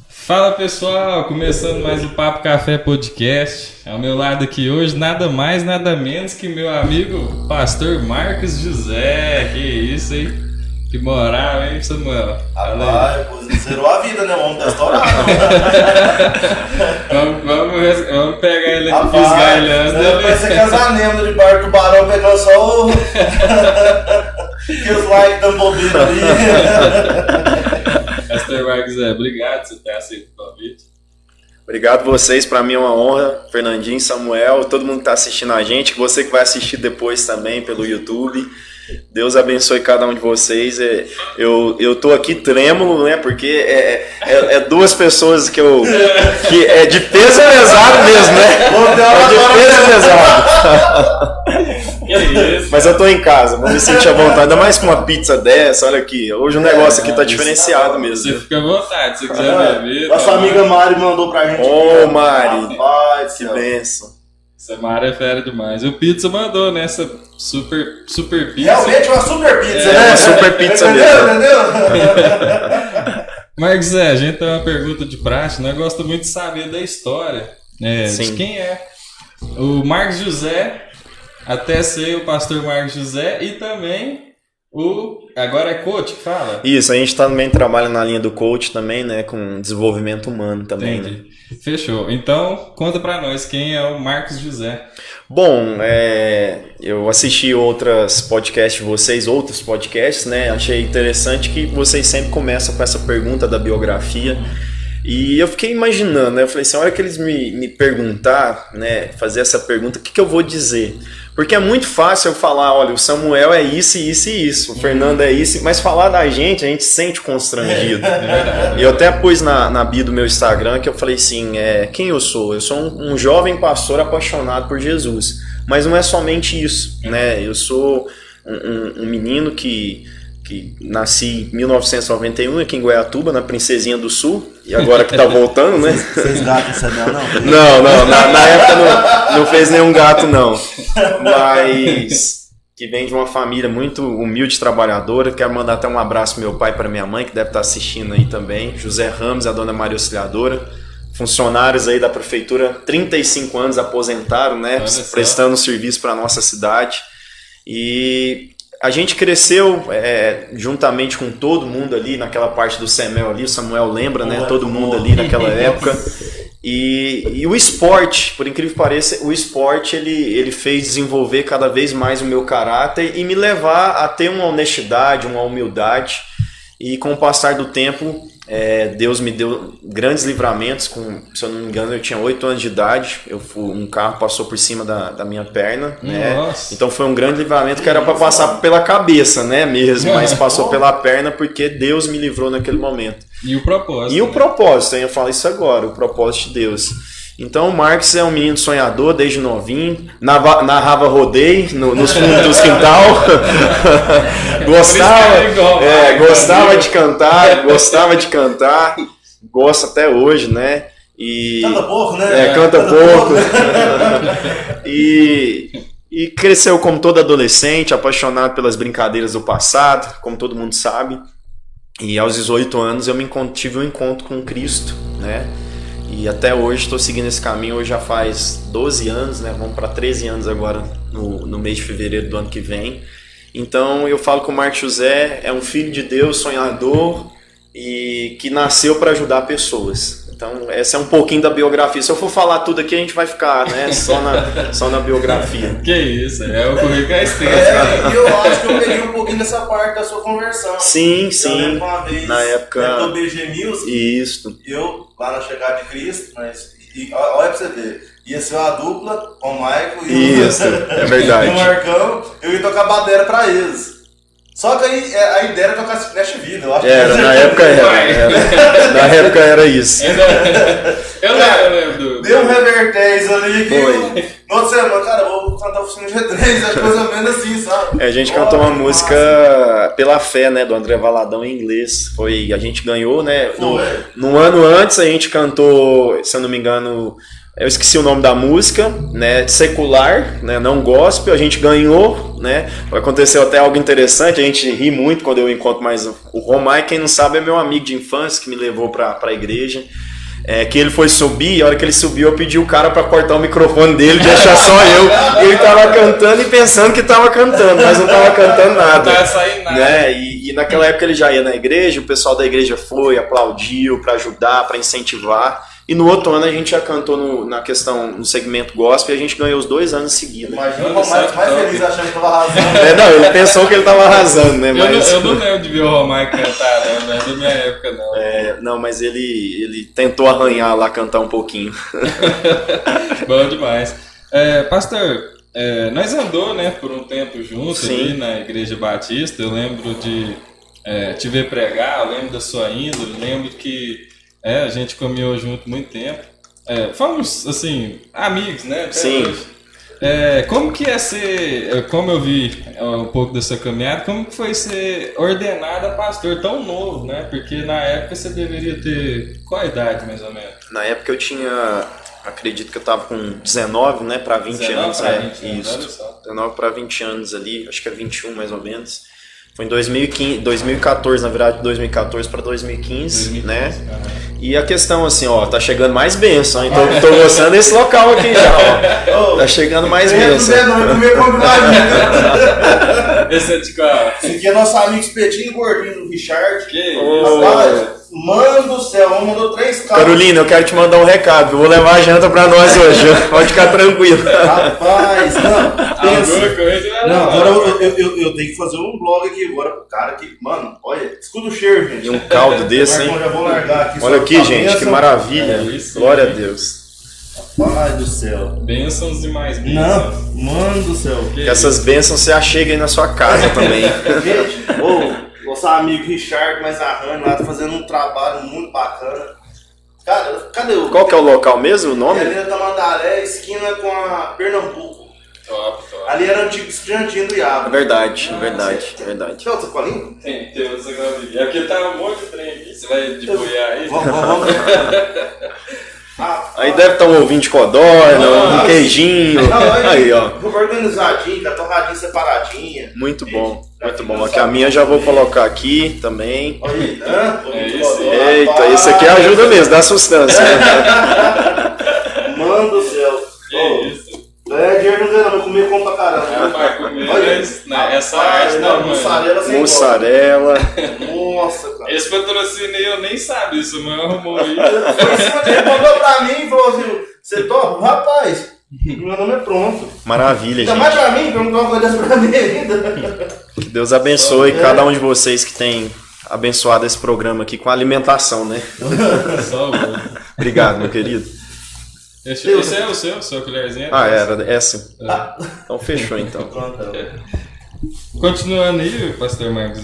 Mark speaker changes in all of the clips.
Speaker 1: Fala pessoal, começando mais o Papo Café Podcast. Ao meu lado aqui hoje, nada mais, nada menos que meu amigo Pastor Marcos José. Que isso, hein? Que moral, hein, Samuel?
Speaker 2: Rapaz, zerou a vida, né? Vamos restaurar,
Speaker 1: vamos pegar ele aqui, fisgar ele antes.
Speaker 2: Vai ser casamento de bar do Barão pegando só o... aqueles likes dando bobeira ali.
Speaker 1: Pastor Marcos José, obrigado por você ter aceito o convite.
Speaker 3: Obrigado vocês, para mim é uma honra. Fernandinho, Samuel, todo mundo que está assistindo a gente, você que vai assistir depois também pelo YouTube. Deus abençoe cada um de vocês. Eu tô aqui trêmulo, né? Porque é duas pessoas que é de peso pesado mesmo, né? É de peso pesado. Mas eu tô em casa, vou me sentir à vontade. Ainda mais com uma pizza dessa, olha aqui. Hoje o negócio aqui tá diferenciado mesmo.
Speaker 1: Você fica à vontade, se você quiser beber.
Speaker 2: Nossa amiga Mari mandou pra gente.
Speaker 3: Ô, Mari,
Speaker 2: rapaz,
Speaker 3: que bênção.
Speaker 1: Essa Mara é fera demais. O Pizza mandou nessa super pizza.
Speaker 2: Realmente uma super pizza,
Speaker 3: né? Uma super pizza mesmo.
Speaker 2: Entendeu?
Speaker 1: Marcos Zé, a gente tem uma pergunta de praxe. Nós gostamos muito de saber da história. De quem é o Marcos José, até ser o pastor Marcos José, e também agora é coach que fala?
Speaker 3: Isso, a gente também trabalha na linha do coach também, né? Com desenvolvimento humano também.
Speaker 1: Entendi.
Speaker 3: Né?
Speaker 1: Fechou. Então, conta pra nós quem é o Marcos José.
Speaker 3: Bom, eu assisti outros podcasts, né? Achei interessante que vocês sempre começam com essa pergunta da biografia. E eu fiquei imaginando, né? Eu falei assim, a hora que eles me perguntar, né? Fazer essa pergunta, o que eu vou dizer? Porque é muito fácil eu falar, olha, o Samuel é isso, isso e isso, o Fernando é isso, mas falar da gente, a gente se sente constrangido. E eu até pus na bio do meu Instagram que eu falei assim, quem eu sou? Eu sou um jovem pastor apaixonado por Jesus, mas não é somente isso, né? Eu sou um menino que nasci em 1991 aqui em Goiatuba, na Princesinha do Sul, e agora que tá voltando, né?
Speaker 2: Fez gato esse anel, não?
Speaker 3: Não, na época não fez nenhum gato, não. Mas que vem de uma família muito humilde, trabalhadora. Quero mandar até um abraço pro meu pai e para minha mãe, que deve estar assistindo aí também. José Ramos, a dona Maria Auxiliadora. Funcionários aí da prefeitura, 35 anos aposentaram, né? Prestando serviço para nossa cidade. E a gente cresceu juntamente com todo mundo ali naquela parte do CEMEL ali, o Samuel lembra, né? Todo mundo ali naquela época. E o esporte, por incrível que pareça, o esporte ele fez desenvolver cada vez mais o meu caráter e me levar a ter uma honestidade, uma humildade. E com o passar do tempo, Deus me deu grandes livramentos. Se eu não me engano, eu tinha 8 anos de idade. Um carro passou por cima da minha perna, né? Então foi um grande livramento que era para passar pela cabeça, né? Mesmo, mas passou pela perna porque Deus me livrou naquele momento.
Speaker 1: E o propósito?
Speaker 3: E o propósito, eu falo isso agora, o propósito de Deus. Então o Marcos é um menino sonhador desde novinho, narrava rodeio nos fundos dos quintal, gostava de cantar, gosta até hoje, né? E
Speaker 2: canta pouco, né?
Speaker 3: Canta pouco. E cresceu como todo adolescente, apaixonado pelas brincadeiras do passado, como todo mundo sabe. E aos 18 anos eu tive um encontro com Cristo, né? E até hoje estou seguindo esse caminho, hoje já faz 12 anos, né? Vamos para 13 anos agora no mês de fevereiro do ano que vem. Então eu falo que o Marcos José é um filho de Deus, sonhador e que nasceu para ajudar pessoas. Então essa é um pouquinho da biografia. Se eu for falar tudo aqui a gente vai ficar, né? Só na biografia.
Speaker 1: Que isso, o currículo é extenso.
Speaker 2: Eu acho que eu peguei um pouquinho dessa parte da sua conversão.
Speaker 3: Sim.
Speaker 2: Uma vez,
Speaker 3: na época
Speaker 2: do BG Music,
Speaker 3: isso.
Speaker 2: Eu lá na Chegada de Cristo, mas olha pra você ver, ia ser uma dupla com o Michael e
Speaker 3: isso, é verdade.
Speaker 2: E o Marcão, eu ia tocar bateria pra eles. Só que aí a ideia era tocar Splash Vida, eu acho que
Speaker 3: na época na época era isso.
Speaker 1: Eu lembro.
Speaker 2: Deu um revertéis ali que no outro semana, cara, eu vou cantar Oficina G3, é coisa menos assim, sabe?
Speaker 3: A gente cantou uma música Pela Fé, né, do André Valadão em inglês. A gente ganhou, né? No ano antes a gente cantou, se eu não me engano, Eu esqueci o nome da música, né? Secular, né? Não gospel, a gente ganhou, né? Aconteceu até algo interessante, a gente ri muito quando eu encontro mais o Romai, quem não sabe é meu amigo de infância que me levou para a igreja. Que ele foi subir, e a hora que ele subiu eu pedi o cara para cortar o microfone dele, deixar só eu. Ele tava cantando e pensando que tava cantando, mas não tava cantando nada.
Speaker 1: Não tava saindo nada.
Speaker 3: Né? E naquela época ele já ia na igreja, o pessoal da igreja foi, aplaudiu para ajudar, para incentivar. E no outro ano a gente já cantou no segmento gospel e a gente ganhou os 2 anos seguidos.
Speaker 2: Imagina o Romário mais feliz achando que tava arrasando.
Speaker 3: Não, ele pensou que ele tava arrasando, né? Mas...
Speaker 1: Eu não lembro de ver o Romário cantar, não é da minha época, não.
Speaker 3: Não, mas ele tentou arranhar lá, cantar um pouquinho.
Speaker 1: Bom demais. Pastor, nós andou, né, por um tempo juntos ali na Igreja Batista. Eu lembro de te ver pregar, eu lembro da sua índole, lembro que a gente caminhou junto muito tempo. Fomos, assim, amigos, né? Até
Speaker 3: Sim.
Speaker 1: hoje. Como que é ser, como eu vi um pouco da sua caminhada, como que foi ser ordenado a pastor tão novo, né? Porque na época você deveria ter qual a idade, mais ou menos?
Speaker 3: Na época eu tinha, acredito que eu tava com 19, né, para 20 anos. 19 para 20 anos ali, acho que é 21 mais ou menos. Foi em 2014, na verdade, 2014 para 2015, né? E a questão assim, ó, tá chegando mais bênção, então tô gostando desse local aqui já, ó. Tá chegando mais bênção.
Speaker 1: Esse é de qual?
Speaker 2: Esse aqui é nosso amigo Espetinho Gordinho do Richard.
Speaker 1: Que
Speaker 2: Rapaz, mano do céu, mandou 3 carros.
Speaker 3: Carolina, eu quero te mandar um recado, eu vou levar a janta pra nós hoje, pode ficar tranquilo.
Speaker 2: Rapaz, não, pensa.
Speaker 1: Alguma coisa
Speaker 2: Não, agora eu tenho que fazer um blog aqui agora pro cara que, mano, olha, escuta o cheiro, gente.
Speaker 3: E um caldo desse, hein?
Speaker 2: Já vou largar aqui.
Speaker 3: Olha aqui, gente, que maravilha.
Speaker 1: isso,
Speaker 3: Glória a Deus.
Speaker 2: Pai do céu.
Speaker 1: Bênçãos demais, bênçãos.
Speaker 2: Não, mano do céu.
Speaker 3: Que essas bênçãos você achega aí na sua casa também.
Speaker 2: Gente, nosso amigo Richard, mais a Rani lá, tá fazendo um trabalho muito bacana. Cara, cadê o...
Speaker 3: Qual que é o local mesmo, o nome?
Speaker 2: Ali é Tamandaré, esquina com a Pernambuco.
Speaker 1: Top.
Speaker 2: Ali era o antigo estudantinho do Iago.
Speaker 3: É verdade.
Speaker 2: Quer outro sacolinho?
Speaker 1: Tem outra coisa. É porque tá um monte de trem aqui. Você vai depoiar aí?
Speaker 2: Vamos.
Speaker 3: Aí deve estar um ovinho de codorna, um queijinho. Aí, ó.
Speaker 2: Organizadinho, com a torradinha separadinha.
Speaker 3: Muito bom. Aqui a minha já vou colocar aqui também. Eita, esse aqui ajuda mesmo, dá sustância.
Speaker 2: Mano do céu.
Speaker 1: Que isso?
Speaker 2: Dinheiro não ganha, não, comer como pra caramba.
Speaker 1: Vai comer, essa arte não,
Speaker 2: mussarela sem
Speaker 3: mussarela.
Speaker 2: Nossa, cara.
Speaker 1: Esse patrocínio aí eu nem sabia, isso mãe arrumou aí.
Speaker 2: Ele mandou pra mim e falou assim: você topa? Rapaz, meu nome é pronto.
Speaker 3: Maravilha,
Speaker 2: ainda
Speaker 3: gente.
Speaker 2: mais pra mim, perguntou uma coisa dessa pra mim ainda.
Speaker 3: Que Deus abençoe cada um de vocês que tem abençoado esse programa aqui com a alimentação, né?
Speaker 1: Só
Speaker 3: Obrigado, meu querido.
Speaker 1: Esse é o seu, sua colherzinha?
Speaker 3: Era essa. Então fechou, então.
Speaker 1: Continuando aí, pastor Marcos,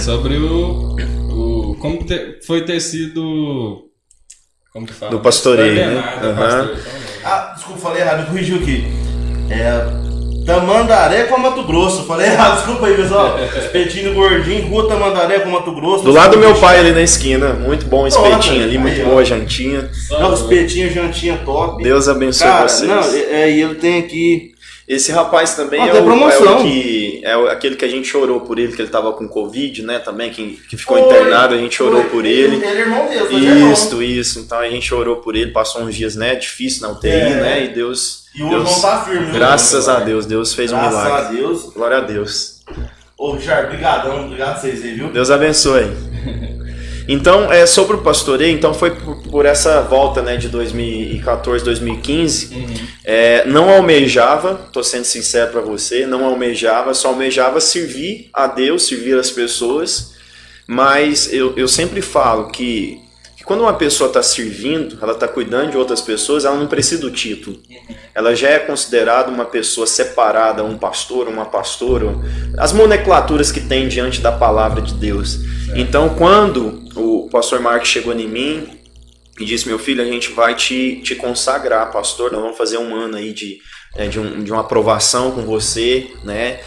Speaker 1: sobre como foi ter sido, como que fala?
Speaker 3: Do pastoreio, né?
Speaker 2: Pastor, desculpa, falei errado, me corrigiu aqui. Tamandaré com Mato Grosso. Falei errado, desculpa aí, pessoal. Espetinho Gordinho, Rua Tamandaré com Mato Grosso.
Speaker 3: Do lado do meu pai ali na esquina. Muito bom espetinho ali, muito boa jantinha.
Speaker 2: Não, espetinho, jantinha top.
Speaker 3: Deus abençoe vocês.
Speaker 2: Não, e ele tem aqui.
Speaker 3: Esse rapaz também é aquele que a gente chorou por ele, que ele tava com Covid, né? Também, que ficou internado, a gente chorou por ele.
Speaker 2: Ele é irmão dele,
Speaker 3: Isso. Então a gente chorou por ele, passou uns dias, né? Difícil na UTI, né? E Deus.
Speaker 2: E o irmão tá firme.
Speaker 3: Graças a Deus, Deus fez um milagre.
Speaker 2: Graças a Deus.
Speaker 3: Glória a Deus.
Speaker 2: Ô, Richard, obrigado a vocês aí, viu?
Speaker 3: Deus abençoe. Então, sobre o pastoreio, então foi por essa volta, né, de 2014, 2015, não almejava, estou sendo sincero para você, não almejava, só almejava servir a Deus, servir as pessoas, mas eu sempre falo que quando uma pessoa está servindo, ela está cuidando de outras pessoas, ela não precisa do título. Ela já é considerada uma pessoa separada, um pastor, uma pastora, as nomenclaturas que tem diante da palavra de Deus. Então, quando o pastor Marcos chegou em mim e disse: meu filho, a gente vai te consagrar, pastor, nós vamos fazer um ano aí de uma aprovação com você, né?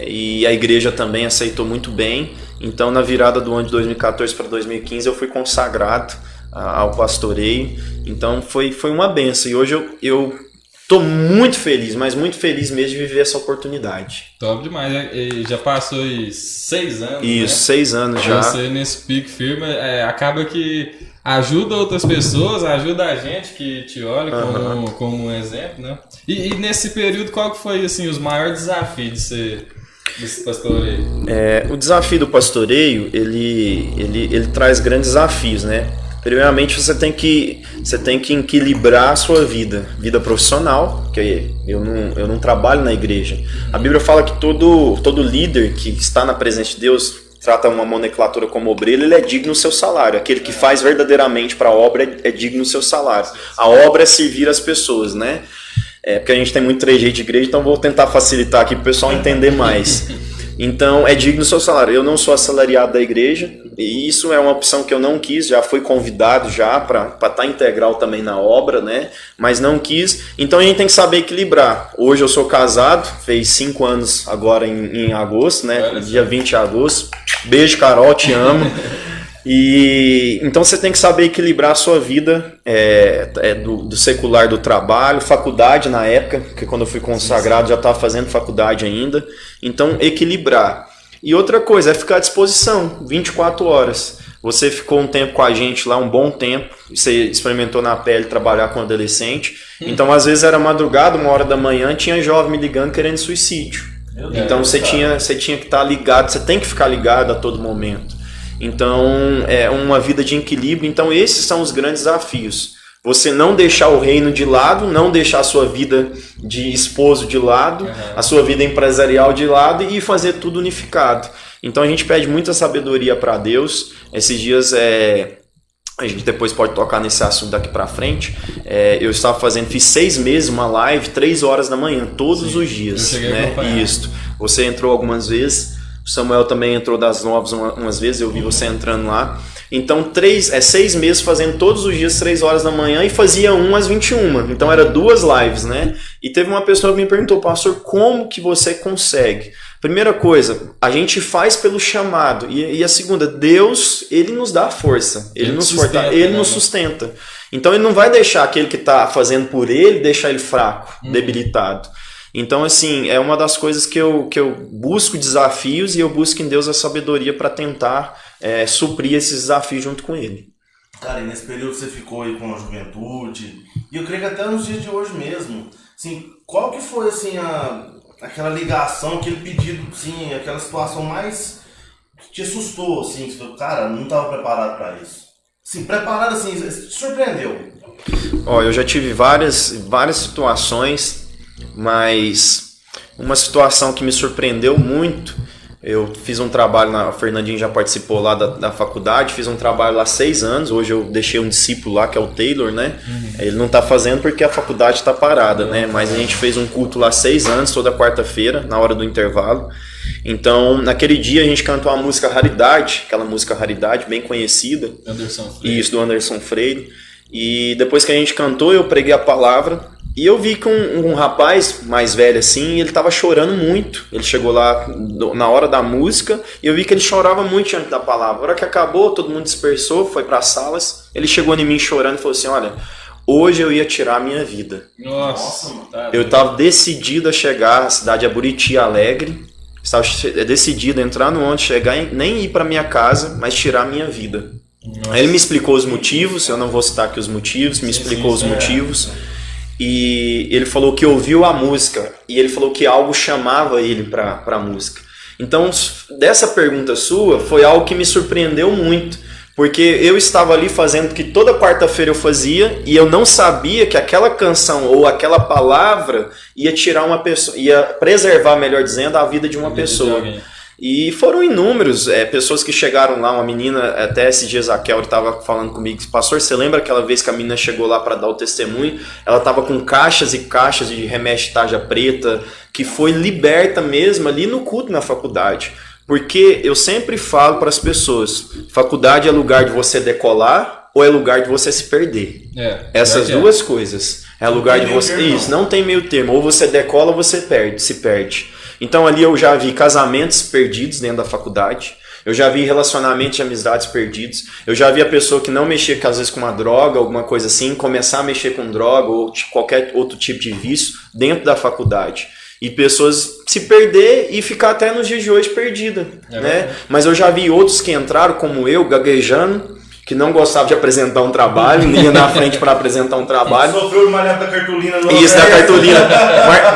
Speaker 3: E a igreja também aceitou muito bem. Então, na virada do ano de 2014 para 2015, eu fui consagrado, ao pastoreio. Então foi uma benção. E hoje eu tô muito feliz, mas muito feliz mesmo de viver essa oportunidade.
Speaker 1: Top demais, né? E já passou aí 6 anos,
Speaker 3: Isso,
Speaker 1: né?
Speaker 3: 6 anos já.
Speaker 1: Você nesse pique firme, acaba que ajuda outras pessoas, ajuda a gente que te olha como um exemplo, né? E nesse período, qual que foi, assim, os maiores desafios de ser desse pastoreio?
Speaker 3: O desafio do pastoreio, ele traz grandes desafios, né? Primeiramente, você tem que equilibrar a sua vida profissional, porque eu não trabalho na igreja. A Bíblia fala que todo líder que está na presença de Deus, trata uma nomenclatura como obreiro, ele é digno do seu salário. Aquele que faz verdadeiramente para a obra é digno do seu salário. A obra é servir as pessoas, né? Porque a gente tem muito trejeito de igreja, então vou tentar facilitar aqui para o pessoal entender mais. Então, é digno do seu salário. Eu não sou assalariado da igreja, e isso é uma opção que eu não quis, já fui convidado já para estar integral também na obra, né? Mas não quis. Então, a gente tem que saber equilibrar. Hoje eu sou casado, fez 5 anos agora em agosto, né? Dia 20 de agosto. Beijo, Carol, te amo. E então você tem que saber equilibrar a sua vida do secular, do trabalho, faculdade na época, porque quando eu fui consagrado já estava fazendo faculdade ainda. Então equilibrar. E outra coisa é ficar à disposição, 24 horas. Você ficou um tempo com a gente lá, um bom tempo, você experimentou na pele trabalhar com adolescente. Então às vezes era madrugada, 1h da manhã, tinha jovem me ligando querendo suicídio. Então você tinha que estar ligado, você tem que ficar ligado a todo momento. Então, é uma vida de equilíbrio. Então, esses são os grandes desafios. Você não deixar o reino de lado, não deixar a sua vida de esposo de lado, a sua vida empresarial de lado e fazer tudo unificado. Então, a gente pede muita sabedoria para Deus. Esses dias, a gente depois pode tocar nesse assunto daqui para frente. Eu fiz 6 meses uma live, 3 horas da manhã, todos os dias. Né? Isso. Você entrou algumas vezes. O Samuel também entrou das novas umas vezes, eu vi você entrando lá. Então, 6 meses fazendo todos os dias, 3 horas da manhã, e fazia 1 às 21. Então, era 2 lives, né? E teve uma pessoa que me perguntou, pastor, como que você consegue? Primeira coisa, a gente faz pelo chamado. E a segunda, Deus, Ele nos dá força. Ele nos fortalece, Ele nos sustenta. Então, Ele não vai deixar aquele que está fazendo por Ele, deixar ele fraco, debilitado. Então, assim, é uma das coisas que eu busco desafios e eu busco em Deus a sabedoria para tentar suprir esses desafios junto com Ele.
Speaker 2: Cara, e nesse período você ficou aí com a juventude, e eu creio que até nos dias de hoje mesmo, assim, qual que foi, assim, aquela ligação, aquele pedido, assim, aquela situação mais que te assustou, assim, que você falou, cara, não estava preparado para isso? Sim, preparado, assim, surpreendeu.
Speaker 3: Eu já tive várias situações, mas uma situação que me surpreendeu muito, eu fiz um trabalho, o Fernandinho já participou lá da faculdade, fiz um trabalho lá 6 anos, hoje eu deixei um discípulo lá, que é o Taylor, né? Ele não está fazendo porque a faculdade está parada, né? Mas a gente fez um culto lá 6 anos, toda quarta-feira, na hora do intervalo. Então, naquele dia a gente cantou a música Raridade, aquela música Raridade, bem conhecida.
Speaker 1: Anderson Freire.
Speaker 3: Isso, do Anderson Freire. E depois que a gente cantou, eu preguei a palavra. E eu vi que um rapaz mais velho assim, ele estava chorando muito. Ele chegou lá na hora da música e eu vi que ele chorava muito diante da palavra. A hora que acabou, todo mundo dispersou, foi para as salas. Ele chegou em mim chorando e falou assim, olha, hoje eu ia tirar a minha vida.
Speaker 1: Nossa, mano.
Speaker 3: Eu estava decidido a chegar, a cidade é Buriti Alegre. Estava decidido a entrar no ônibus, chegar e nem ir para minha casa, mas tirar a minha vida. Aí ele me explicou os motivos, eu não vou citar aqui os motivos, me explicou os motivos. E ele falou que ouviu a música e ele falou que algo chamava ele para a música. Então, dessa pergunta sua, foi algo que me surpreendeu muito, porque eu estava ali fazendo o que toda quarta-feira eu fazia e eu não sabia que aquela canção ou aquela palavra ia tirar uma pessoa, ia preservar, melhor dizendo, a vida de uma pessoa. E foram inúmeros, pessoas que chegaram lá, uma menina, até esses dias a Kelly estava falando comigo, pastor, você lembra aquela vez que a menina chegou lá para dar o testemunho? Ela estava com caixas e caixas de remédio de tarja preta, que foi liberta mesmo ali no culto na faculdade. Porque eu sempre falo para as pessoas, faculdade é lugar de você decolar ou é lugar de você se perder? Essas duas coisas. É lugar de você... Isso, não tem meio termo. Ou você decola ou você se perde. Então ali eu já vi casamentos perdidos dentro da faculdade. Eu já vi relacionamentos de amizades perdidos. Eu já vi a pessoa que não mexia, às vezes, com uma droga, alguma coisa assim, começar a mexer com droga ou qualquer outro tipo de vício dentro da faculdade. E pessoas se perder e ficar até nos dias de hoje perdida, né? Mas eu já vi outros que entraram, como eu, gaguejando, que não gostava de apresentar um trabalho, ia na frente para apresentar um trabalho.
Speaker 2: Sofreu uma da cartolina.
Speaker 3: Isso, da cartolina.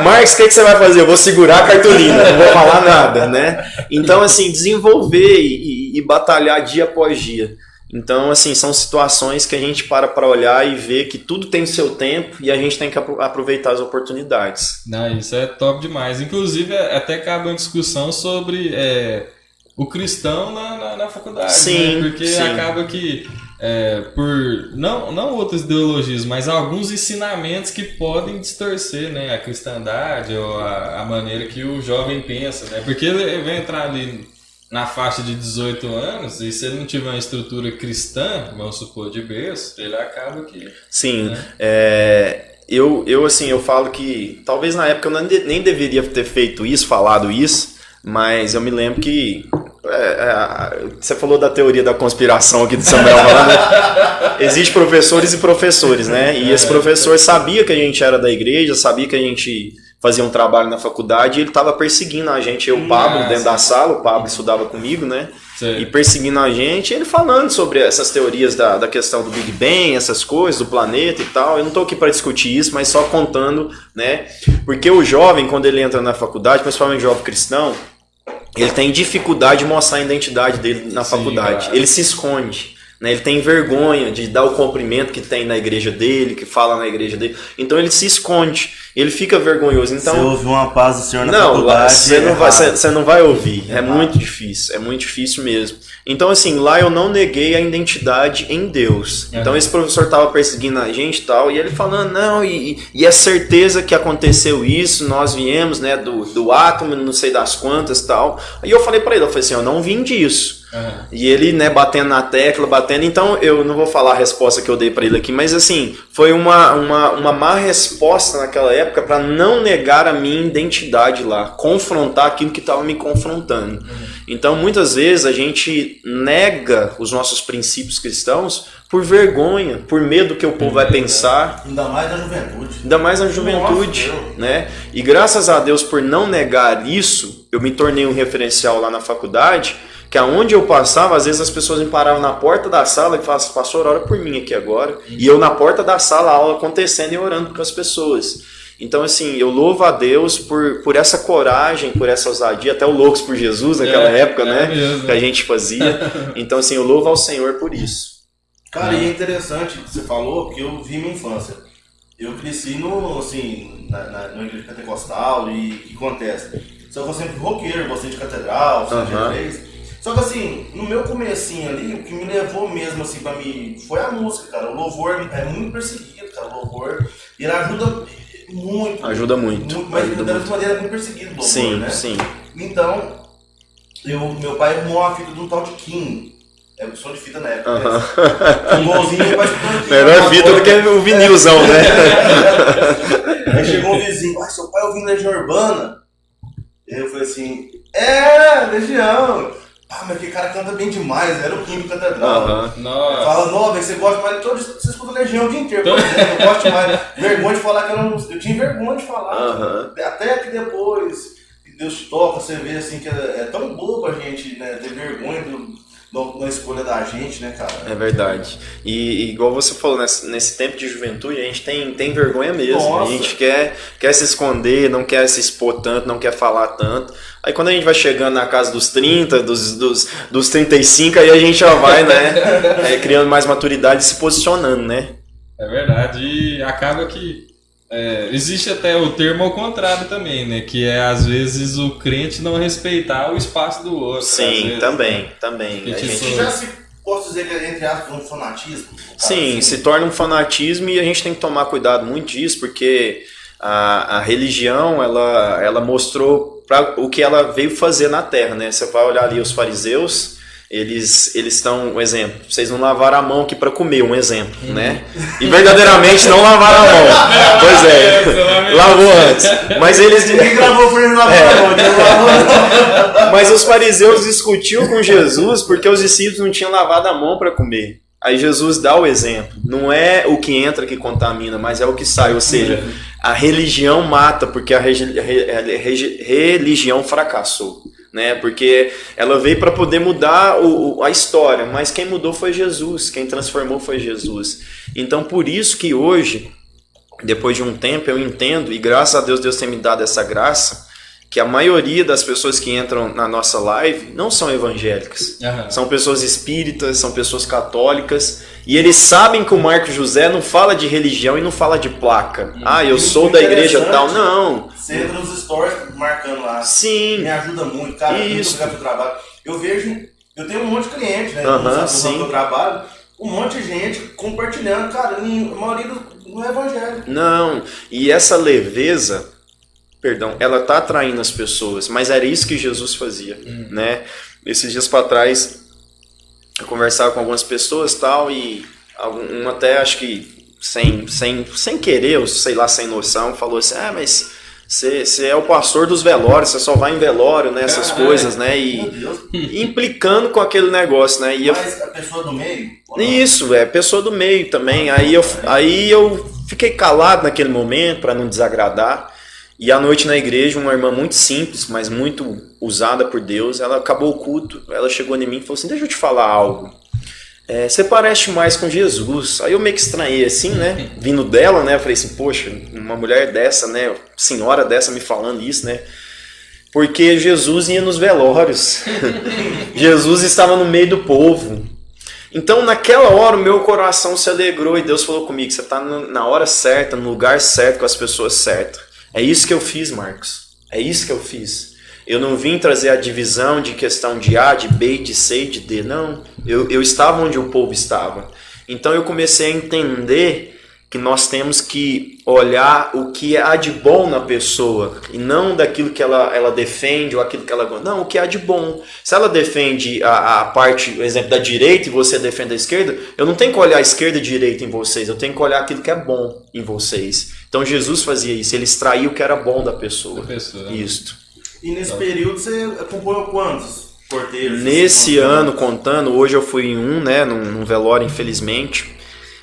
Speaker 3: Marcos, o que você vai fazer? Eu vou segurar a cartolina, não vou falar nada, né? Então, assim, desenvolver e batalhar dia após dia. Então, assim, são situações que a gente para olhar e ver que tudo tem seu tempo e a gente tem que aproveitar as oportunidades.
Speaker 1: Não, isso é top demais. Inclusive, até cabe uma discussão sobre o cristão na faculdade,
Speaker 3: sim,
Speaker 1: né? Porque acaba que, por não outras ideologias, mas alguns ensinamentos que podem distorcer, né, a cristandade ou a maneira que o jovem pensa, né? Porque ele vai entrar ali na faixa de 18 anos, e se ele não tiver uma estrutura cristã, vamos supor, de berço, ele acaba que...
Speaker 3: Sim,
Speaker 1: né?
Speaker 3: Eu falo que talvez na época eu nem deveria ter feito isso, falado isso, mas eu me lembro que você falou da teoria da conspiração aqui do Samuel falando, né? Existem professores e professores, né? E esse professor sabia que a gente era da igreja, sabia que a gente fazia um trabalho na faculdade e ele estava perseguindo a gente, eu, o Pablo, dentro da sala, o Pablo estudava comigo, né? Sim. E perseguindo a gente, ele falando sobre essas teorias da questão do Big Bang, essas coisas, do planeta e tal. Eu não estou aqui para discutir isso, mas só contando, né? Porque o jovem, quando ele entra na faculdade, principalmente o jovem cristão, ele tem dificuldade de mostrar a identidade dele na faculdade. Claro. Ele se esconde, né? Ele tem vergonha de dar o cumprimento que tem na igreja dele, que fala na igreja dele. Então ele se esconde, ele fica vergonhoso. Então,
Speaker 2: você ouve uma paz do Senhor na faculdade...
Speaker 3: Você não vai ouvir. É muito difícil mesmo. Então, assim, lá eu não neguei a identidade em Deus. Então esse professor estava perseguindo a gente e tal, e ele falando, não, e é certeza que aconteceu isso, nós viemos, né, do átomo, não sei das quantas e tal. Aí eu falei para ele, eu não vim disso. E ele, né, batendo na tecla, então eu não vou falar a resposta que eu dei para ele aqui, mas assim, foi uma má resposta naquela época para não negar a minha identidade lá, confrontar aquilo que estava me confrontando. Então muitas vezes a gente nega os nossos princípios cristãos por vergonha, por medo que o povo vai pensar.
Speaker 2: Ainda mais na juventude.
Speaker 3: Ainda mais na juventude, né? E graças a Deus por não negar isso, eu me tornei um referencial lá na faculdade, que aonde eu passava, às vezes as pessoas me paravam na porta da sala e falavam, pastor, ora por mim aqui agora. E eu na porta da sala, a aula acontecendo e orando com as pessoas. Então, assim, eu louvo a Deus por essa coragem, por essa ousadia, até o Loucos por Jesus naquela época, né? Mesmo. Que a gente fazia. Então, assim, eu louvo ao Senhor por isso.
Speaker 2: Cara, e é interessante o que você falou, porque eu vi minha infância. Eu cresci na igreja pentecostal e o que acontece? Só que eu sempre roqueiro, gostei de catedral, de Só que assim, no meu comecinho ali, o que me levou mesmo assim pra mim foi a música, cara. O louvor é muito perseguido, cara. O louvor, ele ajuda muito.
Speaker 3: Ajuda muito.
Speaker 2: Mas de maneira muito perseguido o louvor,
Speaker 3: sim,
Speaker 2: né?
Speaker 3: Sim.
Speaker 2: Então, meu pai arrumou uma fita de um tal de King. Eu sou de fita na época. Um golzinho, meu pai escutou.
Speaker 3: Melhor fita do que o vinilzão, né?
Speaker 2: Aí chegou um vizinho, seu pai ouvindo Legião Urbana? Eu falei assim, Legião. Mas que cara canta bem demais, era o King do Catedral.
Speaker 1: Nossa.
Speaker 2: Fala, não, você gosta mais de todos, você escuta Legião o dia inteiro. Eu gosto mais. Vergonha de falar que eu tinha vergonha de falar. Até que depois Deus te toca, você vê assim que é tão bobo a gente, né, ter vergonha da escolha da gente, né, cara?
Speaker 3: É verdade. E igual você falou, nesse tempo de juventude, a gente tem vergonha mesmo. Nossa. A gente quer se esconder, não quer se expor tanto, não quer falar tanto. Aí quando a gente vai chegando na casa dos 30, dos 35, aí a gente já vai, né, criando mais maturidade e se posicionando, né?
Speaker 1: É verdade. E acaba que existe até o termo ao contrário também, né? Que é às vezes o crente não respeitar o espaço do outro.
Speaker 3: Sim,
Speaker 1: vezes,
Speaker 3: também.
Speaker 2: A gente já posso dizer que é, entre aspas, um fanatismo?
Speaker 3: Sim, assim, se torna um fanatismo e a gente tem que tomar cuidado muito disso, porque a religião, ela mostrou o que ela veio fazer na Terra, né? Você vai olhar ali os fariseus, eles estão, um exemplo, vocês não lavaram a mão aqui para comer, um exemplo, né? E verdadeiramente não lavaram a mão. Pois é, lavou antes. Mas eles...
Speaker 2: Ninguém gravou pra ele lavar a mão.
Speaker 3: Mas os fariseus discutiam com Jesus porque os discípulos não tinham lavado a mão para comer. Aí Jesus dá o exemplo. Não é o que entra que contamina, mas é o que sai. Ou seja, a religião mata porque a religião fracassou. Né? Porque ela veio para poder mudar a história, mas quem mudou foi Jesus, quem transformou foi Jesus. Então por isso que hoje, depois de um tempo, eu entendo, e graças a Deus, Deus tem me dado essa graça, que a maioria das pessoas que entram na nossa live não são evangélicas. São pessoas espíritas, são pessoas católicas, e eles sabem que o Marcos José não fala de religião e não fala de placa. Eu sou da igreja tal. Não.
Speaker 2: Você entra nos stories marcando lá.
Speaker 3: Sim.
Speaker 2: Me ajuda muito, cara.
Speaker 3: Isso.
Speaker 2: Muito obrigado pelo trabalho. Eu tenho um monte de clientes, né?
Speaker 3: Sim.
Speaker 2: No trabalho. Um monte de gente compartilhando, cara. A maioria não é evangélico.
Speaker 3: Não. E essa leveza, ela tá atraindo as pessoas, mas era isso que Jesus fazia, né? Esses dias para trás, eu conversava com algumas pessoas tal, e uma até acho que sem querer, ou sei lá, sem noção, falou assim, mas você é o pastor dos velórios, você só vai em velório, né, essas coisas, né, e implicando com aquele negócio, né.
Speaker 2: Mas a pessoa do meio?
Speaker 3: Isso, pessoa do meio também, aí eu fiquei calado naquele momento para não desagradar. E à noite na igreja, uma irmã muito simples, mas muito usada por Deus, ela acabou o culto, ela chegou em mim e falou assim, deixa eu te falar algo. Você parece mais com Jesus. Aí eu meio que estranhei assim, né? Vindo dela, né? Eu falei assim, poxa, uma mulher dessa, né? Senhora dessa me falando isso, né? Porque Jesus ia nos velórios. Jesus estava no meio do povo. Então naquela hora o meu coração se alegrou e Deus falou comigo, você está na hora certa, no lugar certo, com as pessoas certas. É isso que eu fiz, Marcos. É isso que eu fiz. Eu não vim trazer a divisão de questão de A, de B, de C e de D. Não. Eu estava onde o povo estava. Então eu comecei a entender que nós temos que olhar o que há de bom na pessoa. E não daquilo que ela defende ou aquilo que ela gosta. Não, o que há de bom. Se ela defende a parte, por exemplo, da direita e você defende a esquerda, eu não tenho que olhar a esquerda e a direita em vocês. Eu tenho que olhar aquilo que é bom em vocês. Então Jesus fazia isso, ele extraía o que era bom da pessoa. Isto.
Speaker 2: E nesse período você acompanhou quantos cortejos?
Speaker 3: Nesse ano, contando, hoje eu fui em né, num velório, infelizmente.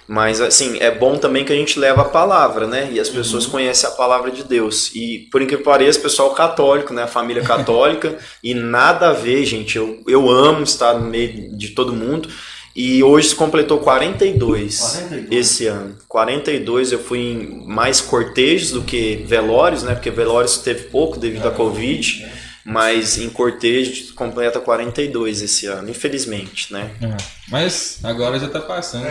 Speaker 3: Mas assim, é bom também que a gente leva a palavra, né? E as pessoas conhecem a palavra de Deus. E por incrível que pareça, pessoal católico, né? A família católica. E nada a ver, gente. Eu amo estar no meio de todo mundo. E hoje se completou 42 esse ano. 42, eu fui em mais cortejos do que velórios, né? Porque velórios teve pouco devido à Covid, mas em cortejos completa 42 esse ano, infelizmente, né?
Speaker 1: Mas agora já tá passando,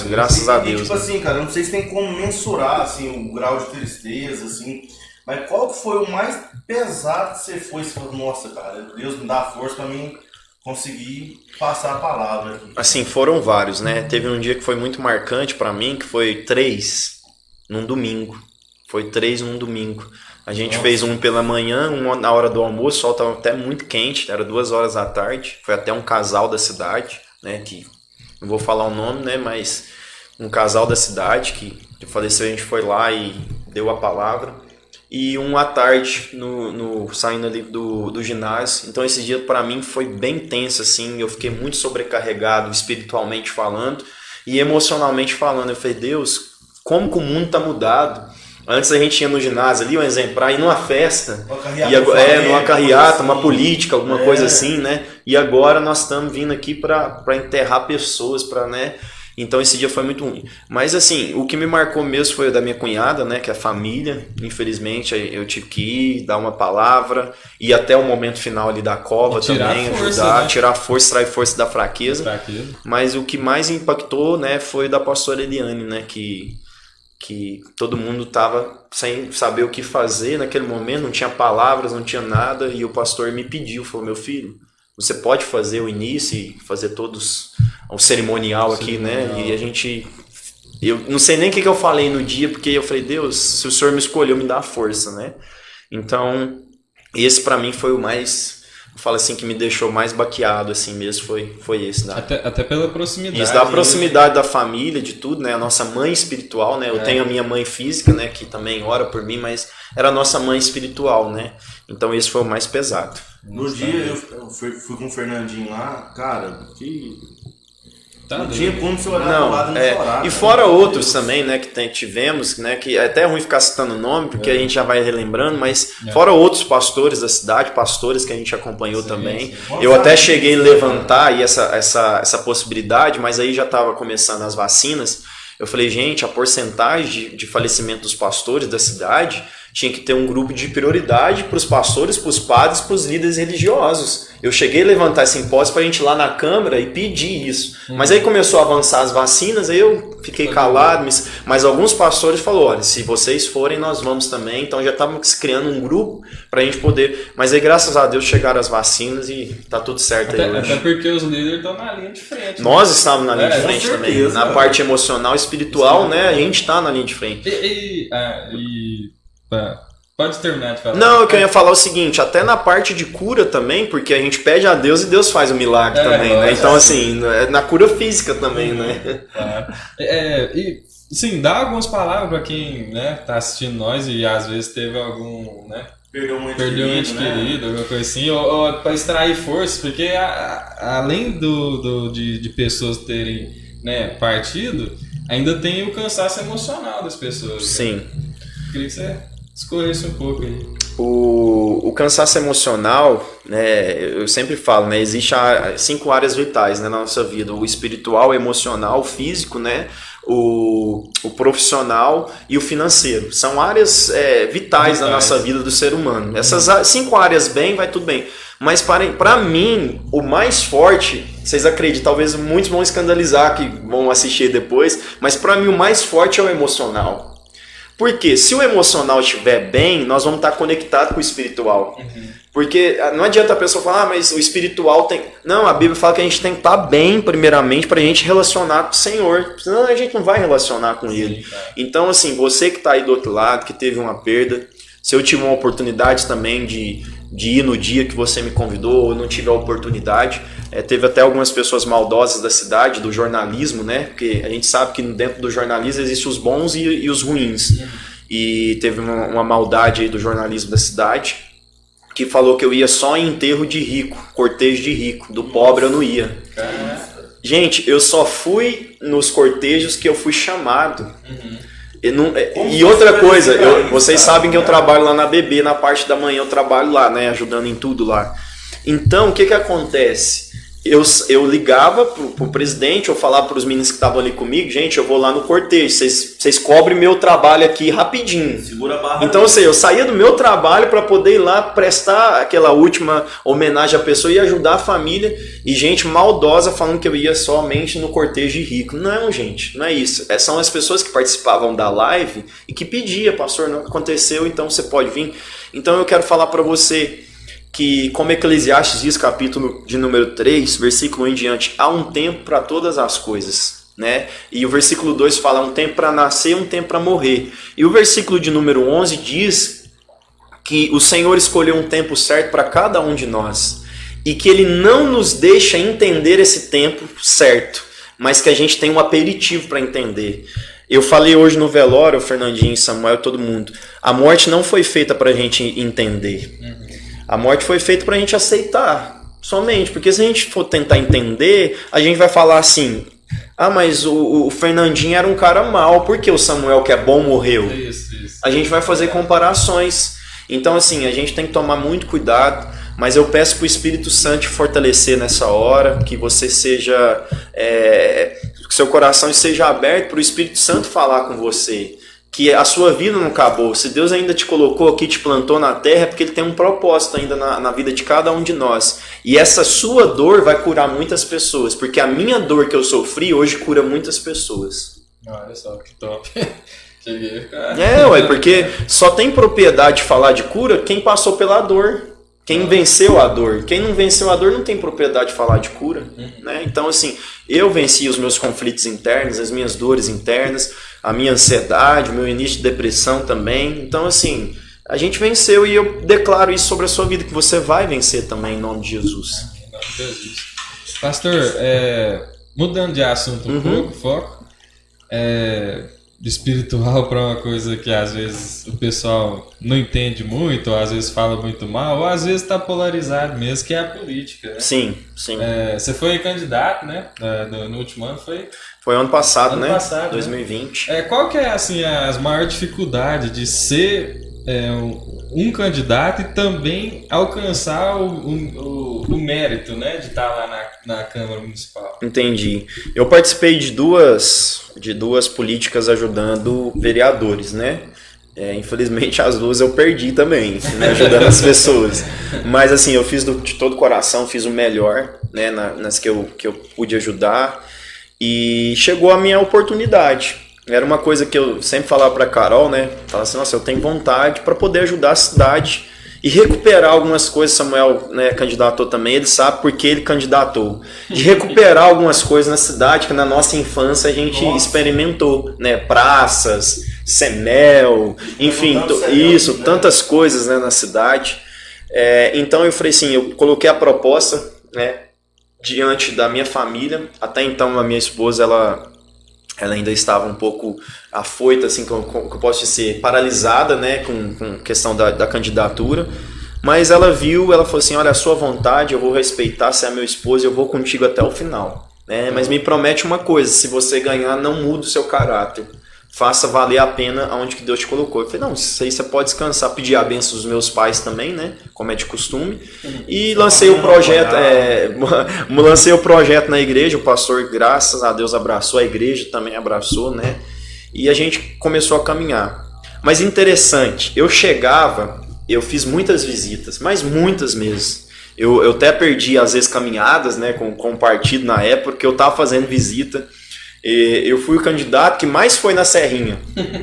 Speaker 3: graças a Deus.
Speaker 2: Tipo assim, cara, eu não sei se tem como mensurar assim, o grau de tristeza, assim, mas qual que foi o mais pesado que você foi? Você falou, nossa, cara, Deus me dá força pra mim conseguir passar a palavra aqui.
Speaker 3: Assim, foram vários, né? Teve um dia que foi muito marcante pra mim, que foi 3 num domingo. Foi 3 num domingo. A gente fez um pela manhã, um na hora do almoço, o sol estava até muito quente, era 2 horas da tarde. Foi até um casal da cidade, né? Que não vou falar o nome, né? Mas um casal da cidade que faleceu, a gente foi lá e deu a palavra. E um à tarde, saindo ali do ginásio. Então esse dia para mim foi bem tenso, assim. Eu fiquei muito sobrecarregado, espiritualmente falando e emocionalmente falando. Eu falei, Deus, como que o mundo tá mudado? Antes a gente ia no ginásio ali, um exemplo, pra ir numa festa, numa carreata, uma política, alguma coisa assim, né? E agora nós estamos vindo aqui para enterrar pessoas, né? Então esse dia foi muito ruim. Mas assim, o que me marcou mesmo foi o da minha cunhada, né? Que é a família. Infelizmente eu tive que ir, dar uma palavra, ir até o momento final ali da cova também, ajudar, né? Tirar força, extrair força da fraqueza. Mas o que mais impactou, né, foi da pastora Eliane, né? Que todo mundo estava sem saber o que fazer naquele momento, não tinha palavras, não tinha nada, e o pastor me pediu, falou, meu filho, você pode fazer o início e fazer todos o cerimonial aqui, né? E eu não sei nem o que eu falei no dia, porque eu falei, Deus, se o Senhor me escolheu, me dá força, né? Então, esse para mim foi o mais eu falo assim, que me deixou mais baqueado, assim mesmo, foi esse.
Speaker 1: Até pela proximidade.
Speaker 3: Isso, da proximidade da família, de tudo, né? A nossa mãe espiritual, né? Eu tenho a minha mãe física, né? Que também ora por mim, mas era a nossa mãe espiritual, né? Então esse foi o mais pesado.
Speaker 2: No dia eu fui com o Fernandinho lá, cara, que... Não tinha como você olhar do lado e não chorar.
Speaker 3: E fora outros também, né, que tivemos, né, que é até ruim ficar citando o nome, porque a gente já vai relembrando, mas fora outros pastores da cidade, pastores que a gente acompanhou também. Sim. Eu até cheguei a levantar aí essa possibilidade, mas aí já estava começando as vacinas. Eu falei, gente, a porcentagem de falecimento dos pastores da cidade tinha que ter um grupo de prioridade para os pastores, para os padres, para os líderes religiosos. Eu cheguei a levantar essa hipótese para a gente ir lá na Câmara e pedir isso. Mas aí começou a avançar as vacinas, aí eu fiquei calado, mas alguns pastores falaram, olha, se vocês forem, nós vamos também. Então já estávamos criando um grupo para a gente poder... Mas aí, graças a Deus, chegaram as vacinas e tá tudo certo aí hoje.
Speaker 1: Até porque os líderes estão na linha de frente.
Speaker 3: Nós estávamos na linha de frente
Speaker 2: certeza,
Speaker 3: também. Na parte emocional, espiritual, né? A gente está na linha de frente.
Speaker 1: Pode terminar de falar.
Speaker 3: Não, eu ia falar o seguinte, até na parte de cura também, porque a gente pede a Deus e Deus faz o milagre também, né? Então, assim, na cura física também, né?
Speaker 1: E, sim, dá algumas palavras para quem, né, tá assistindo nós e às vezes teve algum, né?
Speaker 2: Perdeu um ente
Speaker 1: querido, alguma coisa assim, ou para extrair força, porque além de pessoas terem, né, partido, ainda tem o cansaço emocional das pessoas.
Speaker 3: Sim.
Speaker 1: Né? Queria que você escorresse um pouco aí.
Speaker 3: O cansaço emocional, né, eu sempre falo, né, existem 5 áreas vitais, né, na nossa vida: o espiritual, o emocional, o físico, né, o profissional e o financeiro. São áreas vitais na nossa vida do ser humano. Essas 5 áreas bem, vai tudo bem. Mas para mim, o mais forte, vocês acreditam, talvez muitos vão escandalizar que vão assistir depois, mas para mim o mais forte é o emocional. Porque se o emocional estiver bem, nós vamos estar conectados com o espiritual. Porque não adianta a pessoa falar, mas o espiritual tem... Não, a Bíblia fala que a gente tem que estar bem, primeiramente, para a gente relacionar com o Senhor. Senão a gente não vai relacionar com Ele. Então, assim, você que está aí do outro lado, que teve uma perda, se eu tive uma oportunidade também de ir no dia que você me convidou, ou não tive a oportunidade, teve até algumas pessoas maldosas da cidade, do jornalismo, né? Porque a gente sabe que dentro do jornalismo existem os bons e os ruins. E teve uma maldade aí do jornalismo da cidade, que falou que eu ia só em enterro de rico, cortejo de rico, do pobre eu não ia. Gente, eu só fui nos cortejos que eu fui chamado. E outra coisa, vocês sabem que eu trabalho lá na BB, na parte da manhã eu trabalho lá, né, ajudando em tudo lá. Então, o que acontece? Eu ligava pro presidente, eu falava pros meninos que estavam ali comigo, gente, eu vou lá no cortejo, vocês cobrem meu trabalho aqui rapidinho.
Speaker 2: Segura a barra.
Speaker 3: Então, assim, eu saía do meu trabalho para poder ir lá prestar aquela última homenagem à pessoa e ajudar a família. E gente maldosa falando que eu ia somente no cortejo de rico. Não, gente, não é isso. São as pessoas que participavam da live e que pediam, pastor, não aconteceu, então você pode vir. Então eu quero falar para você que, como Eclesiastes diz, capítulo de número 3, versículo 1 em diante, há um tempo para todas as coisas, né? E o versículo 2 fala um tempo para nascer e um tempo para morrer. E o versículo de número 11 diz que o Senhor escolheu um tempo certo para cada um de nós e que Ele não nos deixa entender esse tempo certo, mas que a gente tem um aperitivo para entender. Eu falei hoje no velório, o Fernandinho, Samuel, todo mundo, a morte não foi feita para a gente entender. A morte foi feita para a gente aceitar, somente. Porque se a gente for tentar entender, a gente vai falar assim, mas o Fernandinho era um cara mau, por que o Samuel, que é bom, morreu?
Speaker 1: Isso.
Speaker 3: A gente vai fazer comparações. Então, assim, a gente tem que tomar muito cuidado, mas eu peço para o Espírito Santo te fortalecer nessa hora, que você seja... que seu coração esteja aberto para o Espírito Santo falar com você. Que a sua vida não acabou. Se Deus ainda te colocou aqui, te plantou na terra, é porque Ele tem um propósito ainda na vida de cada um de nós. E essa sua dor vai curar muitas pessoas, porque a minha dor que eu sofri hoje cura muitas pessoas.
Speaker 1: Olha só, que top. Cheguei a ficar...
Speaker 3: Porque só tem propriedade de falar de cura quem passou pela dor. Quem venceu a dor. Quem não venceu a dor não tem propriedade de falar de cura. Né? Então, assim, eu venci os meus conflitos internos, as minhas dores internas, a minha ansiedade, o meu início de depressão também. Então, assim, a gente venceu e eu declaro isso sobre a sua vida, que você vai vencer também em nome de Jesus.
Speaker 1: Em nome de Jesus. Pastor, mudando de assunto um pouco, foco, do espiritual para uma coisa que às vezes o pessoal não entende muito, ou às vezes fala muito mal, ou às vezes está polarizado mesmo, que é a política, né?
Speaker 3: Sim.
Speaker 1: Você foi candidato, né? No último ano
Speaker 3: Foi ano passado,
Speaker 1: ano
Speaker 3: né?
Speaker 1: passado,
Speaker 3: 2020.
Speaker 1: Qual que é assim, as maiores dificuldades de ser um candidato e também alcançar o mérito, né? De estar lá na Câmara Municipal?
Speaker 3: Entendi. Eu participei de duas políticas ajudando vereadores, né? Infelizmente as duas eu perdi também, né, ajudando as pessoas. Mas assim, eu fiz de todo o coração, fiz o melhor, né, nas que eu pude ajudar. E chegou a minha oportunidade. Era uma coisa que eu sempre falava para Carol, né? Falava assim, nossa, eu tenho vontade para poder ajudar a cidade e recuperar algumas coisas. Samuel, né, candidatou também, ele sabe por que ele candidatou. De recuperar algumas coisas na cidade que na nossa infância a gente experimentou, né? Praças, Semel, enfim, tantas coisas, né, na cidade. Então eu falei assim, eu coloquei a proposta, né, diante da minha família. Até então a minha esposa, ela ainda estava um pouco afoita, assim, que eu posso dizer, paralisada, né, com questão da candidatura. Mas ela falou assim, olha, a sua vontade, eu vou respeitar, você é meu esposo, eu vou contigo até o final. Né? Mas me promete uma coisa, se você ganhar, não muda o seu caráter. Faça valer a pena aonde que Deus te colocou. Eu falei, não, isso aí você pode descansar, pedir a bênção dos meus pais também, né? Como é de costume. E lancei o projeto, lancei o projeto na igreja, o pastor, graças a Deus, abraçou, a igreja também abraçou, né? E a gente começou a caminhar. Mas interessante, eu fiz muitas visitas, mas muitas mesmo. Eu até perdi, às vezes, caminhadas, né, com o partido na época, porque eu estava fazendo visita. Eu fui o candidato que mais foi na Serrinha.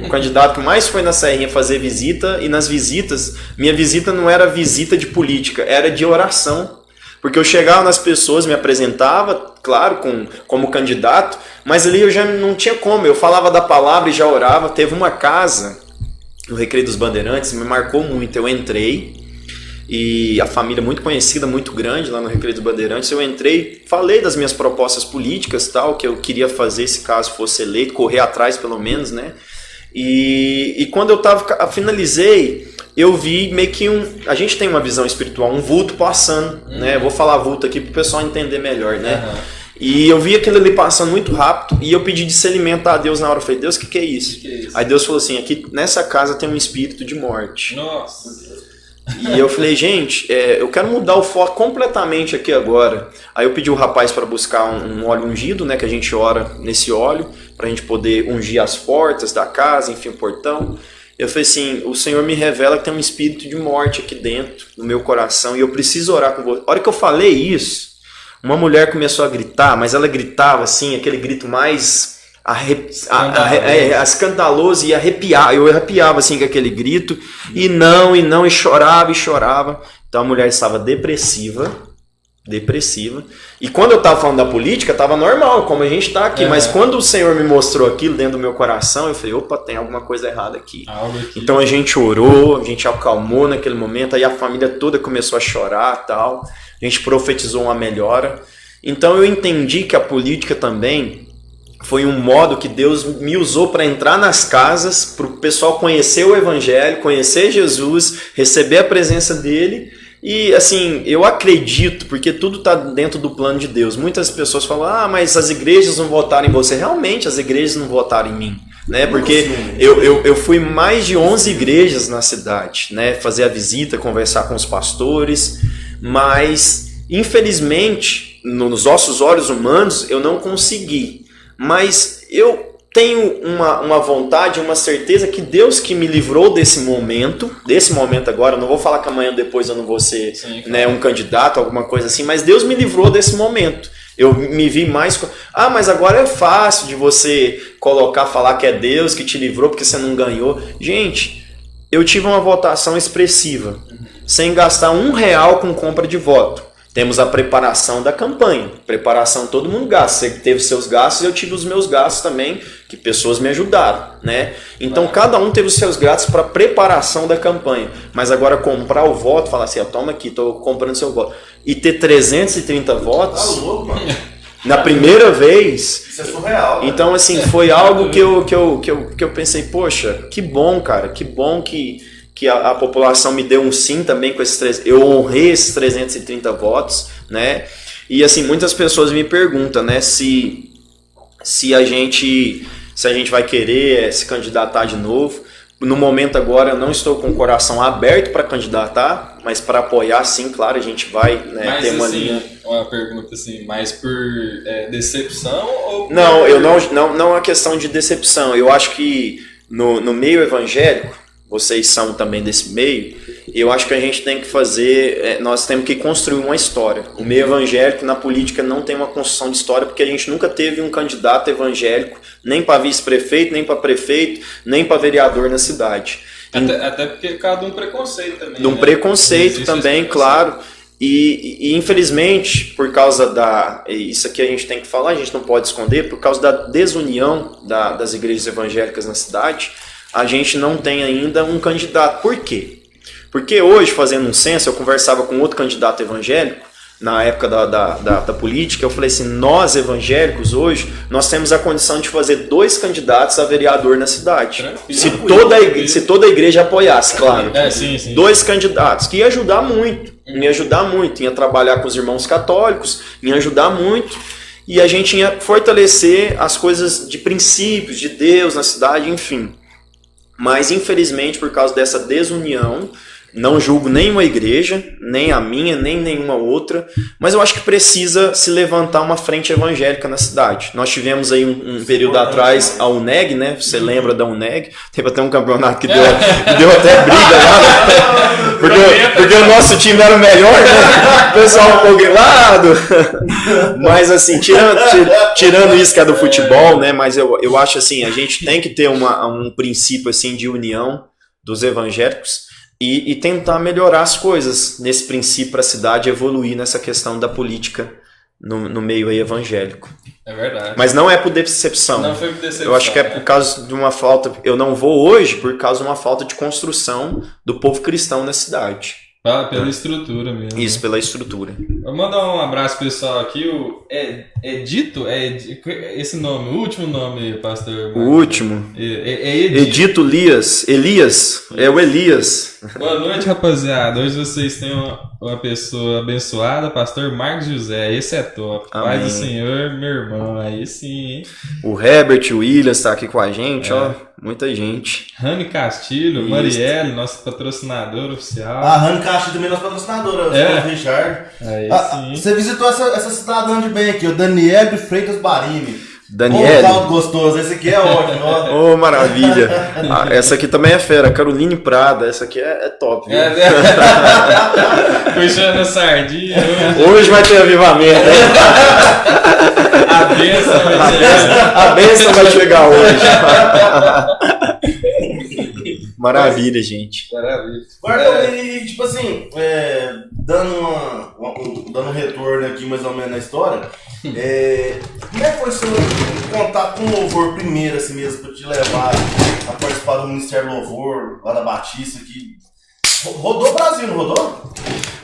Speaker 3: O candidato que mais foi na Serrinha fazer visita. E nas visitas, minha visita não era visita de política, era de oração. Porque eu chegava nas pessoas, me apresentava, claro, como candidato, mas ali eu já não tinha como. Eu falava da palavra e já orava. Teve uma casa no Recreio dos Bandeirantes, me marcou muito. Eu entrei, e a família muito conhecida, muito grande lá no Recreio dos Bandeirantes, eu entrei, falei das minhas propostas políticas, tal, que eu queria fazer se caso fosse eleito, correr atrás pelo menos, né? E quando eu finalizei, eu vi meio que a gente tem uma visão espiritual, um vulto passando, né? Eu vou falar vulto aqui para o pessoal entender melhor, né? E eu vi aquilo ali passando muito rápido e eu pedi discernimento a Deus na hora. Eu falei, Deus, o que é isso? Aí Deus falou assim, aqui nessa casa tem um espírito de morte.
Speaker 1: Nossa!
Speaker 3: E eu falei, gente, eu quero mudar o foco completamente aqui agora. Aí eu pedi o rapaz para buscar um óleo ungido, né, que a gente ora nesse óleo, para a gente poder ungir as portas da casa, enfim, o portão. Eu falei assim, o Senhor me revela que tem um espírito de morte aqui dentro, no meu coração, e eu preciso orar com você. A hora que eu falei isso, uma mulher começou a gritar, mas ela gritava assim, aquele grito mais escandaloso e arrepiar. Eu arrepiava assim com aquele grito e chorava. Então a mulher estava depressiva. E quando eu estava falando da política, estava normal, como a gente está aqui. Mas quando o Senhor me mostrou aquilo dentro do meu coração, eu falei, opa, tem alguma coisa errada aqui. Então a gente orou, a gente acalmou naquele momento, aí a família toda começou a chorar, tal. A gente profetizou uma melhora. Então eu entendi que a política também foi um modo que Deus me usou para entrar nas casas, para o pessoal conhecer o Evangelho, conhecer Jesus, receber a presença dele. E assim, eu acredito, porque tudo está dentro do plano de Deus. Muitas pessoas falam, mas as igrejas não votaram em você. Realmente as igrejas não votaram em mim, né? Porque eu fui mais de 11 igrejas na cidade, né? Fazer a visita, conversar com os pastores, mas infelizmente, nos nossos olhos humanos, eu não consegui. Mas eu tenho uma vontade, uma certeza que Deus que me livrou desse momento agora, eu não vou falar que amanhã depois eu não vou ser um candidato, alguma coisa assim, mas Deus me livrou desse momento. Eu me vi mais... mas agora é fácil de você falar que é Deus que te livrou porque você não ganhou. Gente, eu tive uma votação expressiva, sem gastar R$1 com compra de voto. temos a preparação da campanha. Preparação todo mundo gasta. Você teve seus gastos, eu tive os meus gastos também, que pessoas me ajudaram, né? Então cada um teve os seus gastos para preparação da campanha. Mas agora comprar o voto, falar assim, ó, toma aqui, tô comprando seu voto. E ter 330 votos.
Speaker 2: Tá louco, mano.
Speaker 3: Na primeira vez.
Speaker 2: Isso é surreal.
Speaker 3: Então, assim, foi algo que eu pensei, poxa, que bom, cara, que bom que a população me deu um sim também com esses eu honrei esses 330 votos, né? E assim, muitas pessoas me perguntam, né, se a gente vai querer se candidatar de novo. No momento agora eu não estou com o coração aberto para candidatar, mas para apoiar sim, claro, a gente vai, né,
Speaker 1: mas,
Speaker 3: ter uma
Speaker 1: assim,
Speaker 3: linha.
Speaker 1: Uma pergunta assim, mais por decepção ou...
Speaker 3: Não, não é questão de decepção. Eu acho que no meio evangélico, vocês são também desse meio, eu acho que a gente tem que fazer, nós temos que construir uma história. O meio evangélico na política não tem uma construção de história, porque a gente nunca teve um candidato evangélico, nem para vice-prefeito, nem para prefeito, nem para vereador na cidade.
Speaker 1: Até porque por causa de um preconceito também.
Speaker 3: De um preconceito também, claro. E infelizmente, por causa isso aqui a gente tem que falar, a gente não pode esconder, por causa da desunião das igrejas evangélicas na cidade, a gente não tem ainda um candidato. Por quê? Porque hoje, fazendo um censo, eu conversava com outro candidato evangélico, na época da política, eu falei assim, nós evangélicos hoje, nós temos a condição de fazer 2 candidatos a vereador na cidade. Se toda a igreja apoiasse, claro.
Speaker 1: Sim.
Speaker 3: 2 candidatos, que ia ajudar muito, ia trabalhar com os irmãos católicos, ia ajudar muito, e a gente ia fortalecer as coisas de princípios, de Deus na cidade, enfim. Mas infelizmente, por causa dessa desunião, não julgo nenhuma igreja, nem a minha, nem nenhuma outra, mas eu acho que precisa se levantar uma frente evangélica na cidade. Nós tivemos aí um período atrás a UNEG, né? Você lembra da UNEG? Teve até um campeonato que deu até briga lá, né? Porque o nosso time era o melhor, né? O pessoal um pouco grilado. Mas assim, tirando isso que é do futebol, né? Mas eu acho assim, a gente tem que ter um princípio assim de união dos evangélicos. E tentar melhorar as coisas nesse princípio para a cidade evoluir nessa questão da política no meio aí evangélico.
Speaker 1: É verdade.
Speaker 3: Mas não é por decepção.
Speaker 1: Não foi por decepção.
Speaker 3: Eu acho que é por causa de uma falta... Eu não vou hoje por causa de uma falta de construção do povo cristão na cidade.
Speaker 1: Pela estrutura mesmo.
Speaker 3: Isso, pela estrutura.
Speaker 1: Vou mandar um abraço pessoal aqui, o Edito, esse nome, o último nome, pastor?
Speaker 3: O último? Edito Elias, é o Elias.
Speaker 1: Boa noite, rapaziada. Hoje vocês têm uma pessoa abençoada, pastor Marcos José, esse é top.
Speaker 3: Amém.
Speaker 1: Paz do Senhor, meu irmão, aí sim, hein?
Speaker 3: O Herbert Williams tá aqui com a gente, ó, muita gente.
Speaker 1: Rani Castilho,
Speaker 3: Isso.
Speaker 1: Marielle, nosso patrocinador oficial.
Speaker 2: A Rani Castilho também é nossa patrocinadora, o Richard.
Speaker 1: Aí sim.
Speaker 2: Você visitou essa cidadã de bem aqui, o Daniel Freitas Barini.
Speaker 3: Daniele.
Speaker 2: Caldo gostoso, esse aqui é ótimo.
Speaker 3: Ô, maravilha. Essa aqui também é fera, Caroline Prada, essa aqui é top, viu?
Speaker 1: Puxando a sardinha.
Speaker 3: Hoje vai ter avivamento, hein?
Speaker 1: A bênção vai chegar.
Speaker 3: A bênção vai chegar hoje. Maravilha, gente.
Speaker 1: Maravilha.
Speaker 2: Agora, e tipo assim, dando um retorno aqui mais ou menos na história, como é que foi seu contato com o louvor primeiro, assim mesmo, pra te levar a participar do Ministério Louvor, lá da Batista, que rodou o Brasil, não rodou?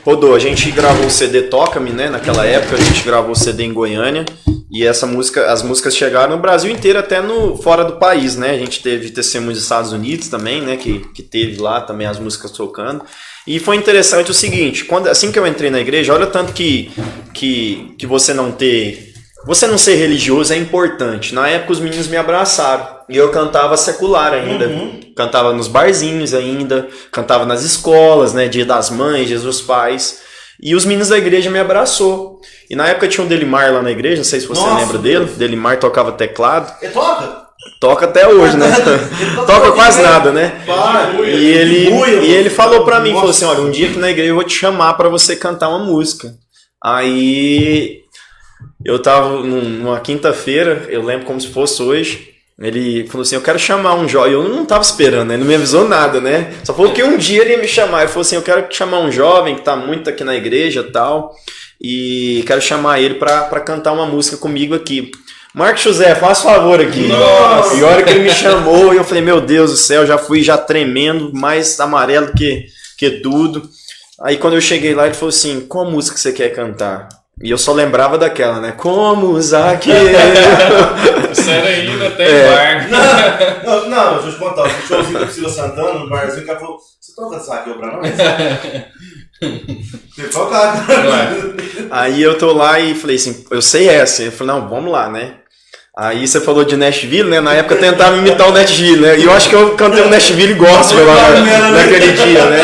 Speaker 3: Rodou, a gente gravou o CD Toca-me, né? Naquela época a gente gravou o CD em Goiânia. E as músicas chegaram no Brasil inteiro, até fora do país, né? A gente teve testemunhos dos Estados Unidos também, né? Que teve lá também as músicas tocando. E foi interessante o seguinte, assim que eu entrei na igreja, olha tanto que você não ser religioso é importante. Na época os meninos me abraçaram. E eu cantava secular ainda. Cantava nos barzinhos ainda. Cantava nas escolas, né? Dia das Mães, Dia dos Pais. E os meninos da igreja me abraçou. E na época tinha um Delimar lá na igreja, não sei se você lembra dele. Delimar tocava teclado.
Speaker 2: Ele toca?
Speaker 3: Toca até hoje, né? Toca quase nada, né? E ele falou pra mim, falou assim, olha, um dia aqui na igreja eu vou te chamar pra você cantar uma música. Aí eu tava numa quinta-feira, eu lembro como se fosse hoje. Ele falou assim, eu quero chamar um jovem. Eu não tava esperando, né? Ele não me avisou nada, né? Só falou que um dia ele ia me chamar. Ele falou assim, eu quero chamar um jovem que tá muito aqui na igreja e tal. e quero chamar ele para cantar uma música comigo aqui. Marcos José, faz favor aqui.
Speaker 2: Nossa.
Speaker 3: E a hora que ele me chamou, eu falei, meu Deus do céu, já fui já tremendo, mais amarelo que tudo. Aí quando eu cheguei lá, ele falou assim, qual música você quer cantar? E eu só lembrava daquela, né? Como Zaqueu.
Speaker 1: Isso era ainda tem bar.
Speaker 2: Não, deixa eu te contar. O showzinho do Priscila Santana, no barzinho, o cara falou, você toca Zaqueu pra nós? Você toca.
Speaker 3: Aí eu tô lá e falei assim, eu sei essa. Ele falou, não, vamos lá, né? Aí você falou de Nashville, né? Na época eu tentava imitar o Nashville, né? E eu acho que eu cantei o Nashville gospel lá naquele dia, né?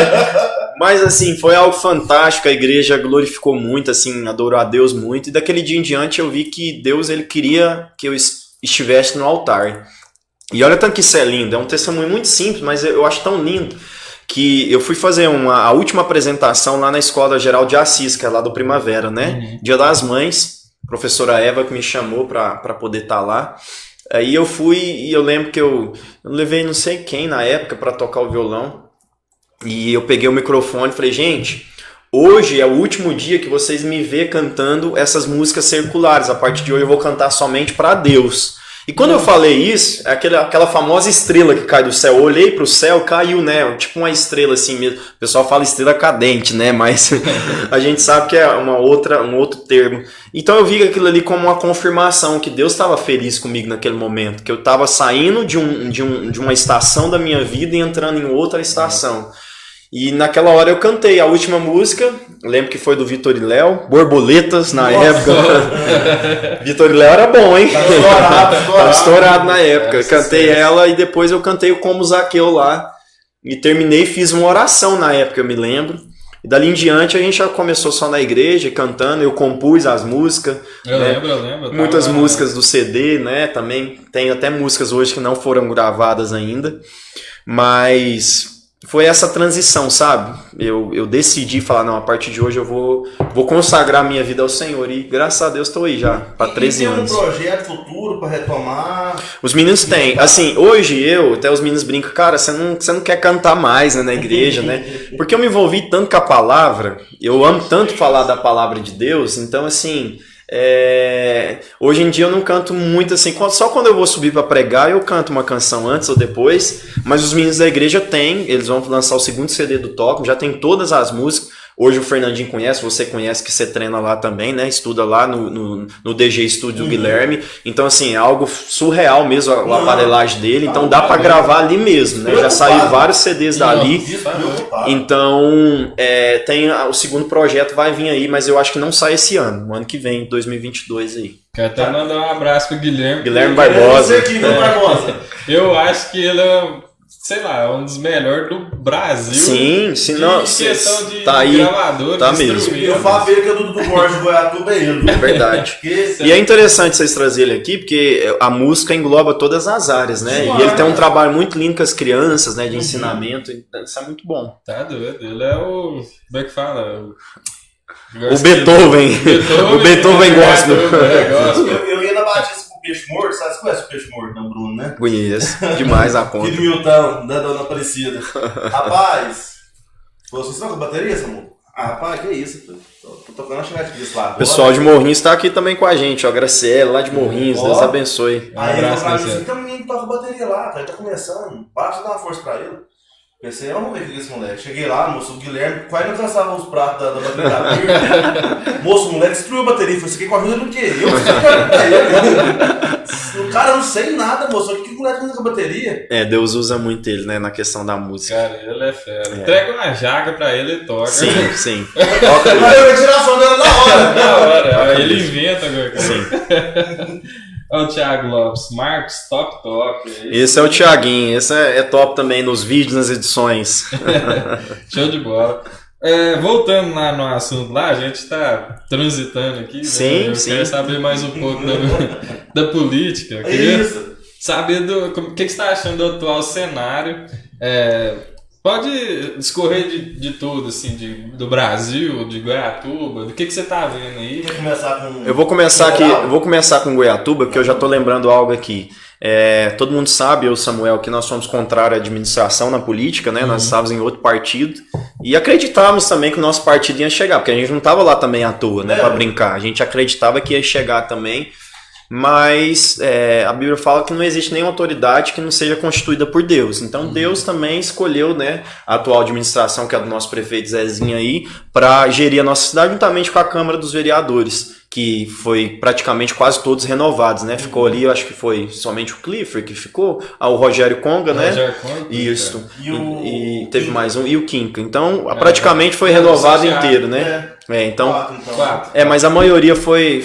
Speaker 3: Mas assim, foi algo fantástico, a igreja glorificou muito, assim, adorou a Deus muito. E daquele dia em diante eu vi que Deus, ele queria que eu estivesse no altar. E olha tanto que isso é lindo, é um testemunho muito simples, mas eu acho tão lindo. Que eu fui fazer a última apresentação lá na Escola Geral de Assis, que é lá do Primavera, né? Dia das Mães, professora Eva que me chamou para poder estar lá. Aí eu fui e eu lembro que eu levei não sei quem na época para tocar o violão. E eu peguei o microfone e falei, gente, hoje é o último dia que vocês me vê cantando essas músicas circulares. A partir de hoje eu vou cantar somente para Deus. E quando eu falei isso, é aquela famosa estrela que cai do céu. Eu olhei pro céu, caiu, né? Tipo uma estrela assim mesmo. O pessoal fala estrela cadente, né? Mas a gente sabe que é um outro termo. Então eu vi aquilo ali como uma confirmação que Deus estava feliz comigo naquele momento. Que eu estava saindo de uma estação da minha vida e entrando em outra estação. E naquela hora eu cantei a última música, lembro que foi do Vitor e Léo, Borboletas na época. Vitor e Léo era bom, hein? Tava estourado na época. Cantei ela e depois eu cantei o Como Zaqueu lá. E terminei, fiz uma oração na época, eu me lembro. E dali em diante a gente já começou só na igreja, cantando, eu compus as músicas.
Speaker 1: Eu lembro.
Speaker 3: Muitas músicas do CD, né? Também tem até músicas hoje que não foram gravadas ainda. Mas foi essa transição, sabe? Eu decidi falar, não, a partir de hoje eu vou consagrar minha vida ao Senhor. E graças a Deus estou aí já, para 13 anos.
Speaker 2: Tem um projeto futuro para retomar?
Speaker 3: Os meninos têm. Assim, hoje até os meninos brincam, cara, você não quer cantar mais, né, na igreja, né? Porque eu me envolvi tanto com a palavra, eu amo tanto falar da palavra de Deus, então assim... hoje em dia eu não canto muito assim, só quando eu vou subir para pregar eu canto uma canção antes ou depois, mas os meninos da igreja eles vão lançar o segundo CD do Toco, já tem todas as músicas. Hoje o Fernandinho conhece, você conhece, que você treina lá também, né? Estuda lá no DG Studio do Guilherme. Então, assim, é algo surreal mesmo a aparelhagem dele. Então dá pra gravar ali mesmo, né? Já saiu vários CDs dali. Então, tem o segundo projeto, vai vir aí, mas eu acho que não sai esse ano. O ano que vem, 2022 aí.
Speaker 1: Quero até mandar um abraço pro Guilherme.
Speaker 3: Guilherme Barbosa.
Speaker 1: Eu acho que ele é... sei lá, um dos melhores do Brasil.
Speaker 3: Sim, não.
Speaker 1: Questão de
Speaker 3: tá aí,
Speaker 1: gravador,
Speaker 3: tá
Speaker 1: de
Speaker 3: mesmo.
Speaker 2: Eu falo que é do Borges de Goiatuba, é ele.
Speaker 3: É verdade. E é interessante vocês trazerem ele aqui, porque a música engloba todas as áreas, né? E ele tem um trabalho muito lindo com as crianças, né? De ensinamento. Isso é muito bom.
Speaker 1: Tá doido. Ele é o... como é que fala?
Speaker 3: O Beethoven. O Beethoven gospel.
Speaker 2: Eu ia na Batista com o Peixe Morto, sabe? Você conhece o Peixe Morto, não, Bruno, né?
Speaker 3: Conheço. Demais a conta.
Speaker 2: Filho do Milton, da Dona Aparecida. Rapaz, você toca bateria, Samu? Rapaz, que isso? Tô tocando a chegada disso lá agora.
Speaker 3: O pessoal de Morrinhos está aqui também com a gente, ó. Graciela, lá de Morrinhos, Deus abençoe.
Speaker 2: Aí ele falou pra mim assim, tem um menino que toca bateria lá, cara, ele tá começando. Basta dar uma força pra ele. Pensei, vamos ver o que é esse moleque. Cheguei lá, moço, o Guilherme quase não cansava os pratos da bateria da birra. Moço, o moleque destruiu a bateria. Falei, você quer com a ajuda do quê? O cara não sei nada, moço. O que o moleque faz com a bateria?
Speaker 3: Deus usa muito ele, né, na questão da música.
Speaker 1: Cara, ele é fera. Entrega uma jaca pra ele e toca.
Speaker 3: Sim.
Speaker 2: Toca. Mas eu ia tirar a som dela na hora.
Speaker 1: Na hora. Ele inventa agora.
Speaker 3: Sim.
Speaker 1: Olha o Thiago Lopes, Marcos, top.
Speaker 3: Esse é o Thiaguinho, esse é top também nos vídeos, nas edições.
Speaker 1: Show de bola. Voltando lá no assunto lá, a gente tá transitando aqui.
Speaker 3: Sim,
Speaker 1: né? Eu quero saber mais um pouco da política. Eu queria saber o que você está achando do atual cenário. Pode discorrer de tudo, assim, do Brasil, de Goiatuba, do que você tá vendo aí?
Speaker 2: Quer começar com...
Speaker 3: Eu vou começar com Goiatuba, porque eu já tô lembrando algo aqui. Todo mundo sabe, eu e o Samuel, que nós somos contrários à administração na política, né? Nós estávamos em outro partido e acreditávamos também que o nosso partido ia chegar, porque a gente não estava lá também à toa, né? Para brincar. A gente acreditava que ia chegar também, mas a Bíblia fala que não existe nenhuma autoridade que não seja constituída por Deus. Então Deus também escolheu, né, a atual administração, que é do nosso prefeito Zezinho aí, para gerir a nossa cidade juntamente com a Câmara dos Vereadores, que foi praticamente quase todos renovados, né? Ficou ali, eu acho que foi somente o Clifford que ficou, o Rogério Conga, né?
Speaker 1: Rogério Conga,
Speaker 3: isso. E teve mais um, e o Kinka. Então, praticamente foi renovado inteiro, né? Então,
Speaker 2: Quatro.
Speaker 3: mas a maioria foi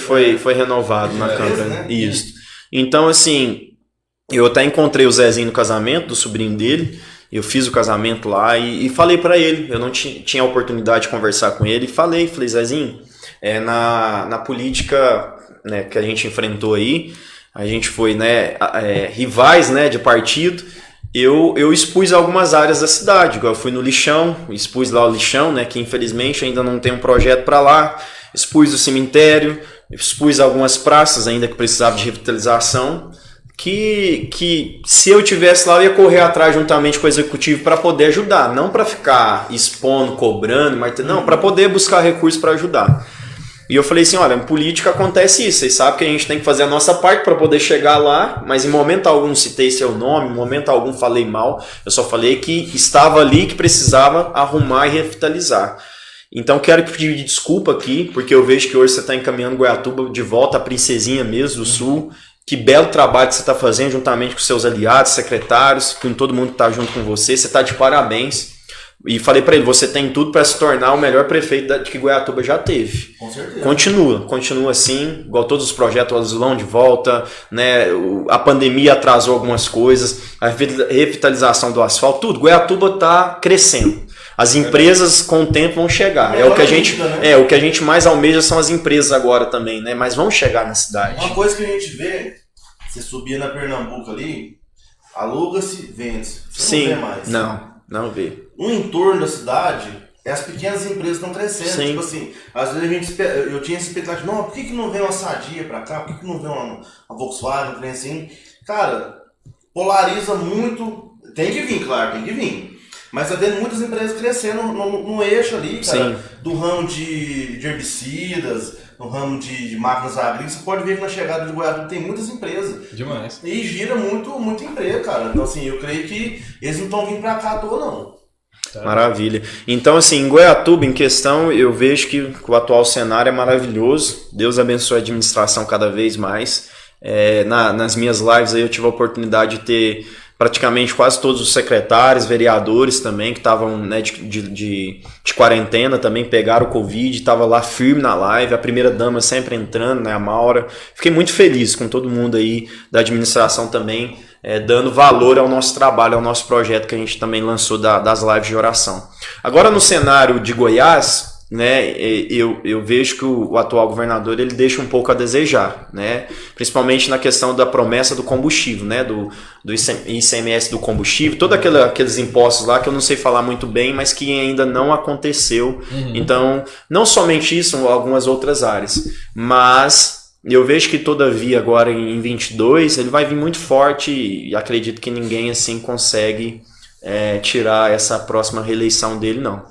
Speaker 3: renovado na Câmara.
Speaker 2: Né?
Speaker 3: Isso. Então, assim, eu até encontrei o Zezinho no casamento do sobrinho dele. Eu fiz o casamento lá e falei pra ele. Eu não tinha a oportunidade de conversar com ele. Falei, Zezinho, na política, né, que a gente enfrentou aí, a gente foi, né, rivais, né, de partido. Eu expus algumas áreas da cidade, igual eu fui no lixão, expus lá o lixão, né, que infelizmente ainda não tem um projeto para lá, expus o cemitério, expus algumas praças ainda que precisavam de revitalização, que se eu tivesse lá eu ia correr atrás juntamente com o executivo para poder ajudar, não para ficar expondo, cobrando, não, para poder buscar recursos para ajudar. E eu falei assim, olha, em política acontece isso, vocês sabem que a gente tem que fazer a nossa parte para poder chegar lá, mas em momento algum citei seu nome, em momento algum falei mal, eu só falei que estava ali, que precisava arrumar e revitalizar. Então quero pedir desculpa aqui, porque eu vejo que hoje você está encaminhando Goiatuba de volta à princesinha mesmo do Sul. Que belo trabalho que você está fazendo juntamente com seus aliados, secretários, com todo mundo que está junto com você, você está de parabéns. E falei para ele, você tem tudo para se tornar o melhor prefeito que Goiatuba já teve.
Speaker 2: Com certeza.
Speaker 3: Continua assim, igual todos os projetos, o Azulão de volta, né? A pandemia atrasou algumas coisas, a revitalização do asfalto, tudo. Goiatuba está crescendo. As empresas com o tempo vão chegar. O que a gente mais almeja são as empresas agora também, né? Mas vão chegar na cidade.
Speaker 2: Uma coisa que a gente vê, você subia na Pernambuco ali, aluga-se, vende-se. Você não vê mais.
Speaker 3: Não vê.
Speaker 2: O entorno da cidade, as pequenas empresas estão crescendo.
Speaker 3: Sim.
Speaker 2: Tipo assim, às vezes eu tinha essa expectativa, não, por que não vem uma Sadia pra cá? Por que não vem uma Volkswagen, um trem assim? Cara, polariza muito. Tem que vir, claro, tem que vir. Mas tá vendo muitas empresas crescendo no eixo ali, cara. Sim. Do ramo de herbicidas, no ramo de máquinas agrícolas. Você pode ver que na chegada de Goiatuba tem muitas empresas.
Speaker 1: Demais.
Speaker 2: E gira muito emprego, cara. Então, assim, eu creio que eles não estão vindo pra cá à toa, não.
Speaker 3: Tá. Maravilha. Então, assim, em Goiatuba, em questão, eu vejo que o atual cenário é maravilhoso. Deus abençoe a administração cada vez mais. Nas minhas lives aí eu tive a oportunidade de ter praticamente quase todos os secretários, vereadores também, que estavam, né, de quarentena também, pegaram o Covid, estava lá firme na live, a primeira dama sempre entrando, né, a Maura. Fiquei muito feliz com todo mundo aí da administração também, dando valor ao nosso trabalho, ao nosso projeto que a gente também lançou das lives de oração. Agora no cenário de Goiás, né, eu vejo que o atual governador ele deixa um pouco a desejar, né, principalmente na questão da promessa do combustível, né, do ICMS do combustível, todos aqueles impostos lá que eu não sei falar muito bem, mas que ainda não aconteceu. Então, não somente isso, algumas outras áreas, mas eu vejo que todavia agora em 22 ele vai vir muito forte e acredito que ninguém assim consegue tirar essa próxima reeleição dele, não.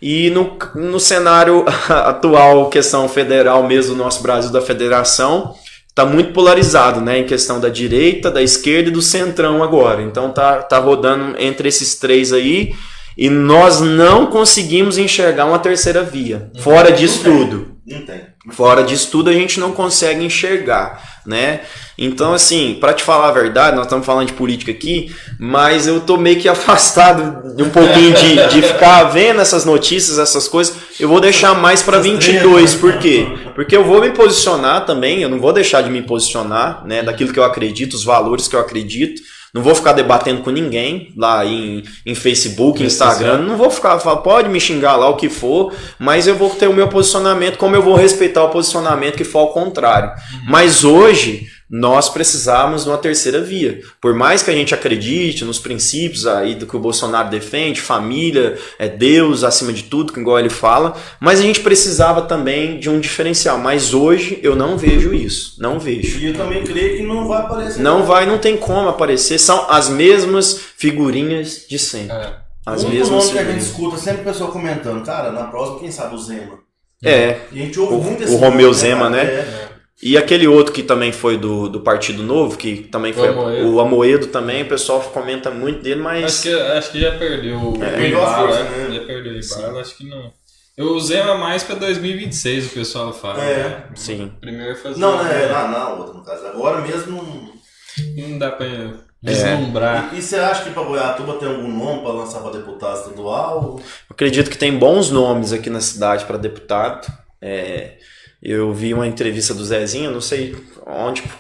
Speaker 3: E no cenário atual, questão federal mesmo, do nosso Brasil da federação, está muito polarizado, né? Em questão da direita, da esquerda e do centrão agora. Então tá rodando entre esses três aí e nós não conseguimos enxergar uma terceira via. Fora disso tudo.
Speaker 2: Não tem.
Speaker 3: Fora disso tudo a gente não consegue enxergar, né? Então, assim, para te falar a verdade, nós estamos falando de política aqui, mas eu tô meio que afastado de um pouquinho de ficar vendo essas notícias, essas coisas. Eu vou deixar mais para 22, por quê? Porque eu vou me posicionar também, eu não vou deixar de me posicionar, né, daquilo que eu acredito, os valores que eu acredito. Não vou ficar debatendo com ninguém lá em Facebook, Instagram. Não vou ficar falando, pode me xingar lá o que for, mas eu vou ter o meu posicionamento, como eu vou respeitar o posicionamento que for ao contrário. Mas hoje, nós precisávamos de uma terceira via. Por mais que a gente acredite nos princípios aí do que o Bolsonaro defende, família, Deus acima de tudo, igual ele fala, mas a gente precisava também de um diferencial. Mas hoje eu não vejo isso, não vejo.
Speaker 2: E eu também creio que não vai aparecer.
Speaker 3: Não tem como aparecer, são as mesmas figurinhas de sempre. As
Speaker 2: o único
Speaker 3: mesmas
Speaker 2: nome que a gente
Speaker 3: figurinhas.
Speaker 2: escuta sempre o pessoal comentando, cara, na próxima quem sabe o Zema.
Speaker 3: É,
Speaker 2: E a gente ouve muito esse
Speaker 3: o Romeu
Speaker 2: nome,
Speaker 3: Zema,
Speaker 2: cara?
Speaker 3: né? E aquele outro que também foi do Partido Novo, que também foi o Amoedo também, o pessoal comenta muito dele, mas...
Speaker 1: Acho que já perdeu o
Speaker 2: perdeu a força, né?
Speaker 1: Já perdeu o embalo, acho que não. Eu usei mais pra 2026, o pessoal fala. Né?
Speaker 3: Sim.
Speaker 1: Primeiro fazer...
Speaker 2: Não, na outra, no caso. Agora mesmo...
Speaker 1: Não dá pra deslumbrar.
Speaker 2: E você acha que pra Goiatuba tem algum nome pra lançar pra deputado estadual?
Speaker 3: Eu acredito que tem bons nomes aqui na cidade para deputado. Eu vi uma entrevista do Zezinho, não sei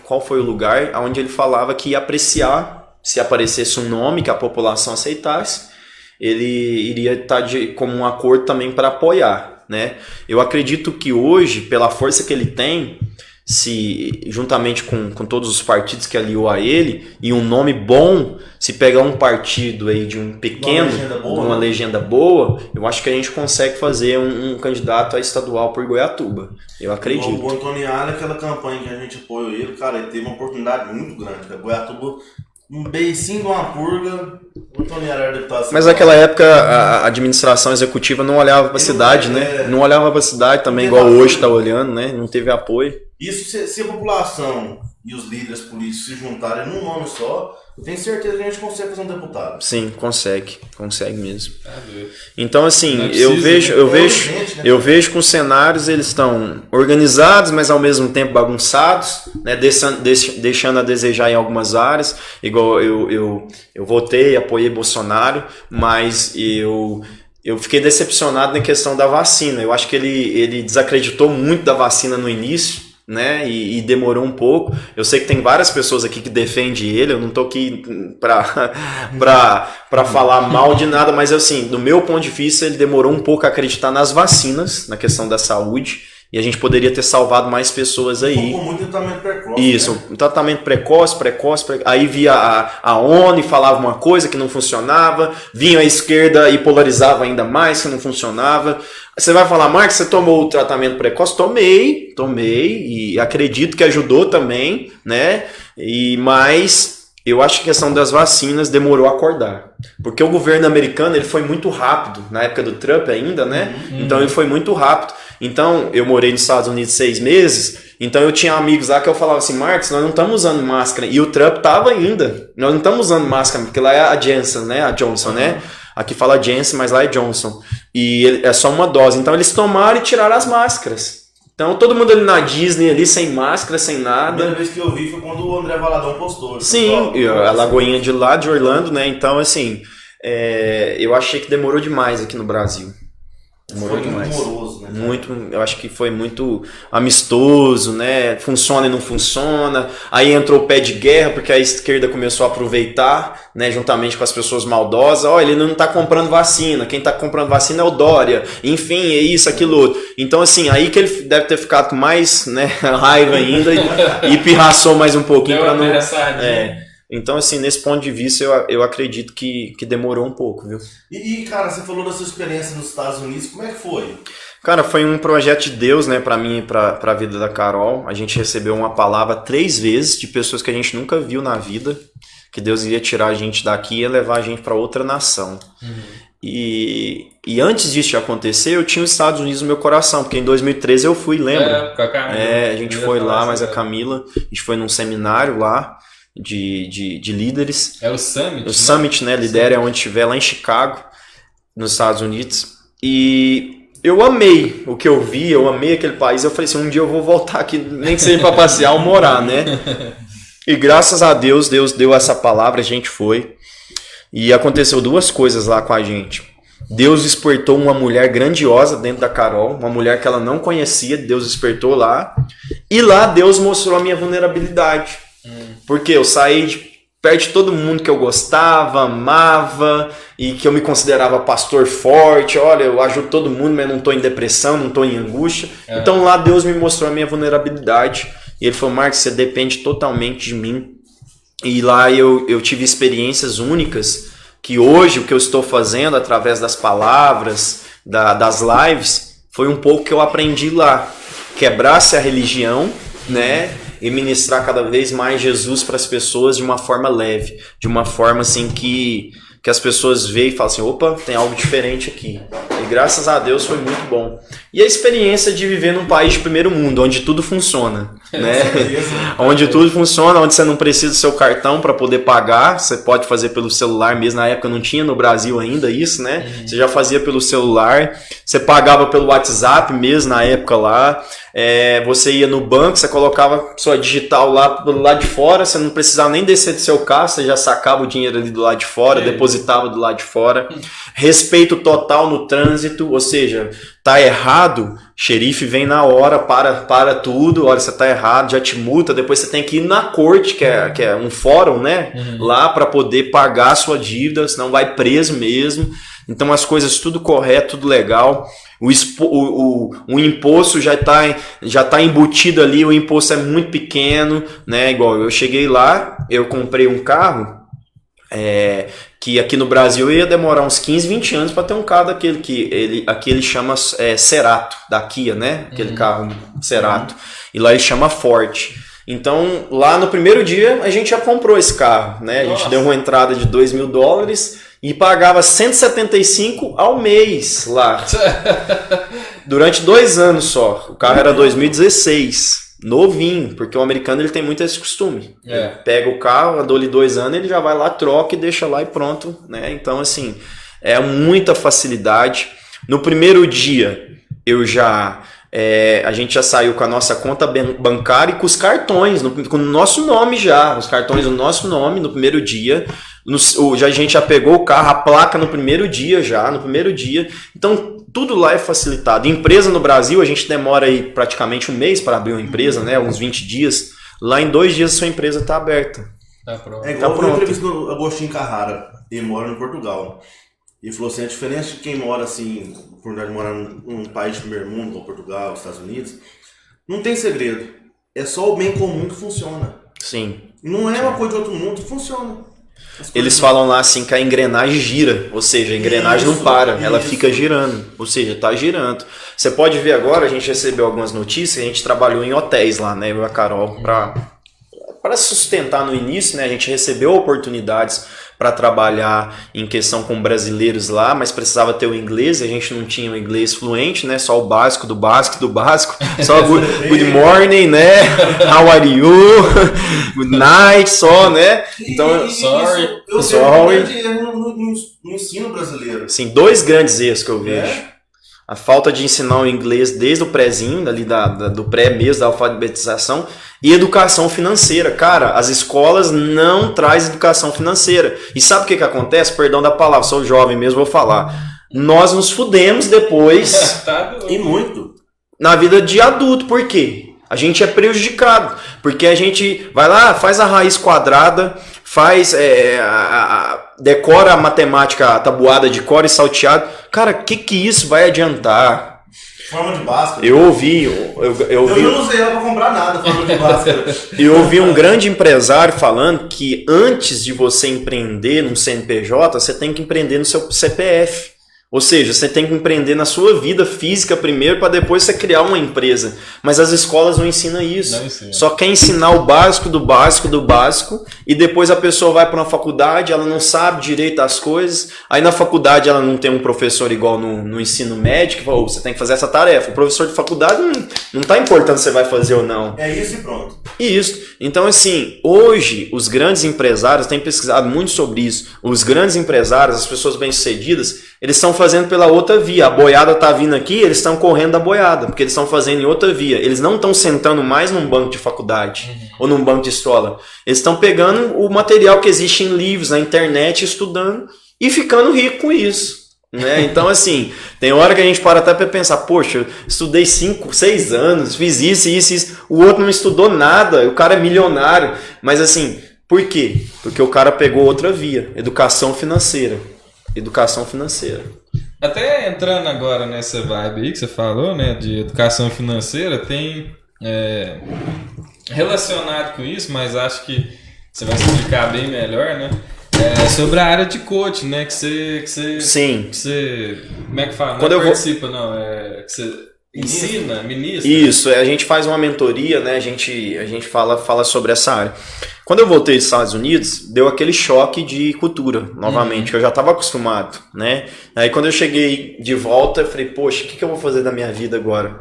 Speaker 3: qual foi o lugar, onde ele falava que ia apreciar, se aparecesse um nome que a população aceitasse, ele iria estar como um acordo também para apoiar, né? Eu acredito que hoje, pela força que ele tem, se juntamente com todos os partidos que aliou a ele, e um nome bom, se pegar um partido aí de um pequeno, uma legenda boa, eu acho que a gente consegue fazer um candidato a estadual por Goiatuba. Eu acredito.
Speaker 2: O Antoniano, aquela campanha que a gente apoiou ele, cara, ele teve uma oportunidade muito grande. Cara. Goiatuba, um beicinho de uma purga, o Antoniano era deputado.
Speaker 3: Mas naquela época a administração executiva não olhava para a cidade, né? Não olhava para a cidade também, igual hoje está olhando, né? Não teve apoio.
Speaker 2: Isso, se a população e os líderes políticos se juntarem num nome só, eu tenho certeza que a gente consegue fazer um deputado.
Speaker 3: Sim, consegue mesmo. Então, assim,
Speaker 1: precisa,
Speaker 3: eu vejo que os cenários eles estão organizados, mas ao mesmo tempo bagunçados, né? Deixando a desejar em algumas áreas. Igual eu votei, apoiei Bolsonaro, mas eu fiquei decepcionado na questão da vacina. Eu acho que ele desacreditou muito da vacina no início, né? E demorou um pouco. Eu sei que tem várias pessoas aqui que defendem ele, eu não tô aqui pra falar mal de nada, mas assim, do meu ponto de vista, ele demorou um pouco a acreditar nas vacinas, na questão da saúde, e a gente poderia ter salvado mais pessoas aí.
Speaker 2: Com muito tratamento precoce.
Speaker 3: Isso,
Speaker 2: né?
Speaker 3: um tratamento precoce. Aí via a ONU falava uma coisa que não funcionava, vinha a esquerda e polarizava ainda mais que não funcionava. Você vai falar, Marcos, você tomou o tratamento precoce? Tomei, e acredito que ajudou também, né? Mas eu acho que a questão das vacinas demorou a acordar. Porque o governo americano ele foi muito rápido, na época do Trump ainda, né? Então ele foi muito rápido. Então, eu morei nos Estados Unidos 6 meses, então eu tinha amigos lá que eu falava assim, Marcos, nós não estamos usando máscara. E o Trump tava ainda. Nós não estamos usando máscara, porque lá é a Janssen, né? A Johnson, né? Aqui fala Janssen, mas lá é Johnson. E é só uma dose. Então eles tomaram e tiraram as máscaras. Então todo mundo ali na Disney, ali sem máscara, sem nada.
Speaker 2: A primeira vez que eu vi foi quando o André Valadão postou.
Speaker 3: Sim, a Lagoinha de lá, de Orlando, né? Então, assim, eu achei que demorou demais aqui no Brasil. Demorou demais.
Speaker 2: Muito moroso, né?
Speaker 3: Eu acho que foi muito amistoso, né? Funciona e não funciona. Aí entrou o pé de guerra, porque a esquerda começou a aproveitar, né? Juntamente com as pessoas maldosas. Ele não tá comprando vacina. Quem tá comprando vacina é o Dória. Enfim, é isso, aquilo outro. Então, assim, aí que ele deve ter ficado com mais, né, raiva ainda e pirraçou mais um pouquinho para não. Então, assim, nesse ponto de vista, eu acredito que demorou um pouco, viu?
Speaker 2: E, cara, você falou da sua experiência nos Estados Unidos, como é que foi?
Speaker 3: Cara, foi um projeto de Deus, né, pra mim e pra vida da Carol. A gente recebeu uma palavra 3 vezes de pessoas que a gente nunca viu na vida, que Deus iria tirar a gente daqui e ia levar a gente pra outra nação. E antes disso acontecer, eu tinha os Estados Unidos no meu coração, porque em 2013 eu fui, lembra?
Speaker 1: Com a Camila.
Speaker 3: A gente foi lá, mas a Camila, a gente foi num seminário lá, de líderes.
Speaker 1: É o Summit?
Speaker 3: O Summit, né? Lidera onde estiver, lá em Chicago, nos Estados Unidos. E eu amei o que eu vi, eu amei aquele país. Eu falei assim, um dia eu vou voltar aqui, nem que seja para passear ou morar, né? E graças a Deus, Deus deu essa palavra, a gente foi. E aconteceu 2 coisas lá com a gente. Deus despertou uma mulher grandiosa dentro da Carol, uma mulher que ela não conhecia, Deus despertou lá. E lá Deus mostrou a minha vulnerabilidade. Porque eu saí perto de todo mundo que eu gostava, amava e que eu me considerava pastor forte. Olha, eu ajudo todo mundo, mas não estou em depressão, não estou em angústia. Então lá Deus me mostrou a minha vulnerabilidade E ele falou, Marcos, você depende totalmente de mim. E lá eu tive experiências únicas que hoje o que eu estou fazendo através das palavras, das lives, foi um pouco que eu aprendi lá. Quebrar-se a religião, né? E ministrar cada vez mais Jesus para as pessoas de uma forma leve, de uma forma assim que as pessoas veem e falam assim, opa, tem algo diferente aqui. E graças a Deus foi muito bom. E a experiência de viver num país de primeiro mundo, onde tudo funciona, né? Onde tudo funciona, onde você não precisa do seu cartão para poder pagar, você pode fazer pelo celular mesmo, na época não tinha no Brasil ainda isso, né? Você já fazia pelo celular, você pagava pelo WhatsApp mesmo na época lá, você ia no banco, você colocava sua digital lá do lado de fora, você não precisava nem descer do seu carro, você já sacava o dinheiro ali do lado de fora, depositava do lado de fora. Respeito total no trânsito, ou seja, tá errado, xerife vem na hora, para tudo, olha, você tá errado, já te multa, depois você tem que ir na corte, que é um fórum, né, lá para poder pagar a sua dívida, senão vai preso mesmo. Então as coisas tudo correto, tudo legal. O imposto já tá embutido ali, o imposto é muito pequeno, né? Igual eu cheguei lá, eu comprei um carro que aqui no Brasil ia demorar uns 15, 20 anos para ter um carro daquele que aqui ele chama Cerato, da Kia, né? Aquele carro Cerato. E lá ele chama Forte. Então, lá no primeiro dia, a gente já comprou esse carro, né? A gente deu uma entrada de $2.000 e pagava 175 ao mês lá. Durante 2 anos só. O carro era 2016. Novinho, porque o americano ele tem muito esse costume. Ele pega o carro, andou ali 2 anos, ele já vai lá, troca e deixa lá e pronto, né? Então, assim, é muita facilidade. No primeiro dia, a gente já saiu com a nossa conta bancária e com os cartões, com o nosso nome já, os cartões do nosso nome no primeiro dia. A gente já pegou o carro, a placa no primeiro dia. Então, tudo lá é facilitado. Empresa no Brasil, a gente demora aí praticamente 1 mês para abrir uma empresa, né? Uns 20 dias. Lá em 2 dias a sua empresa está aberta.
Speaker 2: Tá pronto. É igual eu entrevista no Agostinho Carrara, ele mora no Portugal. E falou assim, a diferença de quem mora assim, por morar num país de primeiro mundo, como Portugal, Estados Unidos, não tem segredo. É só o bem comum que funciona.
Speaker 3: Sim.
Speaker 2: Não é uma coisa de outro mundo, funciona.
Speaker 3: Eles falam lá assim que a engrenagem gira, ou seja, a engrenagem não para, ela fica girando, ou seja, tá girando. Você pode ver agora, a gente recebeu algumas notícias, a gente trabalhou em hotéis lá, né, eu e a Carol, para sustentar no início, né, a gente recebeu oportunidades para trabalhar em questão com brasileiros lá, mas precisava ter o inglês, a gente não tinha o inglês fluente, né? Só o básico do básico do básico, só good morning, né? How are you? Good night, só, né? Então,
Speaker 2: sorry. Eu sei um grande erro no ensino brasileiro.
Speaker 3: Sim, 2 grandes erros que eu vejo. A falta de ensinar o inglês desde o prézinho, ali do pré mesmo, da alfabetização, e educação financeira. Cara, as escolas não trazem educação financeira. E sabe o que acontece? Perdão da palavra, sou jovem mesmo, vou falar. Nós nos fudemos depois,
Speaker 2: e muito,
Speaker 3: na vida de adulto. Por quê? A gente é prejudicado, porque a gente vai lá, faz a raiz quadrada, decora a matemática, a tabuada de cor e salteado. Cara, que isso vai adiantar?
Speaker 2: Forma de Bhaskara.
Speaker 3: Eu ouvi.
Speaker 2: Eu não usei ela pra comprar nada, forma de Bhaskara.
Speaker 3: Eu ouvi um grande empresário falando que antes de você empreender num CNPJ, você tem que empreender no seu CPF. Ou seja, você tem que empreender na sua vida física primeiro para depois você criar uma empresa. Mas as escolas não ensinam isso. Só quer ensinar o básico do básico do básico e depois a pessoa vai para uma faculdade, ela não sabe direito as coisas. Aí na faculdade ela não tem um professor igual no ensino médio que fala, você tem que fazer essa tarefa. O professor de faculdade não está importando se você vai fazer ou não.
Speaker 2: É isso e pronto.
Speaker 3: Isso. Então assim, hoje os grandes empresários têm pesquisado muito sobre isso. Os grandes empresários, as pessoas bem-sucedidas, eles estão fazendo pela outra via. A boiada está vindo aqui, eles estão correndo da boiada, porque eles estão fazendo em outra via. Eles não estão sentando mais num banco de faculdade ou num banco de escola. Eles estão pegando o material que existe em livros, na internet, estudando e ficando rico com isso. Né? Então, assim, tem hora que a gente para até para pensar, poxa, eu estudei 5, 6 anos, fiz isso. O outro não estudou nada, o cara é milionário. Mas assim, por quê? Porque o cara pegou outra via, educação financeira. Educação financeira.
Speaker 1: Até entrando agora nessa vibe aí que você falou, né, de educação financeira, tem relacionado com isso, mas acho que você vai explicar bem melhor, né? Sobre a área de coach, né? Que você
Speaker 3: Sim.
Speaker 1: Que você, como é que fala?
Speaker 3: Quando
Speaker 1: não
Speaker 3: eu
Speaker 1: participa, não. Que você ensina, ministra.
Speaker 3: Isso, a gente faz uma mentoria, né? A gente fala sobre essa área. Quando eu voltei dos Estados Unidos, deu aquele choque de cultura, novamente, que eu já estava acostumado, né? Aí quando eu cheguei de volta, eu falei, poxa, o que eu vou fazer da minha vida agora?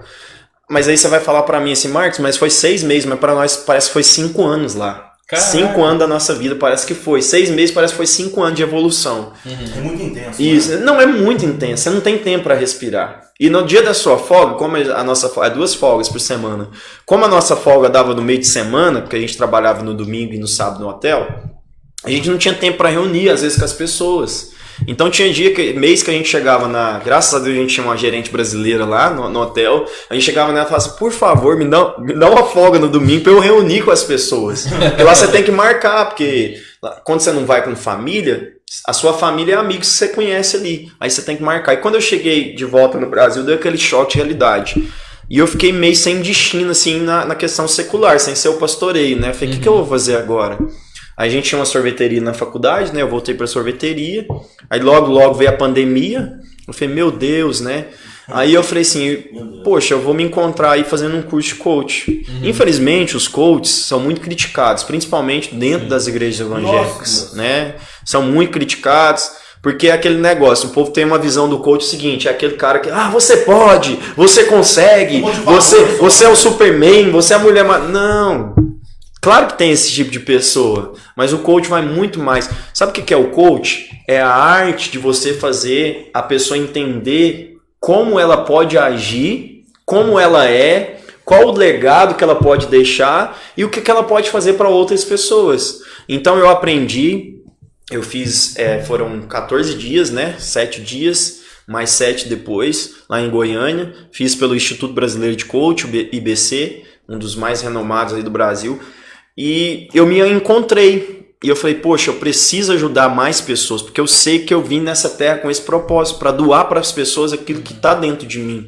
Speaker 3: Mas aí você vai falar para mim assim, Marcos, mas foi 6 meses, mas para nós parece que foi 5 anos lá. Caraca. 5 anos da nossa vida parece que foi. 6 meses parece que foi 5 anos de evolução.
Speaker 2: É muito intenso.
Speaker 3: Isso,
Speaker 2: né?
Speaker 3: não é muito intenso, você não tem tempo para respirar. E no dia da sua folga, como a nossa folga, 2 folgas por semana, como a nossa folga dava no meio de semana, porque a gente trabalhava no domingo e no sábado no hotel, a gente não tinha tempo para reunir, às vezes, com as pessoas. Então tinha mês que a gente chegava graças a Deus a gente tinha uma gerente brasileira lá no hotel, a gente chegava nela e falava assim, por favor, me dá uma folga no domingo para eu reunir com as pessoas. Porque lá você tem que marcar, porque quando você não vai com família, a sua família é amigos que você conhece ali, aí você tem que marcar. E quando eu cheguei de volta no Brasil, deu aquele choque de realidade. E eu fiquei meio sem destino, assim, na questão secular, sem ser o pastoreio, né? Eu falei, o que eu vou fazer agora? Aí a gente tinha uma sorveteria na faculdade, né? Eu voltei pra sorveteria. Aí logo veio a pandemia. Eu falei, meu Deus, né? Aí eu falei assim, poxa, eu vou me encontrar aí fazendo um curso de coach. Infelizmente, os coaches são muito criticados, principalmente dentro das igrejas evangélicas, né? São muito criticados, porque é aquele negócio, o povo tem uma visão do coach seguinte, é aquele cara que, você pode, você consegue, você é o Superman, você é a Mulher Não! Claro que tem esse tipo de pessoa, mas o coach vai muito mais. Sabe o que é o coach? É a arte de você fazer a pessoa entender como ela pode agir, como ela é, qual o legado que ela pode deixar e o que ela pode fazer para outras pessoas. Então eu aprendi, eu fiz, foram 14 dias, né? 7 dias, mais 7 depois, lá em Goiânia. Fiz pelo Instituto Brasileiro de Coach, o IBC, um dos mais renomados aí do Brasil. E eu me encontrei. E eu falei, poxa, eu preciso ajudar mais pessoas, porque eu sei que eu vim nessa terra com esse propósito, para doar para as pessoas aquilo que está dentro de mim.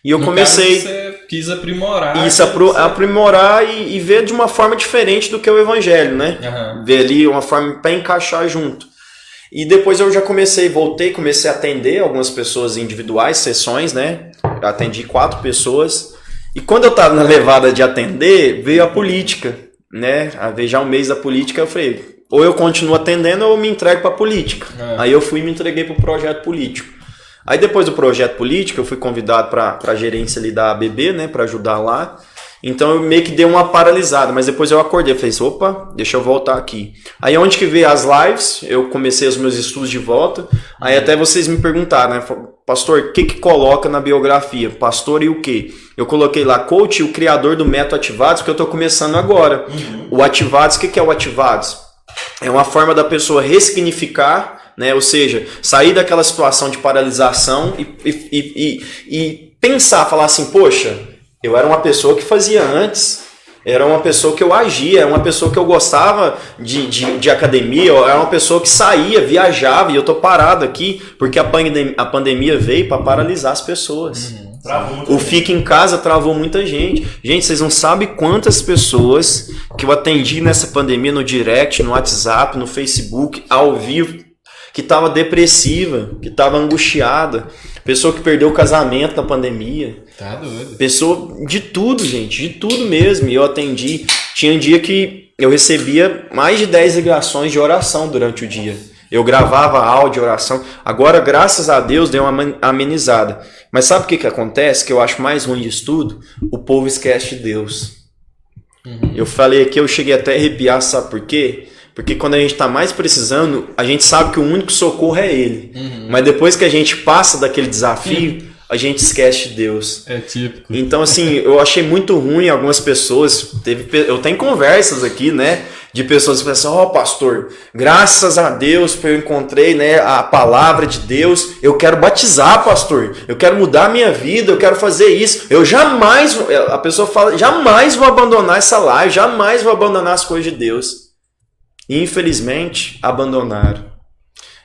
Speaker 3: E eu comecei...
Speaker 1: Você quis aprimorar.
Speaker 3: Isso, aprimorar e ver de uma forma diferente do que o evangelho, né? Ver ali uma forma para encaixar junto. E depois eu já comecei a atender algumas pessoas individuais, sessões, né? Eu atendi 4 pessoas. E quando eu estava na levada de atender, veio a política. Né? Veio já um mês da política, eu falei, ou eu continuo atendendo ou eu me entrego para a política. Aí eu fui e me entreguei para o projeto político. Aí depois do projeto político, eu fui convidado para a gerência ali da ABB, né, para ajudar lá. Então eu meio que dei uma paralisada, mas depois eu acordei, falei assim, opa, deixa eu voltar aqui. Aí onde que veio as lives, eu comecei os meus estudos de volta, aí até vocês me perguntaram, né, pastor, o que coloca na biografia? Pastor e o quê? Eu coloquei lá, coach e o criador do método Ativados, que eu estou começando agora. O Ativados, o que é o Ativados? É uma forma da pessoa ressignificar, né, ou seja, sair daquela situação de paralisação e pensar, falar assim, poxa, eu era uma pessoa que fazia antes, era uma pessoa que eu agia, era uma pessoa que eu gostava de academia, eu era uma pessoa que saía, viajava e eu tô parado aqui porque a pandemia veio para paralisar as pessoas. O fica em casa travou muita gente. Gente, vocês não sabem quantas pessoas que eu atendi nessa pandemia no direct, no WhatsApp, no Facebook, ao vivo, que estava depressiva, que estava angustiada, pessoa que perdeu o casamento na pandemia.
Speaker 1: Tá doido.
Speaker 3: Pessoa de tudo, gente, de tudo mesmo. E eu atendi. Tinha um dia que eu recebia mais de 10 ligações de oração durante o dia. Eu gravava áudio, oração. Agora, graças a Deus, deu uma amenizada. Mas sabe o que acontece? Que eu acho mais ruim disso tudo? O povo esquece de Deus. Eu falei aqui, eu cheguei até a arrepiar, sabe por quê? Porque quando a gente está mais precisando, a gente sabe que o único socorro é Ele. Mas depois que a gente passa daquele desafio, a gente esquece de Deus.
Speaker 1: É típico.
Speaker 3: Então, assim, eu achei muito ruim algumas pessoas. Eu tenho conversas aqui, né? De pessoas que falam assim, pastor, graças a Deus eu encontrei, né, a palavra de Deus, eu quero batizar, pastor, eu quero mudar a minha vida, eu quero fazer isso, a pessoa fala, jamais vou abandonar essa live, jamais vou abandonar as coisas de Deus. E, infelizmente, abandonaram.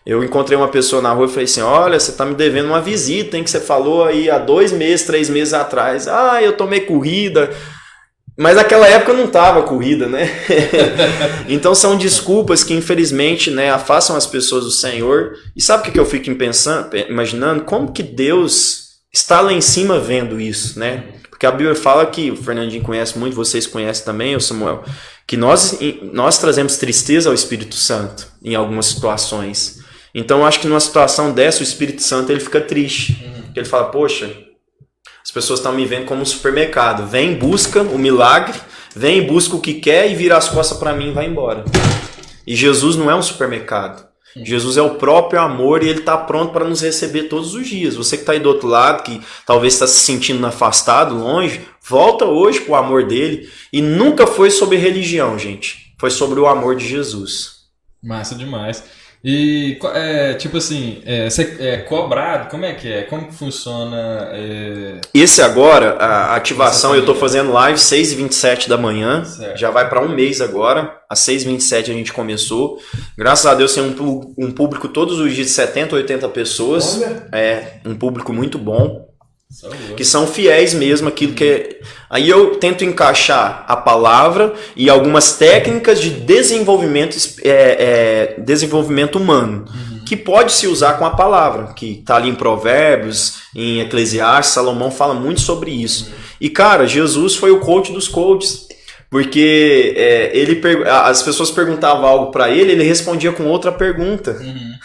Speaker 3: Eu encontrei uma pessoa na rua e falei assim, olha, você está me devendo uma visita, hein, que você falou aí há 2 meses, 3 meses atrás. Eu tomei corrida. Mas naquela época não tava corrida, né? Então são desculpas que infelizmente, né, afastam as pessoas do Senhor. E sabe o que eu fico pensando, imaginando? Como que Deus está lá em cima vendo isso, né? Porque a Bíblia fala que, o Fernandinho conhece muito, vocês conhecem também, o Samuel, que nós trazemos tristeza ao Espírito Santo em algumas situações. Então eu acho que numa situação dessa o Espírito Santo ele fica triste. Porque ele fala, poxa, as pessoas estão me vendo como um supermercado. Vem, busca o milagre, vem, busca o que quer e vira as costas para mim e vai embora. E Jesus não é um supermercado. Jesus é o próprio amor e ele está pronto para nos receber todos os dias. Você que está aí do outro lado, que talvez está se sentindo afastado, longe, volta hoje para o amor dele. E nunca foi sobre religião, gente. Foi sobre o amor de Jesus.
Speaker 1: Massa demais. E, tipo assim, você é cobrado? Como é que é? Como que funciona?
Speaker 3: Esse agora, a ativação, eu estou fazendo live 6h27 da manhã,
Speaker 1: Certo.
Speaker 3: já vai para um mês agora, às 6h27 a gente começou. Graças a Deus tem um público todos os dias de 70, 80 pessoas, um público muito bom. Que são fiéis mesmo, aquilo que aí eu tento encaixar a palavra e algumas técnicas de desenvolvimento, desenvolvimento humano, que pode se usar com a palavra, que está ali em Provérbios, em Eclesiastes, Salomão fala muito sobre isso. E cara, Jesus foi o coach dos coaches, porque as pessoas perguntavam algo para ele respondia com outra pergunta,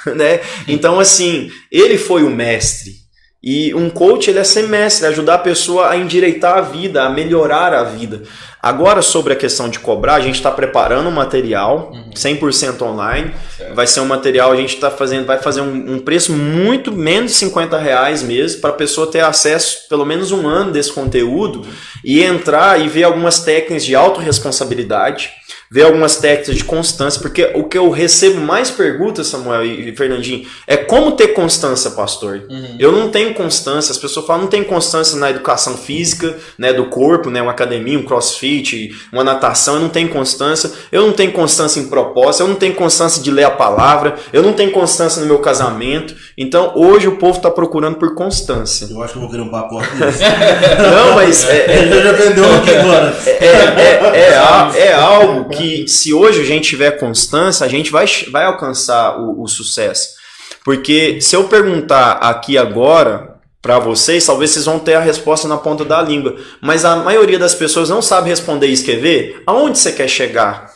Speaker 3: né? Então assim, ele foi o mestre. E um coach, ele é ser mestre, ajudar a pessoa a endireitar a vida, a melhorar a vida. Agora, sobre a questão de cobrar, a gente está preparando um material 100% online. Certo. Vai ser um material, a gente vai fazer um preço muito menos de R$50 mesmo, para a pessoa ter acesso pelo menos um ano desse conteúdo e entrar e ver algumas técnicas de autorresponsabilidade, ver algumas técnicas de constância, porque o que eu recebo mais perguntas, Samuel e Fernandinho, é como ter constância, pastor? Eu não tenho constância, as pessoas falam, não tem constância na educação física, né, do corpo, né, uma academia, um crossfit, uma natação, eu não tenho constância, eu não tenho constância em propósito, eu não tenho constância de ler a palavra, eu não tenho constância no meu casamento, então hoje o povo está procurando por constância.
Speaker 2: Eu acho que eu vou querer um papo desse.
Speaker 3: Não, mas
Speaker 2: ele já vendeu aqui agora.
Speaker 3: É algo que se hoje a gente tiver constância, a gente vai alcançar o sucesso. Porque se eu perguntar aqui agora para vocês, talvez vocês vão ter a resposta na ponta da língua. Mas a maioria das pessoas não sabe responder e escrever. Aonde você quer chegar?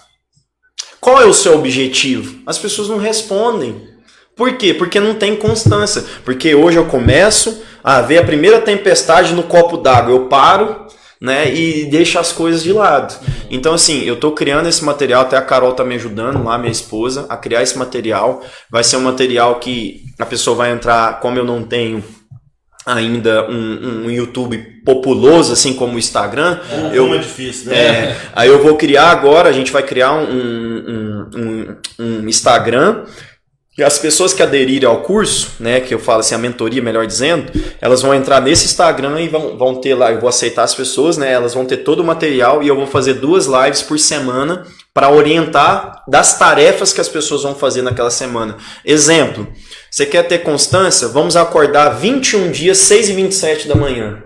Speaker 3: Qual é o seu objetivo? As pessoas não respondem. Por quê? Porque não tem constância. Porque hoje eu começo a ver a primeira tempestade no copo d'água. Eu paro, né, e deixa as coisas de lado. Então assim, eu tô criando esse material, até a Carol tá me ajudando lá, minha esposa, a criar esse material. Vai ser um material que a pessoa vai entrar, como eu não tenho ainda um YouTube populoso, assim como o Instagram.
Speaker 2: É difícil, né?
Speaker 3: Aí eu vou criar agora, a gente vai criar um Instagram. E as pessoas que aderirem ao curso, né, que eu falo assim, a mentoria, melhor dizendo, elas vão entrar nesse Instagram e vão ter lá, eu vou aceitar as pessoas, né, elas vão ter todo o material e eu vou fazer 2 lives por semana para orientar das tarefas que as pessoas vão fazer naquela semana. Exemplo, você quer ter constância? Vamos acordar 21 dias, 6h27 da manhã.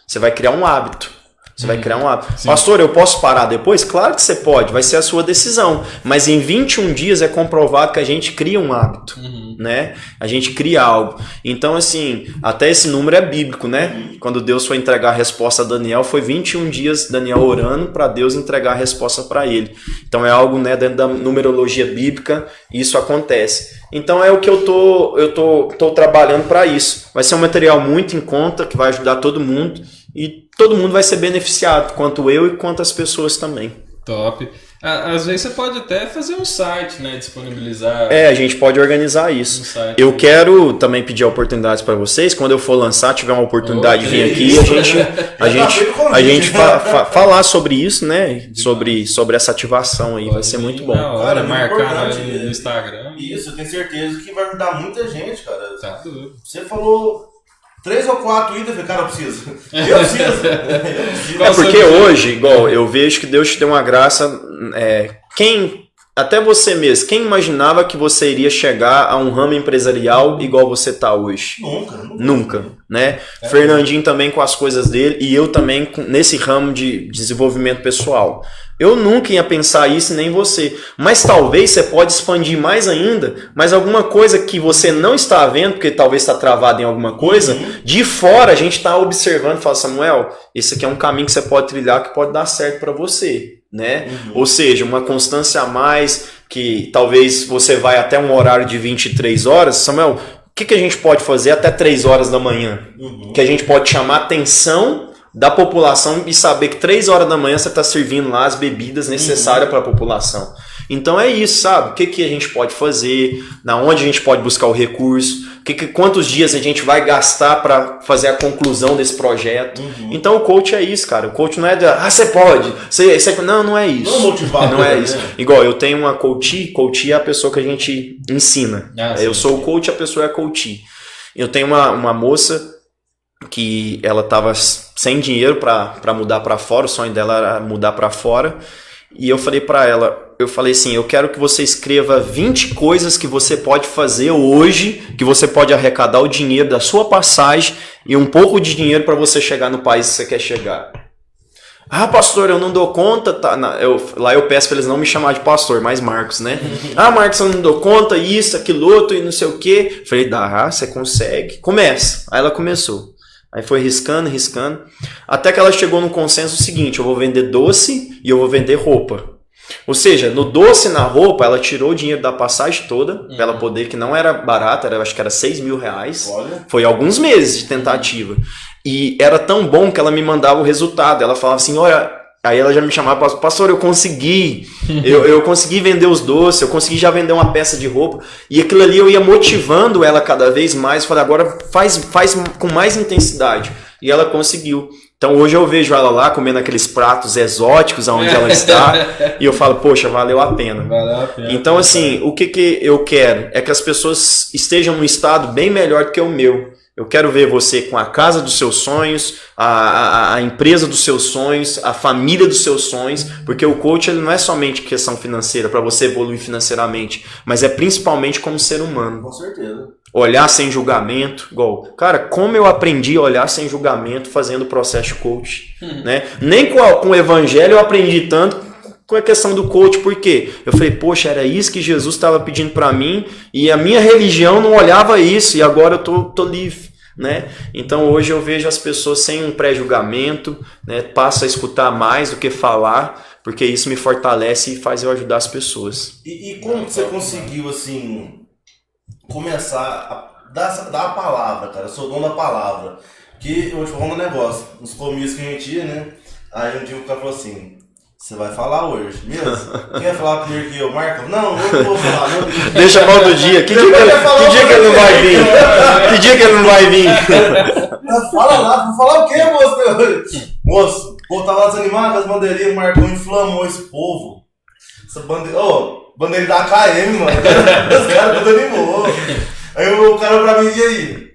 Speaker 3: Você vai criar um hábito. Você vai criar um hábito. Sim. Pastor, eu posso parar depois? Claro que você pode, vai ser a sua decisão. Mas em 21 dias é comprovado que a gente cria um hábito, né? A gente cria algo. Então, assim, até esse número é bíblico, né? Quando Deus foi entregar a resposta a Daniel, foi 21 dias Daniel orando para Deus entregar a resposta para ele. Então é algo, né, dentro da numerologia bíblica, isso acontece. Então é o que eu tô trabalhando para isso. Vai ser um material muito em conta, que vai ajudar todo mundo. E todo mundo vai ser beneficiado, quanto eu e quanto as pessoas também.
Speaker 1: Top. Às vezes você pode até fazer um site, né? Disponibilizar.
Speaker 3: A gente pode organizar isso. Eu quero também pedir oportunidades para vocês. Quando eu for lançar, tiver uma oportunidade de vir aqui, a gente falar sobre isso, né? Sobre essa ativação aí. Vai ser muito bom.
Speaker 1: Na hora, marcar no Instagram.
Speaker 2: Isso, eu tenho certeza que vai ajudar muita gente, cara.
Speaker 1: Tá tudo.
Speaker 2: Você falou 3 ou 4 itens, eu falei, cara, eu preciso. Eu preciso.
Speaker 3: É porque hoje, igual, eu vejo que Deus te deu uma graça. Até você mesmo, quem imaginava que você iria chegar a um ramo empresarial igual você tá hoje? Nunca, né? Fernandinho também com as coisas dele e eu também nesse ramo de desenvolvimento pessoal. Eu nunca ia pensar isso, nem você. Mas talvez você pode expandir mais ainda, mas alguma coisa que você não está vendo, porque talvez está travado em alguma coisa, de fora a gente está observando e fala, Samuel, esse aqui é um caminho que você pode trilhar que pode dar certo para você, né? Ou seja, uma constância a mais, que talvez você vai até um horário de 23 horas. Samuel, o que a gente pode fazer até 3 horas da manhã? Que a gente pode chamar atenção da população e saber que 3 horas da manhã você está servindo lá as bebidas necessárias para a população. Então é isso, sabe? O que a gente pode fazer, na onde a gente pode buscar o recurso, quantos dias a gente vai gastar para fazer a conclusão desse projeto. Então o coach é isso, cara. O coach não é você pode. Não é isso.
Speaker 2: Não é motivador,
Speaker 3: não é isso.
Speaker 2: Né?
Speaker 3: Igual eu tenho uma coach é a pessoa que a gente ensina. Eu sou o coach, a pessoa é a coach. Eu tenho uma moça que ela estava sem dinheiro para mudar para fora, o sonho dela era mudar para fora, e eu falei para ela, assim, eu quero que você escreva 20 coisas que você pode fazer hoje, que você pode arrecadar o dinheiro da sua passagem e um pouco de dinheiro para você chegar no país que você quer chegar. Ah, pastor, eu não dou conta, tá? Lá eu peço para eles não me chamar de pastor, mas Marcos, né? Ah, Marcos, eu não dou conta, isso, aquilo, outro e não sei o quê. Falei, você consegue. Começa. Aí ela começou. Aí foi riscando, até que ela chegou no consenso seguinte, eu vou vender doce e eu vou vender roupa. Ou seja, no doce e na roupa, ela tirou o dinheiro da passagem toda, pra ela poder, que não era barato, acho que era R$6.000.
Speaker 2: Olha.
Speaker 3: Foi alguns meses de tentativa. E era tão bom que ela me mandava o resultado. Ela falava assim, olha... Aí ela já me chamava, pastor, eu consegui, eu consegui vender os doces, eu consegui já vender uma peça de roupa, e aquilo ali eu ia motivando ela cada vez mais, falei, agora faz com mais intensidade, e ela conseguiu. Então hoje eu vejo ela lá comendo aqueles pratos exóticos onde ela está, e eu falo, poxa, valeu a pena. Então assim, o que eu quero é que as pessoas estejam num estado bem melhor do que o meu. Eu quero ver você com a casa dos seus sonhos, a empresa dos seus sonhos, a família dos seus sonhos, porque o coach ele não é somente questão financeira, para você evoluir financeiramente, mas é principalmente como ser humano.
Speaker 2: Com certeza.
Speaker 3: Olhar sem julgamento, igual, cara, como eu aprendi a olhar sem julgamento fazendo o processo de coach, né? Nem com o evangelho eu aprendi tanto com a questão do coach, porque eu falei, poxa, era isso que Jesus estava pedindo para mim e a minha religião não olhava isso e agora eu tô livre. Né? Então hoje eu vejo as pessoas sem um pré-julgamento, né? Passo a escutar mais do que falar, porque isso me fortalece e faz eu ajudar as pessoas.
Speaker 2: E como você conseguiu assim começar a dar a palavra, cara? Eu sou dono da palavra. Que eu vou te falar um negócio, nos comícios que a gente ia, né? Aí um dia o cara falou assim, você vai falar hoje, mesmo? Quem vai falar primeiro que eu, Marco? Não, eu não vou falar, não.
Speaker 3: Deixa mal do dia. Que dia que ele não vai vir? Que dia que ele não vai vir?
Speaker 2: Fala lá, vou falar o quê, moço? Moço, o povo tava desanimado com as bandeirinhas, o Marcão inflamou esse povo. Essa bandeira. Bandeira da KM, mano. Os caras tudo animou. Aí o cara pra mim, e aí?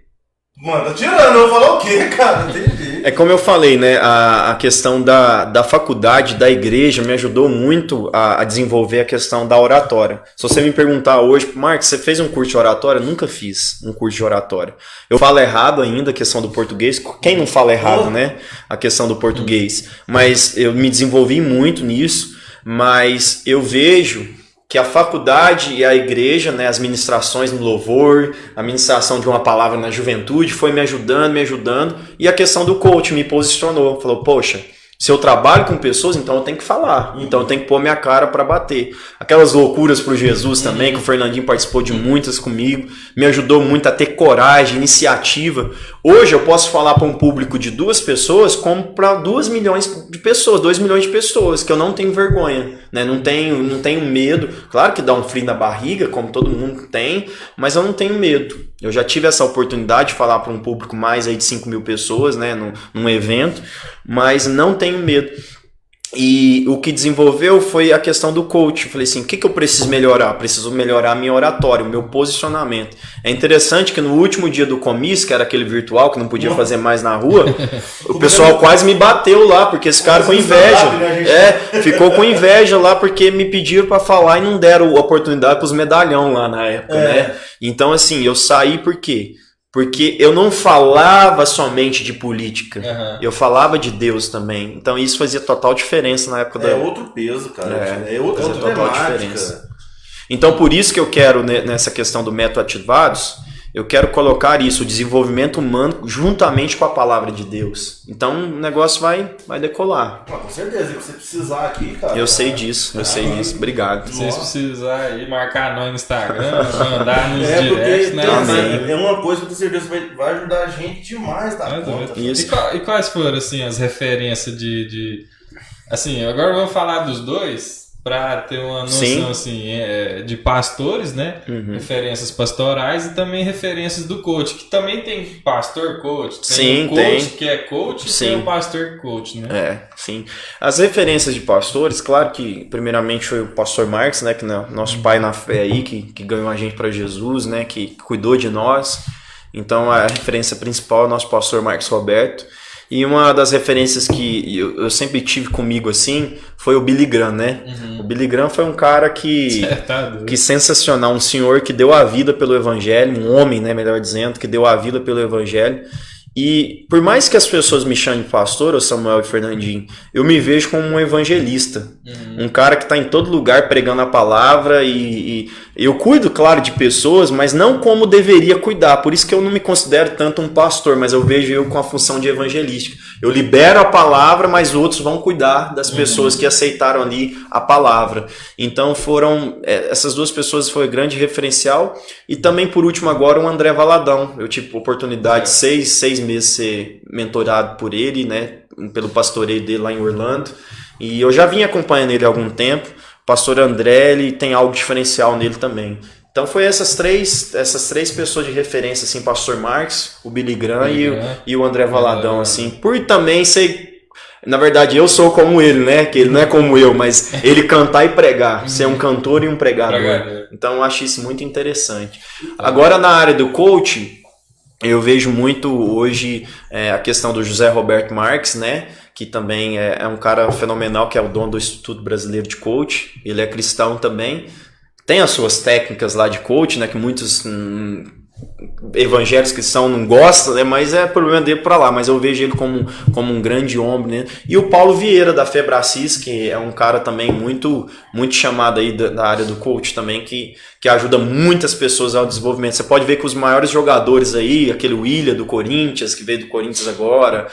Speaker 2: Mano, tá tirando, eu vou falar o quê, cara? Não tem jeito.
Speaker 3: É como eu falei, né? A questão da faculdade, da igreja, me ajudou muito a desenvolver a questão da oratória. Se você me perguntar hoje, Marcos, você fez um curso de oratória? Eu nunca fiz um curso de oratória. Eu falo errado ainda a questão do português. Quem não fala errado, né? A questão do português. Mas eu me desenvolvi muito nisso, mas eu vejo que a faculdade e a igreja, né, as ministrações no louvor, a ministração de uma palavra na juventude foi me ajudando, e a questão do coach me posicionou, falou, poxa, se eu trabalho com pessoas, então eu tenho que falar, então eu tenho que pôr minha cara para bater. Aquelas loucuras pro Jesus também, que o Fernandinho participou de muitas comigo, me ajudou muito a ter coragem, iniciativa. Hoje eu posso falar para um público de 2 pessoas como para 2 milhões de pessoas, 2 milhões de pessoas, que eu não tenho vergonha, né? Não tenho medo. Claro que dá um frio na barriga, como todo mundo tem, mas eu não tenho medo. Eu já tive essa oportunidade de falar para um público mais aí de 5 mil pessoas, né, num evento, mas não tenho medo. E o que desenvolveu foi a questão do coach. Eu falei assim, o que eu preciso melhorar? Preciso melhorar a minha oratória, o meu posicionamento. É interessante que no último dia do comício, que era aquele virtual, que não podia fazer mais na rua, o pessoal quase me bateu lá, porque esse cara com inveja. Ficou com inveja lá, porque me pediram para falar e não deram oportunidade para os medalhão lá na época, né? Então, assim, eu saí por quê? Porque eu não falava somente de política, eu falava de Deus também. Então isso fazia total diferença na época da...
Speaker 2: É outro peso, cara. É outra
Speaker 3: total diferença. Então por isso que eu quero, nessa questão do método Ativados, eu quero colocar isso, o desenvolvimento humano, juntamente com a palavra de Deus. Então o negócio vai decolar.
Speaker 2: Com certeza, se você precisar aqui, cara.
Speaker 3: Eu sei disso. Obrigado.
Speaker 1: Se vocês precisarem aí, marcar nós no Instagram, mandar nos directs, né?
Speaker 2: É uma coisa que eu tenho certeza que vai ajudar a gente demais da conta.
Speaker 1: Isso. E quais foram, assim, as referências de... Assim, agora vamos falar dos dois... Para ter uma noção assim, de pastores, né? Referências pastorais e também referências do coach, que também tem pastor coach, tem um coach que é coach e tem um pastor coach, né?
Speaker 3: Sim. As referências de pastores, claro que primeiramente foi o pastor Marcos, né? Que nosso pai na fé aí, que ganhou a gente para Jesus, né? Que cuidou de nós. Então a referência principal é o nosso pastor Marcos Roberto. E uma das referências que eu sempre tive comigo, assim, foi o Billy Graham, né? O Billy Graham foi um cara que sensacional, um senhor que deu a vida pelo evangelho, um homem, né, melhor dizendo, que deu a vida pelo evangelho. E por mais que as pessoas me chamem de pastor, o Samuel e Fernandinho, eu me vejo como um evangelista. Um cara que está em todo lugar pregando a palavra e eu cuido, claro, de pessoas, mas não como deveria cuidar. Por isso que eu não me considero tanto um pastor, mas eu vejo eu com a função de evangelística. Eu libero a palavra, mas outros vão cuidar das pessoas que aceitaram ali a palavra. Então essas duas pessoas foi grande referencial. E também, por último, agora o André Valadão. Eu tive a oportunidade de 6 meses ser mentorado por ele, né, pelo pastoreio dele lá em Orlando. E eu já vim acompanhando ele há algum tempo. O pastor André, ele tem algo diferencial nele também. Então foi essas três pessoas de referência, assim, pastor Marcos, o Billy Graham e o André Valadão, assim. Por também ser... Na verdade, eu sou como ele, né? Que ele não é como eu, mas ele cantar e pregar. Ser um cantor e um pregador. Então eu acho isso muito interessante. Agora, na área do coaching, eu vejo muito hoje a questão do José Roberto Marques, né? Que também é um cara fenomenal, que é o dono do Instituto Brasileiro de Coach. Ele é cristão também. Tem as suas técnicas lá de coach, né? Que muitos evangélicos cristãos não gostam, né? Mas é problema dele para lá. Mas eu vejo ele como um grande homem, né? E o Paulo Vieira, da Febracis, que é um cara também muito chamado aí da área do coach também, que ajuda muitas pessoas ao desenvolvimento. Você pode ver que os maiores jogadores aí, aquele William do Corinthians, que veio do Corinthians agora,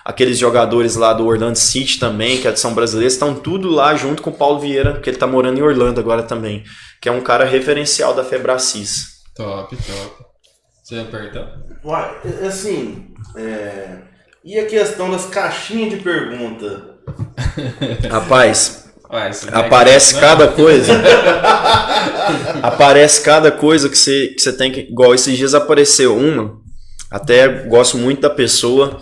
Speaker 3: aqueles jogadores lá do Orlando City também, que são brasileiros, estão tudo lá junto com o Paulo Vieira, que ele tá morando em Orlando agora também, que é um cara referencial da Febracis.
Speaker 1: Top. Você apertou?
Speaker 2: Uai, assim, e a questão das caixinhas de pergunta?
Speaker 3: Rapaz, aparece cada coisa. Aparece cada coisa que você tem que... Igual esses dias apareceu uma, até gosto muito da pessoa,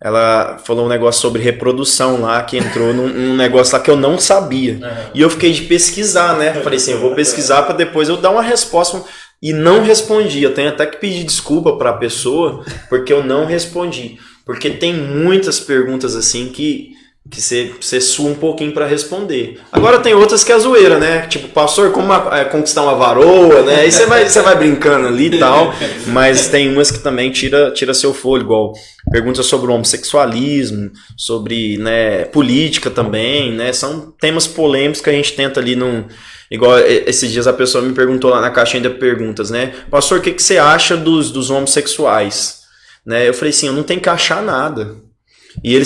Speaker 3: ela falou um negócio sobre reprodução lá, que entrou num negócio lá que eu não sabia. E eu fiquei de pesquisar, né? Falei assim, eu vou pesquisar para depois eu dar uma resposta... E não respondi, eu tenho até que pedir desculpa para a pessoa, porque eu não respondi. Porque tem muitas perguntas assim que você sua um pouquinho para responder. Agora tem outras que é zoeira, né? Tipo, pastor, como conquistar uma varoa, né? Aí você vai brincando ali e tal. Mas tem umas que também tira seu fôlego, igual perguntas sobre o homossexualismo, sobre, né, política também, né? São temas polêmicos que a gente tenta ali Igual esses dias a pessoa me perguntou lá na caixinha de perguntas, né? Pastor, o que você acha dos homossexuais? Né? Eu falei assim, eu não tenho que achar nada. E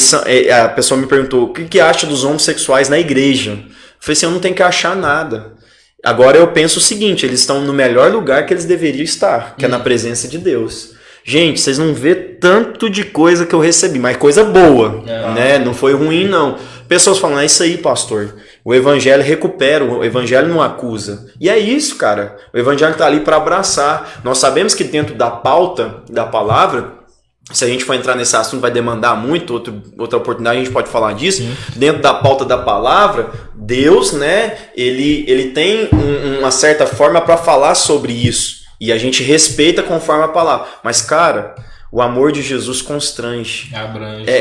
Speaker 3: a pessoa me perguntou, o que acha dos homossexuais na igreja? Eu falei assim, eu não tenho que achar nada. Agora eu penso o seguinte, eles estão no melhor lugar que eles deveriam estar, que é na presença de Deus. Gente, vocês não vê tanto de coisa que eu recebi, mas coisa boa, né? Não foi ruim, não. Pessoas falam, é isso aí, pastor. O evangelho recupera, o evangelho não acusa. E é isso, cara. O evangelho está ali para abraçar. Nós sabemos que dentro da pauta da palavra, se a gente for entrar nesse assunto vai demandar muito, outra oportunidade a gente pode falar disso.
Speaker 1: Sim.
Speaker 3: Dentro da pauta da palavra, Deus, né, ele tem uma certa forma para falar sobre isso. E a gente respeita conforme a palavra. Mas, cara, o amor de Jesus constrange.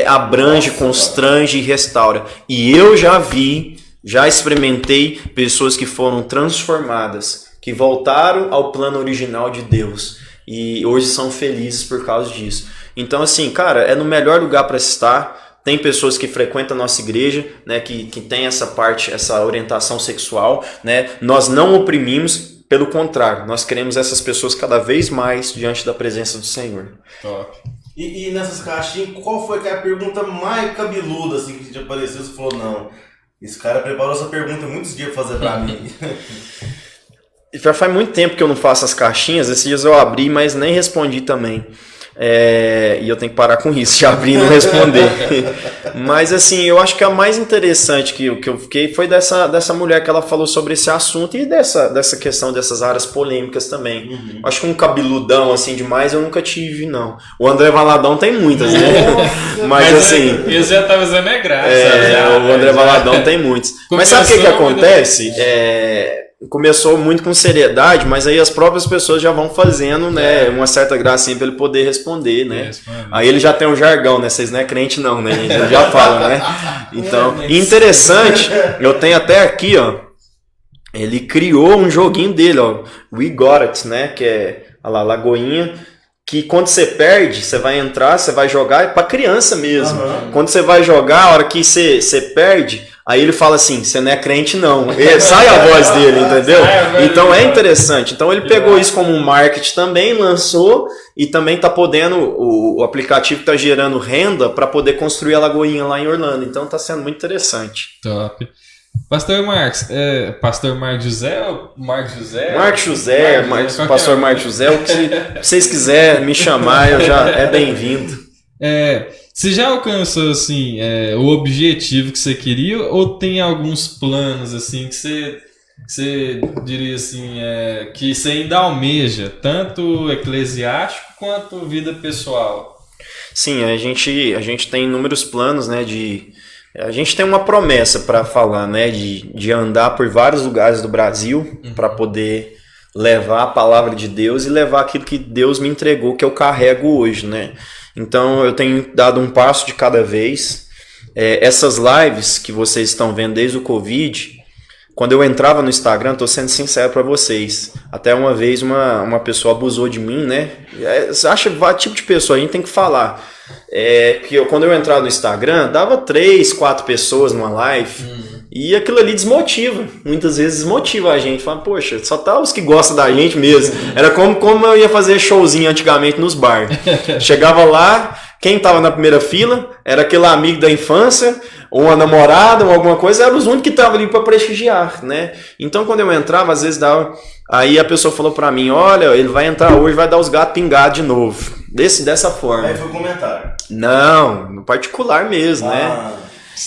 Speaker 3: Abrange, constrange e restaura. E eu já experimentei pessoas que foram transformadas, que voltaram ao plano original de Deus. E hoje são felizes por causa disso. Então, assim, cara, é no melhor lugar para estar. Tem pessoas que frequentam a nossa igreja, né, que tem essa parte, essa orientação sexual, né? Nós não oprimimos. Pelo contrário, nós queremos essas pessoas cada vez mais diante da presença do Senhor.
Speaker 1: Top.
Speaker 2: E nessas caixinhas, qual foi a pergunta mais cabeluda assim, que te apareceu? Você falou, não, esse cara preparou essa pergunta muitos dias pra fazer pra mim.
Speaker 3: Já faz muito tempo que eu não faço as caixinhas, esses dias eu abri, mas nem respondi também. E eu tenho que parar com isso, de abrir e não responder. Mas assim, eu acho que a mais interessante que eu fiquei foi dessa mulher que ela falou sobre esse assunto e dessa questão dessas áreas polêmicas também.
Speaker 2: Uhum.
Speaker 3: Acho que um cabeludão assim demais eu nunca tive, não. O André Valadão tem muitas, né? Mas assim...
Speaker 1: Isso já tá usando graça.
Speaker 3: O André Valadão tem muitos. Mas sabe o que acontece? Começou muito com seriedade, mas aí as próprias pessoas já vão fazendo, né, uma certa gracinha para ele poder responder, né? Aí ele já tem um jargão, né? Vocês não é crente não, né? Ele já fala, né? Então, interessante, eu tenho até aqui, ó, ele criou um joguinho dele, ó, We Got It, né? Que é a Lagoinha, que quando você perde, você vai entrar, você vai jogar, é pra criança mesmo. Uhum. Quando você vai jogar, a hora que você perde, aí ele fala assim, você não é crente não. Sai a voz dele, entendeu? Então é interessante. Então ele pegou isso como um marketing também, lançou e também tá podendo, o aplicativo tá gerando renda para poder construir a Lagoinha lá em Orlando. Então tá sendo muito interessante.
Speaker 1: Top. Pastor Marcos, Pastor Marcos José ou Marcos José?
Speaker 3: Marcos José, Pastor Marcos José, o que vocês quiserem me chamar, eu já é bem-vindo.
Speaker 1: Você já alcançou assim o objetivo que você queria ou tem alguns planos assim que você diria assim que você ainda almeja, tanto eclesiástico quanto vida pessoal?
Speaker 3: Sim, a gente tem inúmeros planos, né, a gente tem uma promessa para falar, né, de andar por vários lugares do Brasil para poder levar a palavra de Deus e levar aquilo que Deus me entregou, que eu carrego hoje, né? Então eu tenho dado um passo de cada vez. Essas lives que vocês estão vendo desde o Covid, quando eu entrava no Instagram, estou sendo sincero para vocês, até uma vez uma pessoa abusou de mim, né? Você acha tipo de pessoa, a gente tem que falar. Quando eu entrava no Instagram, dava 3, 4 pessoas numa live e aquilo ali desmotiva, muitas vezes desmotiva a gente, fala, poxa, só tá os que gostam da gente mesmo. Era como eu ia fazer showzinho antigamente nos bar. Chegava lá, quem tava na primeira fila era aquele amigo da infância, ou uma namorada, ou alguma coisa, eram os únicos que estavam ali para prestigiar, né? Então quando eu entrava, às vezes dava... Aí a pessoa falou pra mim, olha, ele vai entrar hoje, vai dar os gatos pingados de novo. Dessa forma.
Speaker 2: Aí foi o comentário.
Speaker 3: Não, no particular mesmo, né?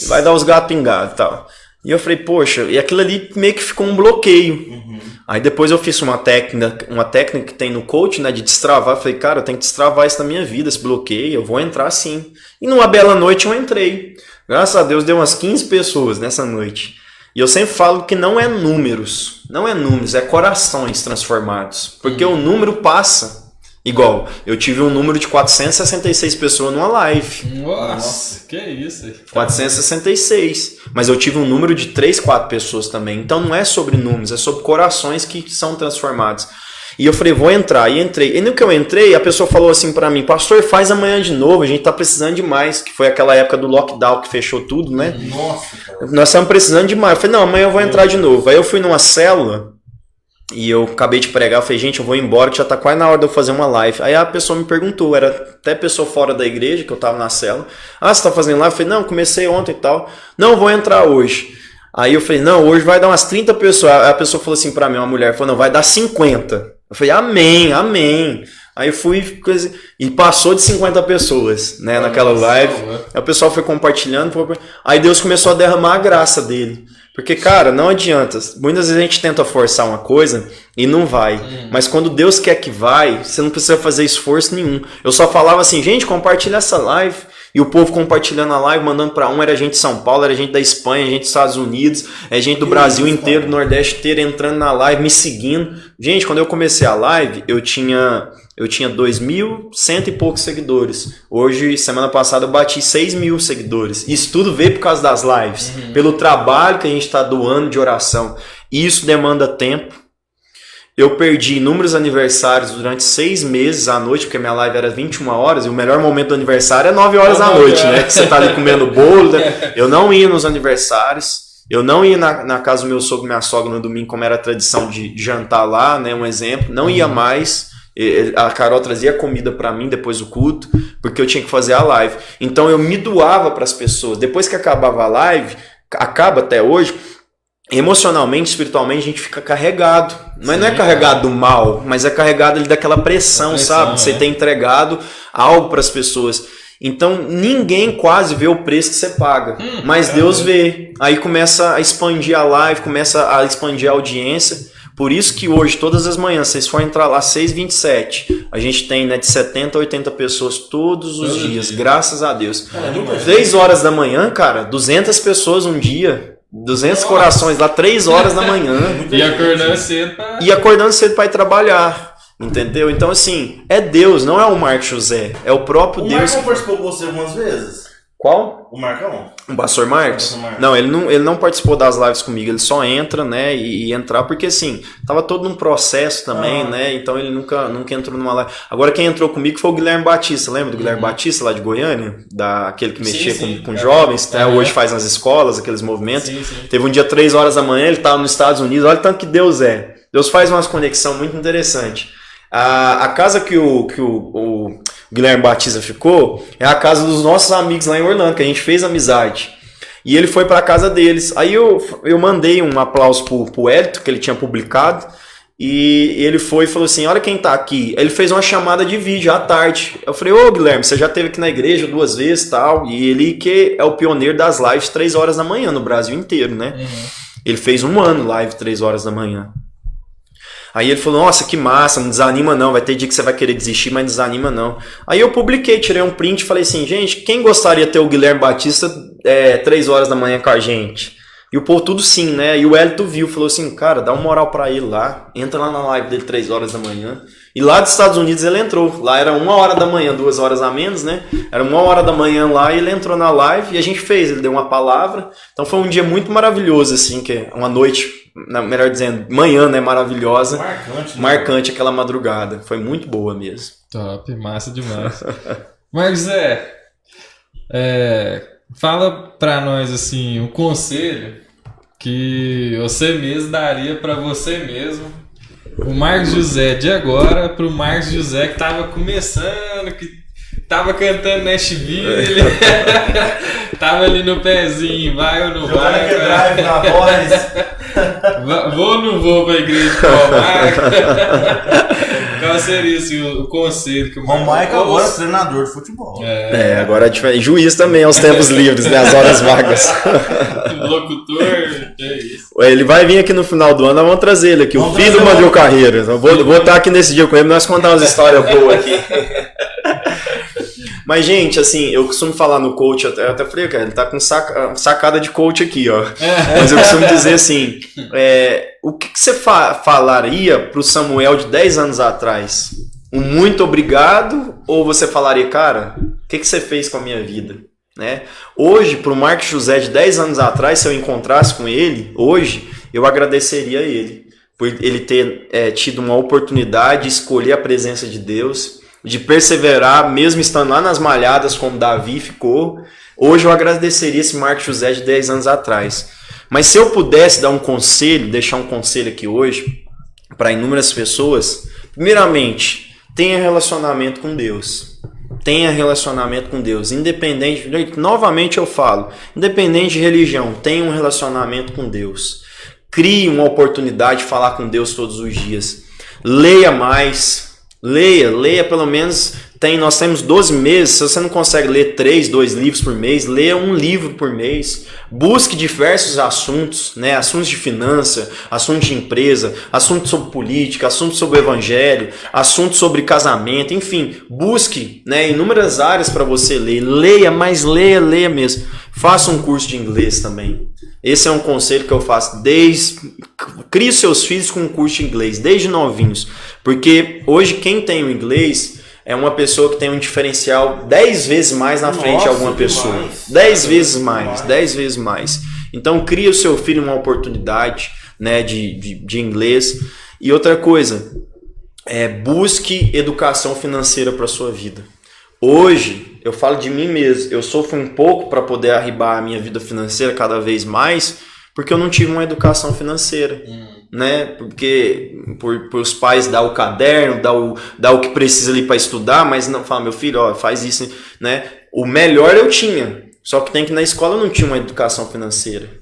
Speaker 3: Vai dar os gatos pingados e tal. E eu falei, poxa, e aquilo ali meio que ficou um bloqueio. Uhum. Aí depois eu fiz uma técnica que tem no coach, né, de destravar. Eu falei, cara, eu tenho que destravar isso na minha vida, esse bloqueio, eu vou entrar sim. E numa bela noite eu entrei. Graças a Deus deu umas 15 pessoas nessa noite. E eu sempre falo que não é números, é corações transformados. Porque o número passa. Igual, eu tive um número de 466 pessoas numa live.
Speaker 1: Nossa, que isso?
Speaker 3: 466. Mas eu tive um número de 3, 4 pessoas também. Então não é sobre números, é sobre corações que são transformados. E eu falei, vou entrar. E entrei. E no que eu entrei, a pessoa falou assim pra mim, pastor, faz amanhã de novo, a gente tá precisando demais. Que foi aquela época do lockdown que fechou tudo, né?
Speaker 2: Nossa, cara.
Speaker 3: Nós estamos precisando demais. Eu falei, não, amanhã eu vou entrar de novo. Aí eu fui numa célula e eu acabei de pregar. Eu falei, gente, eu vou embora que já tá quase na hora de eu fazer uma live. Aí a pessoa me perguntou, era até pessoa fora da igreja, que eu tava na célula. Ah, você tá fazendo live? Eu falei, não, comecei ontem e tal. Não, vou entrar hoje. Aí eu falei, não, hoje vai dar umas 30 pessoas. Aí a pessoa falou assim pra mim, uma mulher, falou, não, vai dar 50. Eu falei, amém, amém. Aí eu fui, e passou de 50 pessoas, né, naquela live. Aí o pessoal foi compartilhando, aí Deus começou a derramar a graça dele. Porque, cara, não adianta. Muitas vezes a gente tenta forçar uma coisa e não vai. Mas quando Deus quer que vai, você não precisa fazer esforço nenhum. Eu só falava assim, gente, compartilha essa live. E o povo compartilhando a live, mandando pra era gente de São Paulo, era gente da Espanha, gente dos Estados Unidos, gente do Brasil inteiro, do Nordeste inteiro entrando na live, me seguindo. Gente, quando eu comecei a live, eu tinha 2.100 e poucos seguidores. Hoje, semana passada, eu bati 6.000 seguidores. Isso tudo veio por causa das lives, pelo trabalho que a gente está doando de oração. Isso demanda tempo. Eu perdi inúmeros aniversários durante 6 meses à noite, porque a minha live era 21 horas, e o melhor momento do aniversário é 9 horas da noite, né? Que você tá ali comendo bolo. Né? Eu não ia nos aniversários, eu não ia na casa do meu sogro e minha sogra no domingo, como era a tradição de jantar lá, né? Um exemplo. Não ia mais. A Carol trazia comida para mim depois do culto, porque eu tinha que fazer a live. Então eu me doava para as pessoas. Depois que acabava a live, acaba até hoje, emocionalmente, espiritualmente, a gente fica carregado. Mas não é carregado do mal, mas é carregado ali daquela pressão, sabe? De você ter entregado algo para as pessoas. Então, ninguém quase vê o preço que você paga. Mas Deus vê. Aí começa a expandir a live, começa a expandir a audiência. Por isso que hoje, todas as manhãs, vocês forem entrar lá, 6h27, a gente tem, né, de 70 a 80 pessoas todos os dias, graças a Deus. 3 horas da manhã, cara, 200 pessoas um dia. 200 corações lá, 3 horas da manhã.
Speaker 1: E acordando cedo
Speaker 3: para ir trabalhar. Entendeu? Então, assim, é Deus, não é o Marcos José. É o próprio Deus.
Speaker 2: O Marcão participou com você algumas vezes?
Speaker 3: Qual?
Speaker 2: O Marcão.
Speaker 3: O Pastor Marcos? Não, ele não participou das lives comigo. Ele só entra, né? E entrar, porque assim, tava todo num processo também, né? Então ele nunca entrou numa live. Agora quem entrou comigo foi o Guilherme Batista. Lembra do Guilherme Batista lá de Goiânia? Aquele que mexia com jovens, né? Hoje faz nas escolas, aqueles movimentos. Teve um dia 3 horas da manhã, ele tava nos Estados Unidos. Olha o tanto que Deus é. Deus faz umas conexões muito interessantes. A casa que o Guilherme Batista ficou é a casa dos nossos amigos lá em Orlando, que a gente fez amizade. E ele foi para a casa deles. Aí eu mandei um aplauso pro Hélito, que ele tinha publicado. E ele foi e falou assim, olha quem tá aqui. Ele fez uma chamada de vídeo à tarde. Eu falei, ô Guilherme, você já esteve aqui na igreja 2 vezes e tal. E ele que é o pioneiro das lives 3 horas da manhã no Brasil inteiro, né? Ele fez 1 ano live 3 horas da manhã. Aí ele falou, nossa, que massa, não desanima não, vai ter dia que você vai querer desistir, mas não desanima não. Aí eu publiquei, tirei um print e falei assim, gente, quem gostaria de ter o Guilherme Batista 3 horas da manhã com a gente? E o povo tudo sim, né? E o Hélito viu, falou assim, cara, dá uma moral pra ele lá, entra lá na live dele 3 horas da manhã. E lá dos Estados Unidos ele entrou, lá era 1 hora da manhã, 2 horas a menos, né? Era 1 hora da manhã lá e ele entrou na live e a gente fez, ele deu uma palavra. Então foi um dia muito maravilhoso, assim, que é uma noite, melhor dizendo, manhã, né, maravilhosa.
Speaker 2: Marcante, né?
Speaker 3: Marcante aquela madrugada, foi muito boa mesmo.
Speaker 1: Top, massa demais. Mas fala pra nós, assim, um conselho que você mesmo daria pra você mesmo. O Marcos José de agora pro Marcos José que tava começando, que tava cantando Nashville, ele tava ali no pezinho, vai ou não vai?
Speaker 2: Drive na voz.
Speaker 1: Vou ou não vou pra igreja com o Marcos? Qual seria assim, o conselho que o
Speaker 2: Marcos... O Marcos agora é treinador de futebol.
Speaker 3: Agora é diferente. Juiz também aos tempos livres, né? As horas vagas.
Speaker 1: Locutor, é isso.
Speaker 3: Ele vai vir aqui no final do ano, nós vamos trazer ele aqui, o filho do Mandril Carreira. Eu vou estar aqui nesse dia com ele, nós contar umas histórias boas aqui. Mas, gente, assim, eu costumo falar no coach, eu até falei, cara, ele tá com sacada de coach aqui, ó. Mas eu costumo dizer assim, o que você falaria pro Samuel de 10 anos atrás? Um muito obrigado? Ou você falaria, cara, o que você fez com a minha vida? Né? Hoje, pro Marcos José de 10 anos atrás, se eu encontrasse com ele, hoje, eu agradeceria a ele. Por ele ter tido uma oportunidade de escolher a presença de Deus, de perseverar, mesmo estando lá nas malhadas, como Davi ficou. Hoje eu agradeceria esse Marcos José de 10 anos atrás. Mas se eu pudesse dar um conselho, deixar um conselho aqui hoje, para inúmeras pessoas, primeiramente, tenha relacionamento com Deus. Tenha relacionamento com Deus. Independente, novamente eu falo, independente de religião, tenha um relacionamento com Deus. Crie uma oportunidade de falar com Deus todos os dias. Leia mais. Leia pelo menos Nós temos 12 meses, se você não consegue ler 2 livros por mês, leia um livro por mês. Busque diversos assuntos, né? Assuntos de finança, assuntos de empresa, assuntos sobre política, assuntos sobre o evangelho, assuntos sobre casamento, enfim. Busque, né, inúmeras áreas para você ler. Leia, mas leia mesmo. Faça um curso de inglês também. Esse é um conselho que eu faço crie seus filhos com um curso de inglês, desde novinhos. Porque hoje quem tem o inglês é uma pessoa que tem um diferencial 10 vezes mais na frente de alguma pessoa. 10 vezes mais. Então crie o seu filho uma oportunidade, né, de inglês. E outra coisa, busque educação financeira para a sua vida. Hoje, eu falo de mim mesmo, eu sofro um pouco para poder arribar a minha vida financeira cada vez mais, porque eu não tive uma educação financeira, né? Porque por os pais dar o caderno, dar o que precisa ali para estudar, mas não fala, meu filho, ó, faz isso, né? O melhor eu tinha, só que tem que na escola eu não tinha uma educação financeira.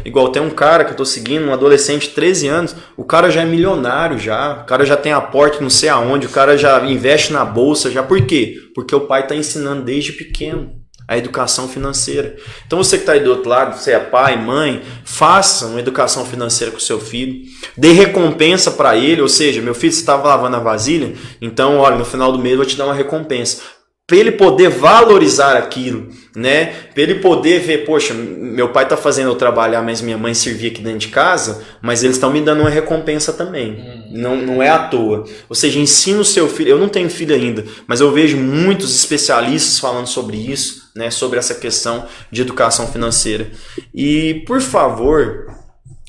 Speaker 3: Igual tem um cara que eu tô seguindo, um adolescente de 13 anos, o cara já é milionário o cara já tem aporte não sei aonde, o cara já investe na bolsa já. Por quê? Porque o pai tá ensinando desde pequeno a educação financeira. Então você que tá aí do outro lado, você é pai, mãe, faça uma educação financeira com o seu filho, dê recompensa para ele, ou seja, meu filho, você estava lavando a vasilha, então olha, no final do mês eu vou te dar uma recompensa. Para ele poder valorizar aquilo, né? Para ele poder ver, poxa, meu pai está fazendo eu trabalhar, mas minha mãe servir aqui dentro de casa, mas eles estão me dando uma recompensa também. Não é à toa. Ou seja, ensina o seu filho. Eu não tenho filho ainda, mas eu vejo muitos especialistas falando sobre isso, né? Sobre essa questão de educação financeira. E, por favor,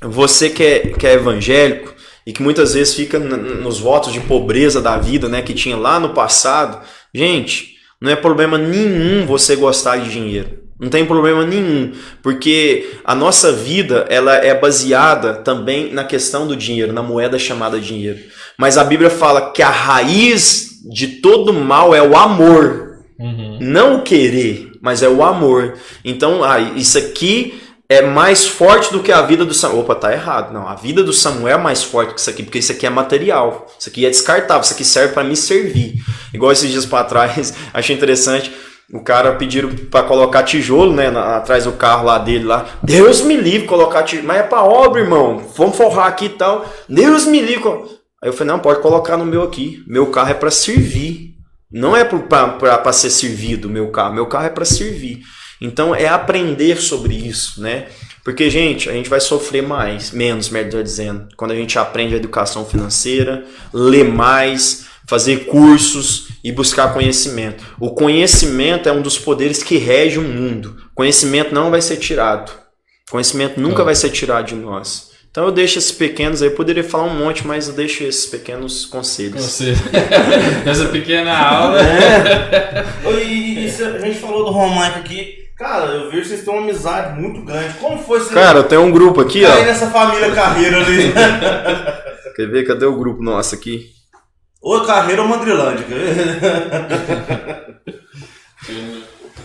Speaker 3: você que é evangélico e que muitas vezes fica nos votos de pobreza da vida, né? Que tinha lá no passado, gente... Não é problema nenhum você gostar de dinheiro. Não tem problema nenhum. Porque a nossa vida ela é baseada também na questão do dinheiro, na moeda chamada dinheiro. Mas a Bíblia fala que a raiz de todo mal é o amor. Não o querer, mas é o amor. Então, isso aqui é mais forte do que a vida do Samuel. Opa, tá errado. Não, a vida do Samuel é mais forte que isso aqui, porque isso aqui é material. Isso aqui é descartável, isso aqui serve para me servir. Igual esses dias para trás, achei interessante, o cara pediram para colocar tijolo, né, atrás do carro lá dele lá. Deus me livre colocar tijolo, mas é para obra, irmão. Vamos forrar aqui e tal. Deus me livre. Aí eu falei, não, pode colocar no meu aqui. Meu carro é para servir. Não é para ser servido, meu carro. Meu carro é para servir. Então é aprender sobre isso, né? Porque, gente, a gente vai sofrer menos, melhor dizendo, quando a gente aprende a educação financeira, lê mais, fazer cursos e buscar conhecimento. O conhecimento é um dos poderes que rege o mundo. Conhecimento não vai ser tirado. Conhecimento nunca vai ser tirado de nós. Então eu deixo esses pequenos aí, eu poderia falar um monte, mas eu deixo esses pequenos conselhos.
Speaker 1: Essa pequena aula.
Speaker 2: E a gente falou do Romaico aqui. Cara, eu vejo que vocês têm uma amizade muito grande. Como foi você?
Speaker 3: Cara, eu tenho um grupo aqui, ó.
Speaker 2: Nessa família Carreiro ali.
Speaker 3: Quer ver? Cadê o grupo nosso aqui?
Speaker 2: Ou Carreiro ou Mandrilândia.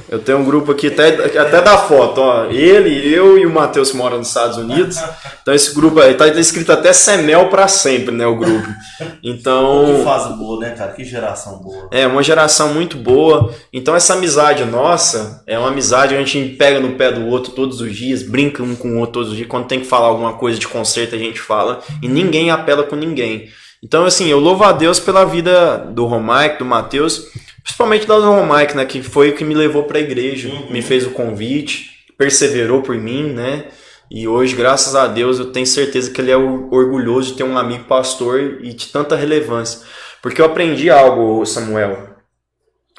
Speaker 3: Eu tenho um grupo aqui, até da foto, ó. Ele, eu e o Matheus que mora nos Estados Unidos. Então esse grupo aí, tá escrito até Semel pra sempre, né, o grupo. Então...
Speaker 2: Que fase boa, né, cara? Que geração boa.
Speaker 3: É, uma geração muito boa. Então essa amizade nossa, é uma amizade que a gente pega no pé do outro todos os dias, brinca um com o outro todos os dias. Quando tem que falar alguma coisa de conserto, a gente fala. E ninguém apela com ninguém. Então, assim, eu louvo a Deus pela vida do Romaico, do Matheus, principalmente da do Romaico, né, que foi o que me levou para a igreja, me fez o convite, perseverou por mim, né, e hoje, graças a Deus, eu tenho certeza que ele é orgulhoso de ter um amigo pastor e de tanta relevância, porque eu aprendi algo, Samuel,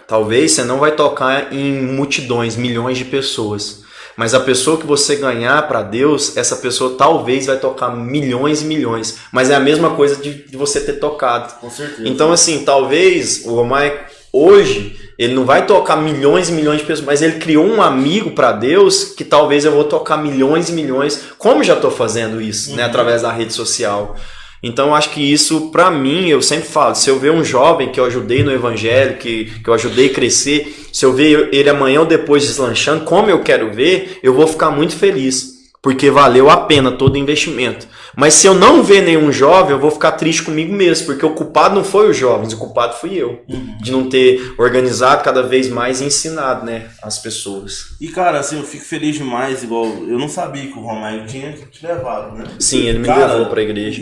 Speaker 3: talvez você não vai tocar em multidões, milhões de pessoas, mas a pessoa que você ganhar para Deus, essa pessoa talvez vai tocar milhões e milhões. Mas é a mesma coisa de você ter tocado.
Speaker 2: Com certeza.
Speaker 3: Então, assim, talvez o Romaico, hoje, ele não vai tocar milhões e milhões de pessoas, mas ele criou um amigo para Deus que talvez eu vou tocar milhões e milhões, como já estou fazendo isso, né, através da rede social. Então eu acho que isso, para mim, eu sempre falo, se eu ver um jovem que eu ajudei no evangelho, que eu ajudei a crescer, se eu ver ele amanhã ou depois deslanchando, como eu quero ver, eu vou ficar muito feliz, porque valeu a pena todo o investimento. Mas se eu não ver nenhum jovem, eu vou ficar triste comigo mesmo, porque o culpado não foi os jovens, o culpado fui eu. De não ter organizado cada vez mais e ensinado, né, as pessoas.
Speaker 2: E cara, assim, eu fico feliz demais, igual, eu não sabia que o Romário tinha te levado, né?
Speaker 3: Sim, ele me
Speaker 2: Cara,
Speaker 3: levou pra igreja.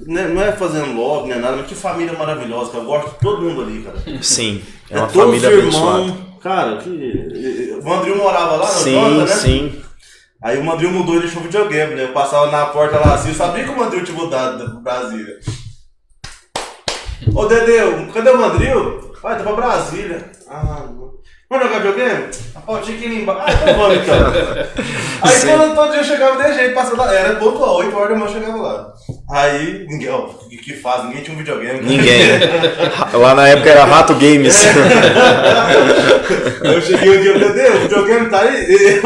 Speaker 2: Não é fazendo lobby, não é nada, mas que família maravilhosa, cara. Eu gosto de todo mundo ali, cara.
Speaker 3: Sim, é uma
Speaker 2: todos
Speaker 3: família abençoada.
Speaker 2: irmão, cara, que... O Mandril morava lá,
Speaker 3: Sim,
Speaker 2: Jota, né?
Speaker 3: sim.
Speaker 2: Aí o Mandril mudou e deixou o videogame, né? Eu passava na porta lá assim, eu sabia que o Mandril tinha mudado pro Brasília. Ô, Dedeu, cadê o Mandril? Vai, tá pra Brasília. Ah, não. Vamos jogar videogame? A tinha que ir embaixo. Ah, então vamos então. Aí todo dia eu chegava desse jeito, passando lá. Era pontual, 8 horas da manhã eu chegava lá. Aí, ninguém, ó, o que faz? Ninguém tinha um videogame.
Speaker 3: Ninguém. Lá na época era Rato Games.
Speaker 2: Eu cheguei um dia e falei, o videogame tá aí?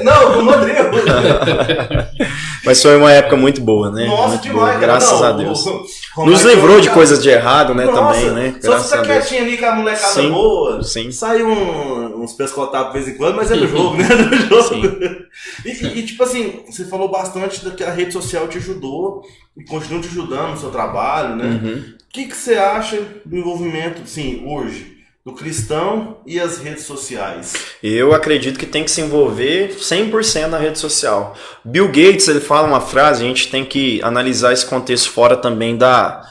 Speaker 2: Não, o Mandril.
Speaker 3: Mas foi uma época muito boa, né?
Speaker 2: Nossa,
Speaker 3: muito
Speaker 2: demais,
Speaker 3: boa, graças
Speaker 2: não,
Speaker 3: a Deus. Nos livrou de coisas de errado, né?
Speaker 2: Nossa,
Speaker 3: também, né?
Speaker 2: Só
Speaker 3: Graças
Speaker 2: ficar
Speaker 3: a Deus.
Speaker 2: quietinho ali com a molecada
Speaker 3: Sim,
Speaker 2: boa.
Speaker 3: sim.
Speaker 2: Sai uns pescotados de vez em quando, mas é do jogo, né? É do jogo. E tipo assim, você falou bastante que a rede social te ajudou e continua te ajudando no seu trabalho, né? O que você acha do envolvimento, assim, hoje, do cristão e as redes sociais?
Speaker 3: Eu acredito que tem que se envolver 100% na rede social. Bill Gates, ele fala uma frase, a gente tem que analisar esse contexto fora também da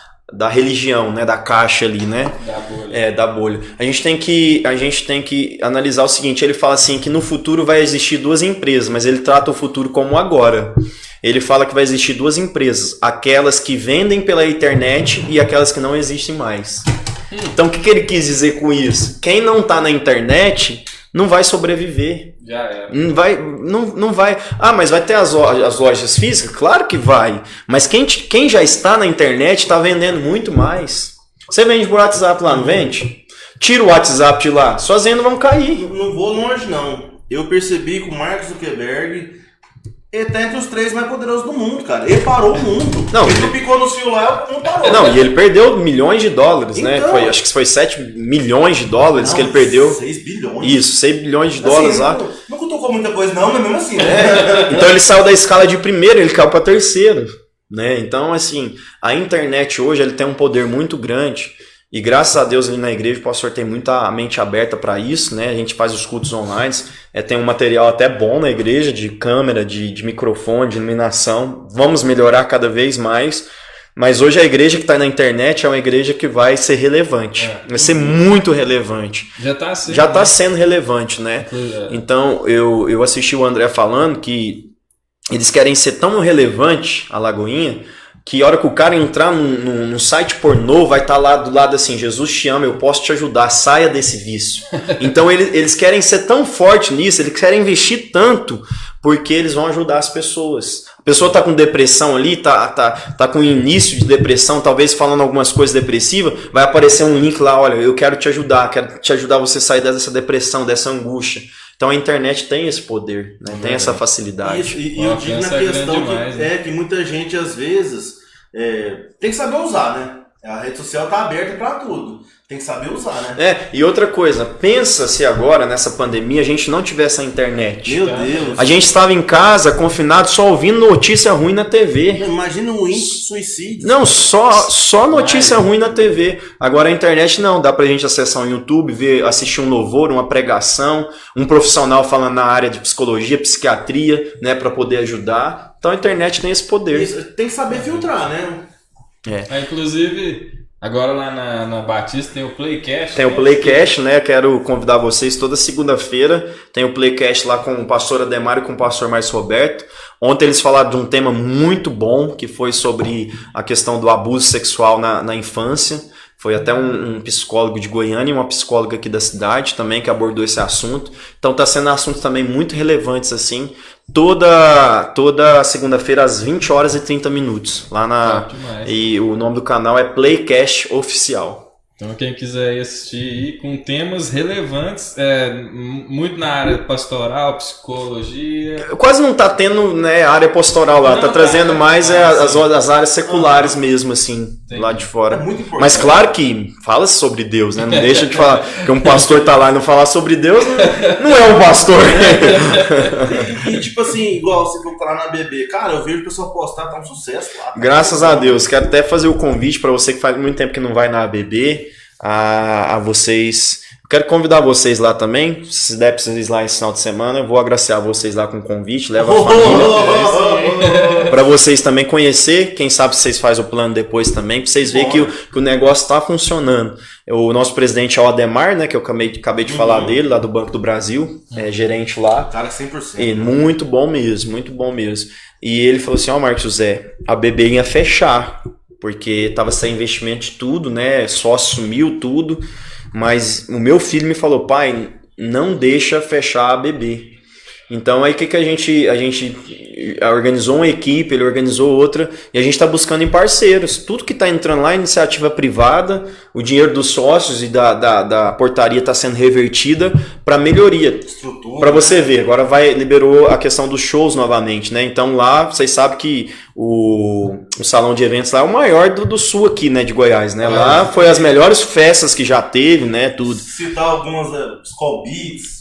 Speaker 3: religião, né, da caixa ali, né?
Speaker 1: Da bolha.
Speaker 3: Da bolha. A gente tem que analisar o seguinte, ele fala assim que no futuro vai existir duas empresas, mas ele trata o futuro como agora. Ele fala que vai existir duas empresas, aquelas que vendem pela internet e aquelas que não existem mais. Então o que ele quis dizer com isso? Quem não está na internet não vai sobreviver.
Speaker 1: Já era.
Speaker 3: Não vai. Ah, mas vai ter as lojas físicas? Claro que vai. Mas quem já está na internet está vendendo muito mais. Você vende por WhatsApp lá, não vende? Tira o WhatsApp de lá, suas vendas vão cair.
Speaker 2: Não vou longe, não. Eu percebi que o Mark Zuckerberg ele tá entre os 3 mais poderosos do mundo, cara. Ele parou o mundo.
Speaker 3: Não,
Speaker 2: ele não picou no fio lá, não parou.
Speaker 3: Não, e ele perdeu milhões de dólares, né?
Speaker 2: Então,
Speaker 3: Acho que foi 7 milhões de dólares que ele perdeu.
Speaker 2: 6 bilhões.
Speaker 3: Isso, 6 bilhões de dólares lá.
Speaker 2: Não cutucou muita coisa, não, mas mesmo assim, né?
Speaker 3: Então ele saiu da escala de primeiro, ele caiu para terceiro, né? Então, assim, a internet hoje ele tem um poder muito grande. E graças a Deus ali na igreja o pastor tem muita mente aberta para isso, né? A gente faz os cultos online, tem um material até bom na igreja, de câmera, de microfone, de iluminação. Vamos melhorar cada vez mais. Mas hoje a igreja que está na internet é uma igreja que vai ser relevante. Vai ser muito relevante.
Speaker 1: Já está sendo.
Speaker 3: Já está sendo relevante, né? Então eu assisti o André falando que eles querem ser tão relevante, a Lagoinha, que a hora que o cara entrar num site pornô, vai estar lá do lado assim, Jesus te ama, eu posso te ajudar, saia desse vício. Então eles querem ser tão forte nisso, eles querem investir tanto, porque eles vão ajudar as pessoas. A pessoa está com depressão ali, tá com início de depressão, talvez falando algumas coisas depressivas, vai aparecer um link lá, olha, eu quero te ajudar a você sair dessa depressão, dessa angústia. Então a internet tem esse poder, né? Tem essa facilidade.
Speaker 2: Isso, e eu digo na questão demais, que, né? Que muita gente às vezes tem que saber usar, né? A rede social tá aberta para tudo. Tem que saber usar, né?
Speaker 3: E outra coisa, pensa se agora, nessa pandemia, a gente não tivesse a internet.
Speaker 2: Meu Deus.
Speaker 3: A gente estava em casa, confinado, só ouvindo notícia ruim na TV.
Speaker 2: Imagina o índice de suicídio.
Speaker 3: Não, só notícia ruim na TV. Agora a internet não, dá pra gente acessar um YouTube, assistir um louvor, uma pregação, um profissional falando na área de psicologia, psiquiatria, né, para poder ajudar. Então a internet tem esse poder.
Speaker 2: Isso, tem que saber filtrar, né?
Speaker 1: Inclusive, agora lá na Batista tem o Playcast.
Speaker 3: Tem o Playcast, né? Quero convidar vocês toda segunda-feira. Tem o Playcast lá com o pastor Ademar e com o pastor Marcos Roberto. Ontem eles falaram de um tema muito bom, que foi sobre a questão do abuso sexual na infância. Foi até um psicólogo de Goiânia e uma psicóloga aqui da cidade também que abordou esse assunto. Então tá sendo assuntos também muito relevantes assim. Toda segunda-feira às 20 horas e 30 minutos. Lá e o nome do canal é Playcast Oficial.
Speaker 1: Então quem quiser ir assistir aí com temas relevantes, muito na área pastoral, psicologia.
Speaker 3: Quase não tá tendo, né, área pastoral lá, tá trazendo mais as áreas seculares mesmo, assim, lá de fora.
Speaker 2: É muito importante.
Speaker 3: Mas claro que fala sobre Deus, né? Não deixa de falar que um pastor tá lá e não falar sobre Deus, não é um pastor.
Speaker 2: E tipo assim, igual você for falar na BB, cara, eu vejo o pessoal postar, tá um sucesso lá.
Speaker 3: Graças a Deus. Quero até fazer o convite para você que faz muito tempo que não vai na ABB, a vocês. Quero convidar vocês lá também. Se der pra vocês lá esse final de semana, eu vou agraciar vocês lá com o convite. Leva a família. Para vocês também conhecer. Quem sabe vocês fazem o plano depois também. Para vocês verem que o negócio tá funcionando. O nosso presidente é o Ademar, né? Que eu acabei de falar dele, lá do Banco do Brasil. É gerente lá.
Speaker 2: Cara, 100%.
Speaker 3: E muito bom mesmo, muito bom mesmo. E ele falou assim, Marcos José, a BB ia fechar. Porque tava sem investimento de tudo, né? Só sumiu tudo. Mas o meu filho me falou, pai, não deixa fechar a BB. Então aí o que a gente organizou uma equipe, ele organizou outra, e a gente está buscando em parceiros. Tudo que está entrando lá é iniciativa privada, o dinheiro dos sócios e da portaria está sendo revertida para melhoria. Para você ver, agora liberou a questão dos shows novamente, né? Então lá, vocês sabem que o salão de eventos lá é o maior do sul aqui, né, de Goiás, né? Lá foi as melhores festas que já teve, né, tudo.
Speaker 2: Citar algumas Skull Beats,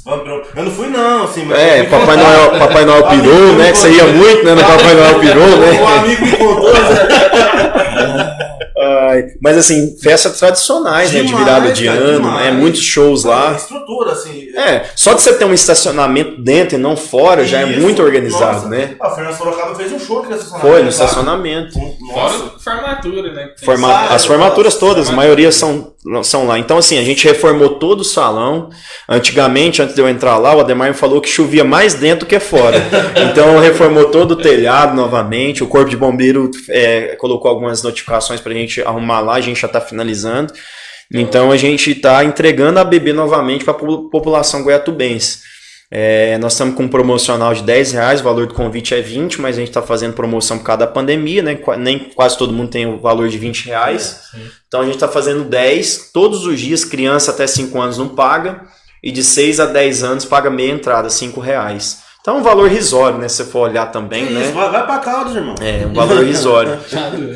Speaker 2: eu não fui não, assim, mas
Speaker 3: Papai Noel pirou, né, que você ia muito, né, no Papai Noel pirou, né?
Speaker 2: Um amigo me contou,
Speaker 3: mas assim, festas tradicionais, né, de virada de ano, né, muitos shows lá.
Speaker 2: Estrutura, assim.
Speaker 3: Só de você ter um estacionamento dentro e não fora, já é muito organizado, né?
Speaker 2: A Fernanda Sorocaba fez um show aqui no estacionamento.
Speaker 3: Foi, no estacionamento.
Speaker 1: Fora formatura, né?
Speaker 3: As formaturas todas, a maioria são lá. Então, assim, a gente reformou todo o salão. Antigamente, antes de eu entrar lá, o Ademar me falou que chovia mais dentro que fora. Então, reformou todo o telhado novamente. O Corpo de Bombeiro colocou algumas notificações pra gente arrumar lá, a gente já tá finalizando. Então, a gente tá entregando a BB novamente para a população goiatubense. Nós estamos com um promocional de R$10, o valor do convite é 20, mas a gente está fazendo promoção por causa da pandemia, né? Nem quase todo mundo tem o valor de R$20. Então a gente está fazendo 10, todos os dias, criança até 5 anos não paga, e de 6 a 10 anos paga meia entrada, R$5. Então é um valor risório, né? Se você for olhar também, né?
Speaker 2: Isso, vai pra Caldas, irmão.
Speaker 3: Um valor risório.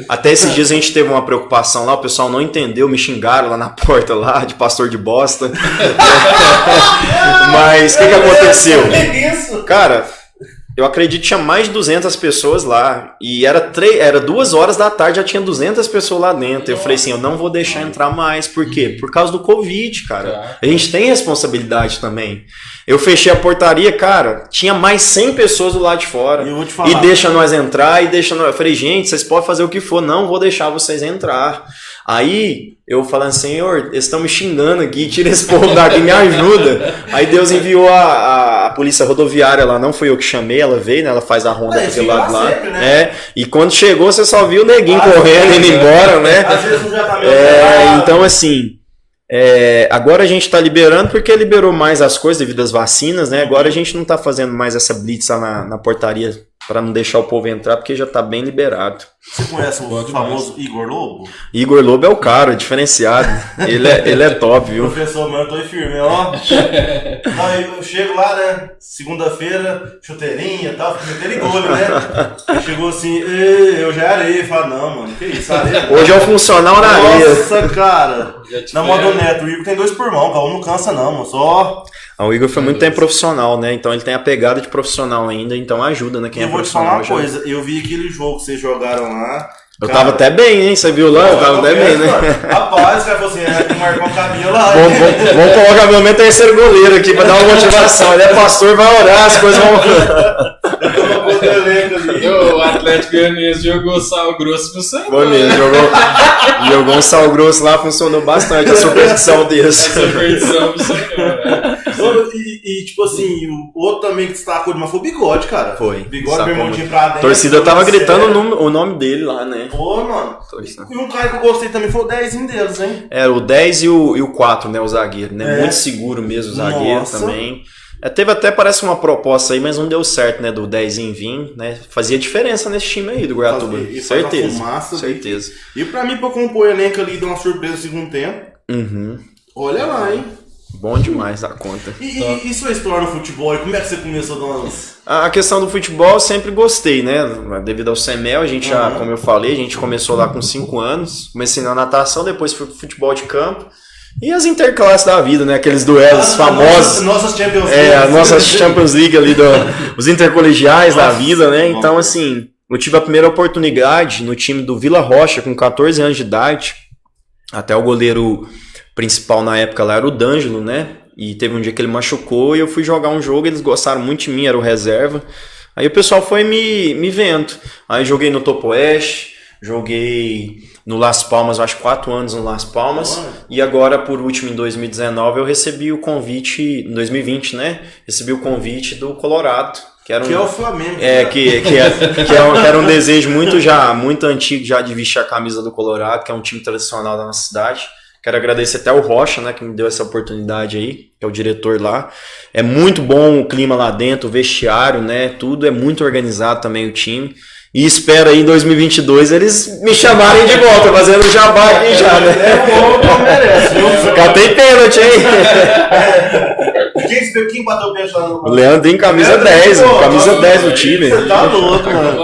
Speaker 3: Até esses dias a gente teve uma preocupação lá, o pessoal não entendeu, me xingaram lá na porta lá, de pastor de bosta. Mas o que aconteceu? Cara, eu acredito que tinha mais de 200 pessoas lá. E era 2 horas da tarde, já tinha 200 pessoas lá dentro. Eu falei assim, eu não vou deixar entrar mais. Por quê? Por causa do Covid, cara. A gente tem responsabilidade também. Eu fechei a portaria, cara, tinha mais 100 pessoas do lado de fora. E deixa nós entrar, Eu falei, gente, vocês podem fazer o que for, não vou deixar vocês entrar. Aí, eu falando, Senhor, eles estão me xingando aqui, tira esse povo daqui, me ajuda. Aí Deus enviou a polícia rodoviária lá, não fui eu que chamei, ela veio, né? Ela faz a ronda daquele lado lá.
Speaker 2: Sempre, né?
Speaker 3: E quando chegou, você só viu o neguinho correndo, indo embora, né?
Speaker 2: Às vezes já tá meio
Speaker 3: então, assim, agora a gente está liberando porque liberou mais as coisas devido às vacinas, né? Agora a gente não está fazendo mais essa blitz lá na portaria para não deixar o povo entrar, porque já está bem liberado.
Speaker 2: Você conhece o famoso Igor Lobo?
Speaker 3: Igor Lobo é o cara, diferenciado. Ele é top, viu?
Speaker 2: Professor, mano, eu tô aí firme, ó. Aí eu chego lá, né? Segunda-feira, chuteirinha e tal, metendo gole, né? Chegou assim, eu já era areia. Fala, não, mano, que isso, areia.
Speaker 3: Hoje é o funcional na areia.
Speaker 2: Nossa, cara. Na modo neto, o Igor tem 2 por mão, cara. Não cansa, não, mano. Só.
Speaker 3: O Igor foi muito tempo profissional, né? Então ele tem a pegada de profissional ainda, então ajuda, né? Quem
Speaker 2: eu
Speaker 3: é
Speaker 2: vou te
Speaker 3: profissional.
Speaker 2: falar uma coisa, eu vi aquele jogo que vocês jogaram lá.
Speaker 3: Eu tava até bem, hein? Você viu lá? Eu tava até bem, né?
Speaker 2: Rapaz, o cara falou assim, tem que marcar um caminho lá.
Speaker 3: Vamos colocar pelo menos terceiro goleiro aqui pra dar uma motivação. Ele é pastor, vai orar, as coisas vão.
Speaker 1: O Atlético Goianiense jogou sal grosso pro São Paulo.
Speaker 3: Foi mesmo, jogou um sal grosso lá, funcionou bastante a superstição deles.
Speaker 1: A superstição pro Senhor,
Speaker 2: E tipo assim, o outro também que destacou demais foi o Bigode, cara.
Speaker 3: Foi.
Speaker 2: Bigode, bermudinho pra dentro.
Speaker 3: A torcida tava gritando o nome dele lá, né?
Speaker 2: Pô, mano. E um cara que eu gostei também foi o 10 deles, hein?
Speaker 3: O 10 e o 4, né? O zagueiro, né? Muito seguro mesmo o zagueiro também. Teve até, parece uma proposta aí, mas não deu certo, né? Do 10 em vir, né? Fazia diferença nesse time aí do Goiatuba. Certeza.
Speaker 2: Fumaça,
Speaker 3: certeza.
Speaker 2: E pra mim, pra compor o elenco ali, deu uma surpresa no segundo tempo.
Speaker 3: Uhum.
Speaker 2: Olha lá, hein?
Speaker 3: Bom demais da conta.
Speaker 2: E sua história no futebol? Como é que você começou
Speaker 3: A questão do futebol eu sempre gostei, né? Devido ao CEMEL, a gente já, como eu falei, a gente começou lá com 5 anos. Comecei na natação, depois fui pro futebol de campo. E as interclasses da vida, né? Aqueles duelos famosos.
Speaker 2: Nossas Champions League.
Speaker 3: A nossa Champions League ali, os intercolegiais da vida, né? Então, assim, eu tive a primeira oportunidade no time do Vila Rocha, com 14 anos de idade. Até o goleiro principal na época lá era o D'Angelo, né? E teve um dia que ele machucou e eu fui jogar um jogo, eles gostaram muito de mim, era o reserva. Aí o pessoal foi me vendo. Aí joguei no Topo Oeste, joguei no Las Palmas, acho 4 anos no Las Palmas. E agora, por último, em 2019, eu recebi o convite, em 2020, né? Recebi o convite do Colorado. Que é o Flamengo. Que era um desejo muito antigo já de vestir a camisa do Colorado, que é um time tradicional da nossa cidade. Quero agradecer até o Rocha, né, que me deu essa oportunidade aí, que é o diretor lá. É muito bom o clima lá dentro, o vestiário, né, tudo é muito organizado também o time. E espero aí em 2022 eles me chamarem de volta, fazendo jabá aqui já, né?
Speaker 2: Merece, viu?
Speaker 3: Catei pênalti, hein?
Speaker 2: Quem bateu o pênalti lá no...
Speaker 3: O Leandrinho, camisa 10, camisa 10 do time.
Speaker 2: Você tá louco, mano.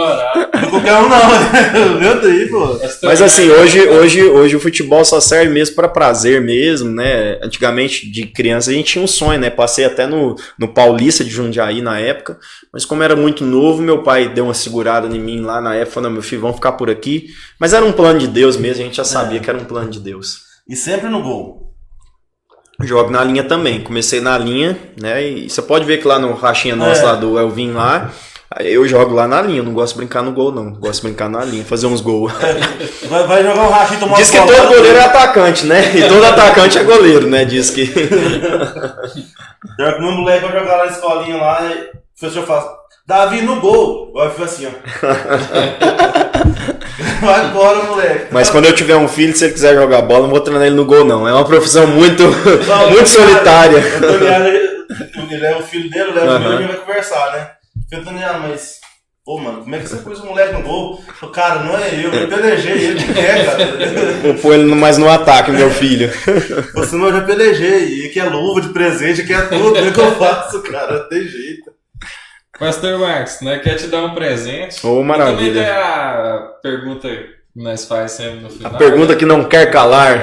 Speaker 2: Não qualquer um não, Leandrinho, pô.
Speaker 3: Mas assim, hoje o futebol só serve mesmo para prazer mesmo, né? Antigamente, de criança, a gente tinha um sonho, né? Passei até no Paulista de Jundiaí na época, mas como era muito novo, meu pai deu uma segurada em mim lá na época, falando, meu filho, vamos ficar por aqui. Mas era um plano de Deus mesmo, a gente já sabia que era um plano de Deus.
Speaker 2: E sempre no gol?
Speaker 3: Jogo na linha também, comecei na linha, né? E você pode ver que lá no rachinha nosso lá do Elvin lá, eu jogo lá na linha, não gosto de brincar no gol não, gosto de brincar na linha, fazer uns gols.
Speaker 2: Vai jogar um rachinho, tomar
Speaker 3: Diz que todo goleiro é atacante, né? E todo atacante é goleiro, né? Diz que...
Speaker 2: Meu moleque vai jogar lá na escolinha lá, e o professor fala, Davi no gol, vai ficar assim, ó. Vai embora, moleque.
Speaker 3: Mas quando eu tiver um filho, se ele quiser jogar bola, não vou treinar ele no gol, não. É uma profissão muito solitária.
Speaker 2: Ele é o filho dele, leva o filho e vai conversar, né? Eu tô mas... Pô, mano, como é que você pôs o moleque no gol? Cara, não é eu pelejei ele, não quer, cara.
Speaker 3: Vou pôr ele mais no ataque, meu filho.
Speaker 2: Você não, eu já pelejei, e que é luva de presente, que é tudo, o que eu faço, cara, não tem jeito.
Speaker 1: Pastor Marcos, né, quer te dar um presente.
Speaker 3: Ô, maravilha.
Speaker 1: Também tem a pergunta que nós faz sempre no final.
Speaker 3: A pergunta que não quer calar.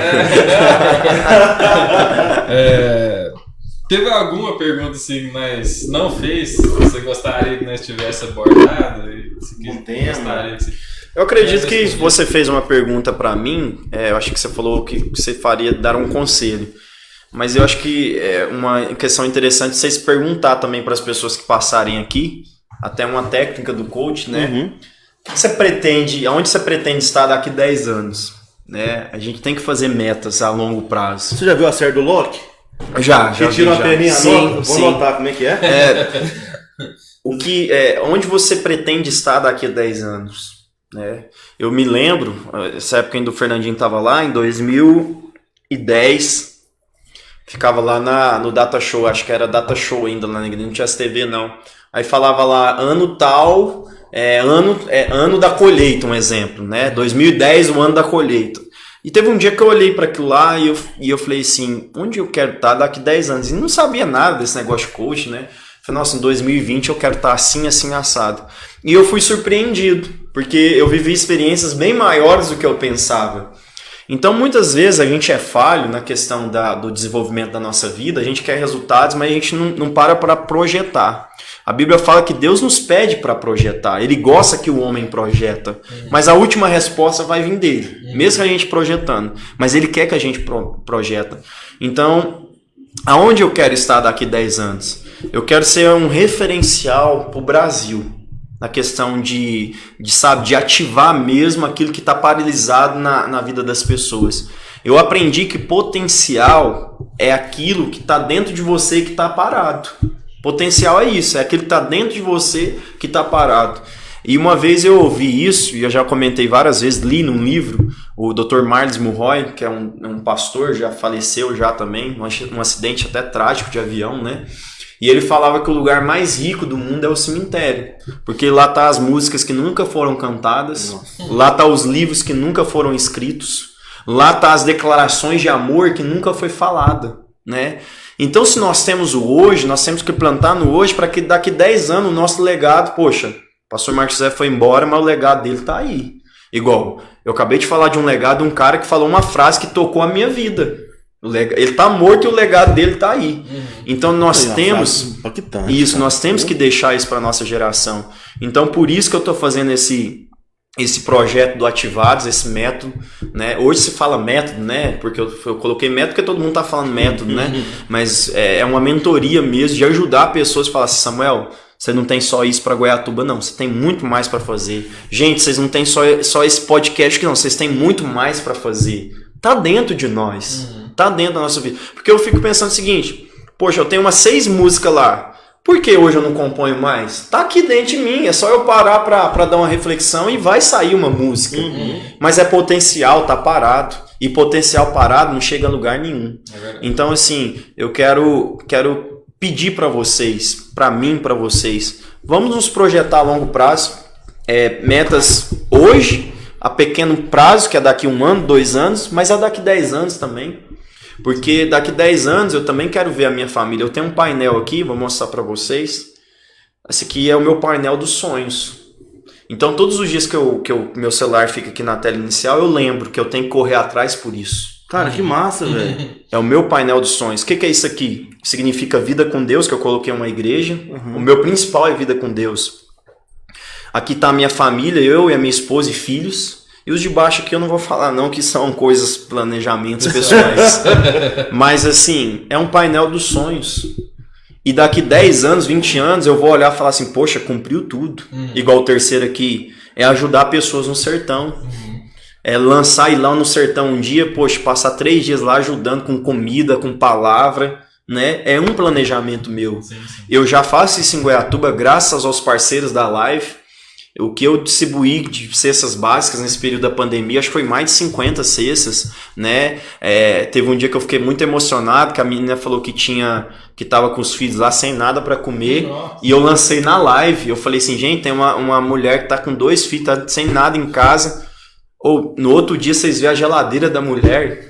Speaker 1: Teve alguma pergunta assim que nós não fez, que você gostaria que nós tivesse abordado?
Speaker 3: Eu acredito que você fez uma pergunta para mim, eu acho que você falou que você faria dar um conselho. Mas eu acho que é uma questão interessante vocês perguntar também para as pessoas que passarem aqui, até uma técnica do coach, né?
Speaker 2: Uhum.
Speaker 3: O que você pretende, aonde você pretende estar daqui 10 anos? Né? A gente tem que fazer metas a longo prazo.
Speaker 2: Você já viu a série do Loki?
Speaker 3: Já
Speaker 2: que tira uma peninha, vou notar como é que é.
Speaker 3: Onde você pretende estar daqui a 10 anos? Né? Eu me lembro, essa época ainda o Fernandinho estava lá, em 2010, ficava lá no Data Show, acho que era Data Show ainda, lá não tinha STV não. Aí falava lá, ano tal, ano da colheita, um exemplo, né? 2010, o ano da colheita. E teve um dia que eu olhei para aquilo lá e eu falei assim, onde eu quero estar daqui 10 anos? E não sabia nada desse negócio de coach, né? Falei, nossa, em 2020 eu quero estar assim, assim, assado. E eu fui surpreendido, porque eu vivi experiências bem maiores do que eu pensava. Então, muitas vezes a gente é falho na questão do desenvolvimento da nossa vida, a gente quer resultados, mas a gente não para projetar. A Bíblia fala que Deus nos pede para projetar, Ele gosta que o homem projeta, mas a última resposta vai vir dele, mesmo a gente projetando, mas Ele quer que a gente projeta. Então, aonde eu quero estar daqui 10 anos? Eu quero ser um referencial para o Brasil, na questão de ativar mesmo aquilo que está paralisado na vida das pessoas. Eu aprendi que potencial é aquilo que está dentro de você que está parado. Potencial é isso, é aquilo que está dentro de você que está parado. E uma vez eu ouvi isso, e eu já comentei várias vezes, li num livro, o Dr. Marlis Mulroy, que é um pastor, já faleceu já também, um acidente até trágico de avião, né? E ele falava que o lugar mais rico do mundo é o cemitério, porque lá tá as músicas que nunca foram cantadas, lá tá os livros que nunca foram escritos, Lá tá as declarações de amor que nunca foi falada, né? Então, se nós temos o hoje, nós temos que plantar no hoje para que daqui 10 anos o nosso legado, poxa, o pastor Marcos José foi embora, mas o legado dele tá aí. Igual, eu acabei de falar de um legado de um cara que falou uma frase que tocou a minha vida. Ele tá morto e o legado dele tá aí. Então nós temos isso, nós temos que deixar isso para nossa geração. Então por isso que eu tô fazendo esse projeto do Ativados, esse método, né? Hoje se fala método, né? Porque eu coloquei método porque todo mundo tá falando método, né? Mas é uma mentoria mesmo de ajudar pessoas a falar assim, Samuel, você não tem só isso para Goiatuba, não. Você tem muito mais para fazer. Gente, vocês não têm só esse podcast aqui, não. Vocês têm muito mais para fazer. Tá dentro de nós. Tá dentro da nossa vida. Porque eu fico pensando o seguinte, poxa, eu tenho umas 6 músicas lá. Por que hoje eu não componho mais? Tá aqui dentro de mim. É só eu parar pra dar uma reflexão e vai sair uma música. Mas é potencial, tá parado. E potencial parado não chega a lugar nenhum. Então, assim, eu quero pedir para vocês, para mim, para vocês, vamos nos projetar a longo prazo, metas hoje, a pequeno prazo, que é daqui 1 ano, 2 anos, mas é daqui 10 anos também. Porque daqui 10 anos eu também quero ver a minha família. Eu tenho um painel aqui, vou mostrar para vocês. Esse aqui é o meu painel dos sonhos. Então todos os dias que meu celular fica aqui na tela inicial, eu lembro que eu tenho que correr atrás por isso.
Speaker 2: Cara, que massa, velho.
Speaker 3: É o meu painel dos sonhos. O que é isso aqui? Significa vida com Deus, que eu coloquei uma igreja. O meu principal é vida com Deus. Aqui tá a minha família, eu e a minha esposa e filhos. E os de baixo aqui eu não vou falar não, que são coisas, planejamentos pessoais. Mas assim, é um painel dos sonhos. E daqui 10 anos, 20 anos, eu vou olhar e falar assim, poxa, cumpriu tudo. Igual o terceiro aqui, é ajudar pessoas no sertão. É lançar ir lá no sertão um dia, poxa, passar 3 dias lá ajudando com comida, com palavra, né? É um planejamento meu. Sim. Eu já faço isso em Goiatuba graças aos parceiros da live. O que eu distribuí de cestas básicas nesse período da pandemia, acho que foi mais de 50 cestas, né? Teve um dia que eu fiquei muito emocionado, que a menina falou que estava com os filhos lá sem nada para comer. Nossa. E eu lancei na live. Eu falei assim, gente, tem uma mulher que tá com 2 filhos, tá sem nada em casa. Ou no outro dia vocês vê a geladeira da mulher,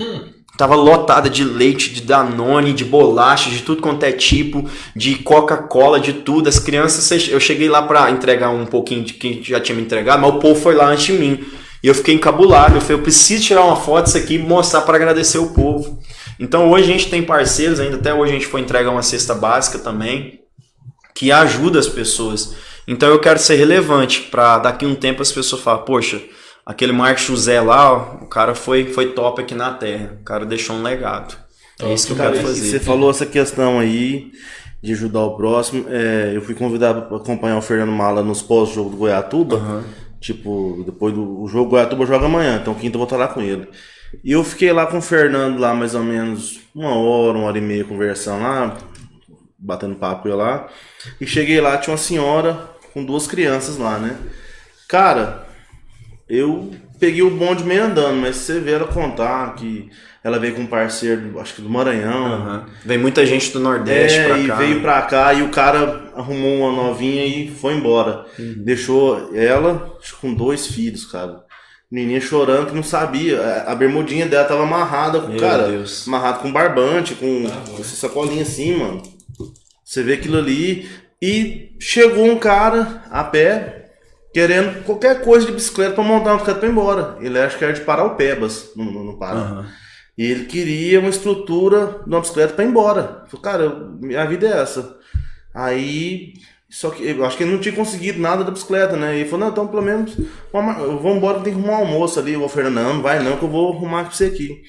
Speaker 3: tava lotada de leite, de Danone, de bolacha, de tudo quanto é tipo, de Coca-Cola, de tudo. As crianças, eu cheguei lá pra entregar um pouquinho de quem já tinha me entregado, mas o povo foi lá antes de mim. E eu fiquei encabulado, eu falei, eu preciso tirar uma foto disso aqui e mostrar para agradecer o povo. Então hoje a gente tem parceiros, ainda até hoje a gente foi entregar uma cesta básica também, que ajuda as pessoas. Então eu quero ser relevante, para daqui a um tempo as pessoas falarem, poxa, aquele Marcos José lá, ó, o cara foi top aqui na terra. O cara deixou um legado. É isso que eu quero fazer.
Speaker 2: Você falou essa questão aí de ajudar o próximo. Eu fui convidado para acompanhar o Fernando Mala nos pós-jogo do Goiatuba. Tipo, depois do jogo, Goiatuba joga amanhã. Então quinta eu vou estar lá com ele. E eu fiquei lá com o Fernando lá mais ou menos 1 hora e meia conversando lá, batendo papo lá. E cheguei lá, tinha uma senhora com 2 crianças lá, né? Cara, eu peguei o bonde meio andando, mas você vê ela contar que ela veio com um parceiro, acho que do Maranhão.
Speaker 3: Vem muita gente do Nordeste pra cá.
Speaker 2: E veio pra cá e o cara arrumou uma novinha e foi embora. Deixou ela com 2 filhos, cara. Menina chorando que não sabia. A bermudinha dela tava amarrada, amarrado com barbante, com essa sacolinha assim, mano. Você vê aquilo ali. E chegou um cara a pé, querendo qualquer coisa de bicicleta pra montar uma bicicleta pra ir embora. Ele acho que era de Paraupebas, no Pará. E ele queria uma estrutura de uma bicicleta pra ir embora. Eu falei, cara, minha vida é essa. Aí, só que eu acho que ele não tinha conseguido nada da bicicleta, né? E ele falou, não, então pelo menos, eu vou embora, tem que arrumar um almoço ali. Eu vou, Fernando, não vai não, que eu vou arrumar pra você aqui.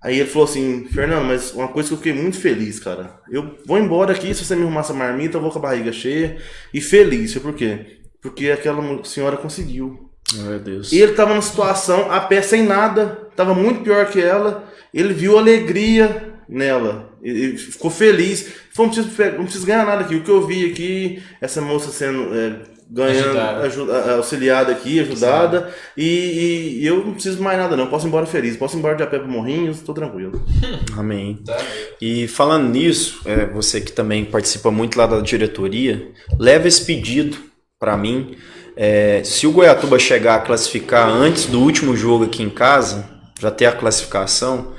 Speaker 2: Aí ele falou assim, Fernando, mas uma coisa que eu fiquei muito feliz, cara. Eu vou embora aqui, se você me arrumar essa marmita, eu vou com a barriga cheia. E feliz, por quê? Porque aquela senhora conseguiu.
Speaker 3: Meu Deus.
Speaker 2: E ele tava numa situação, a pé sem nada, tava muito pior que ela. Ele viu alegria nela. Ele ficou feliz. Falou, não preciso ganhar nada aqui. O que eu vi aqui, essa moça sendo auxiliada aqui, ajudada. E eu não preciso mais nada não. Posso ir embora feliz. Posso ir embora de a pé pro Morrinhos, tô tranquilo.
Speaker 3: Amém. E falando nisso, você que também participa muito lá da diretoria, leva esse pedido para mim. Se o Goiatuba chegar a classificar antes do último jogo aqui em casa, já ter a classificação,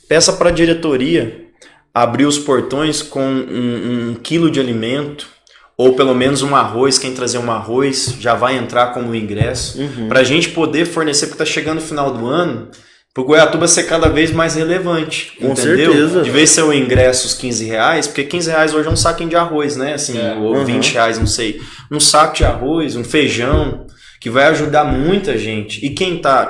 Speaker 3: peça para a diretoria abrir os portões com um quilo de alimento, ou pelo menos um arroz. Quem trazer um arroz já vai entrar como ingresso, para a gente poder fornecer, porque está chegando o final do ano, para o Goiatuba ser cada vez mais relevante.
Speaker 2: Com
Speaker 3: entendeu?
Speaker 2: certeza.
Speaker 3: De vez ser o ingresso os R$15, porque R$15 hoje é um saquinho de arroz, né? Assim, ou R$20, não sei. Um saco de arroz, um feijão, que vai ajudar muita gente. E quem tá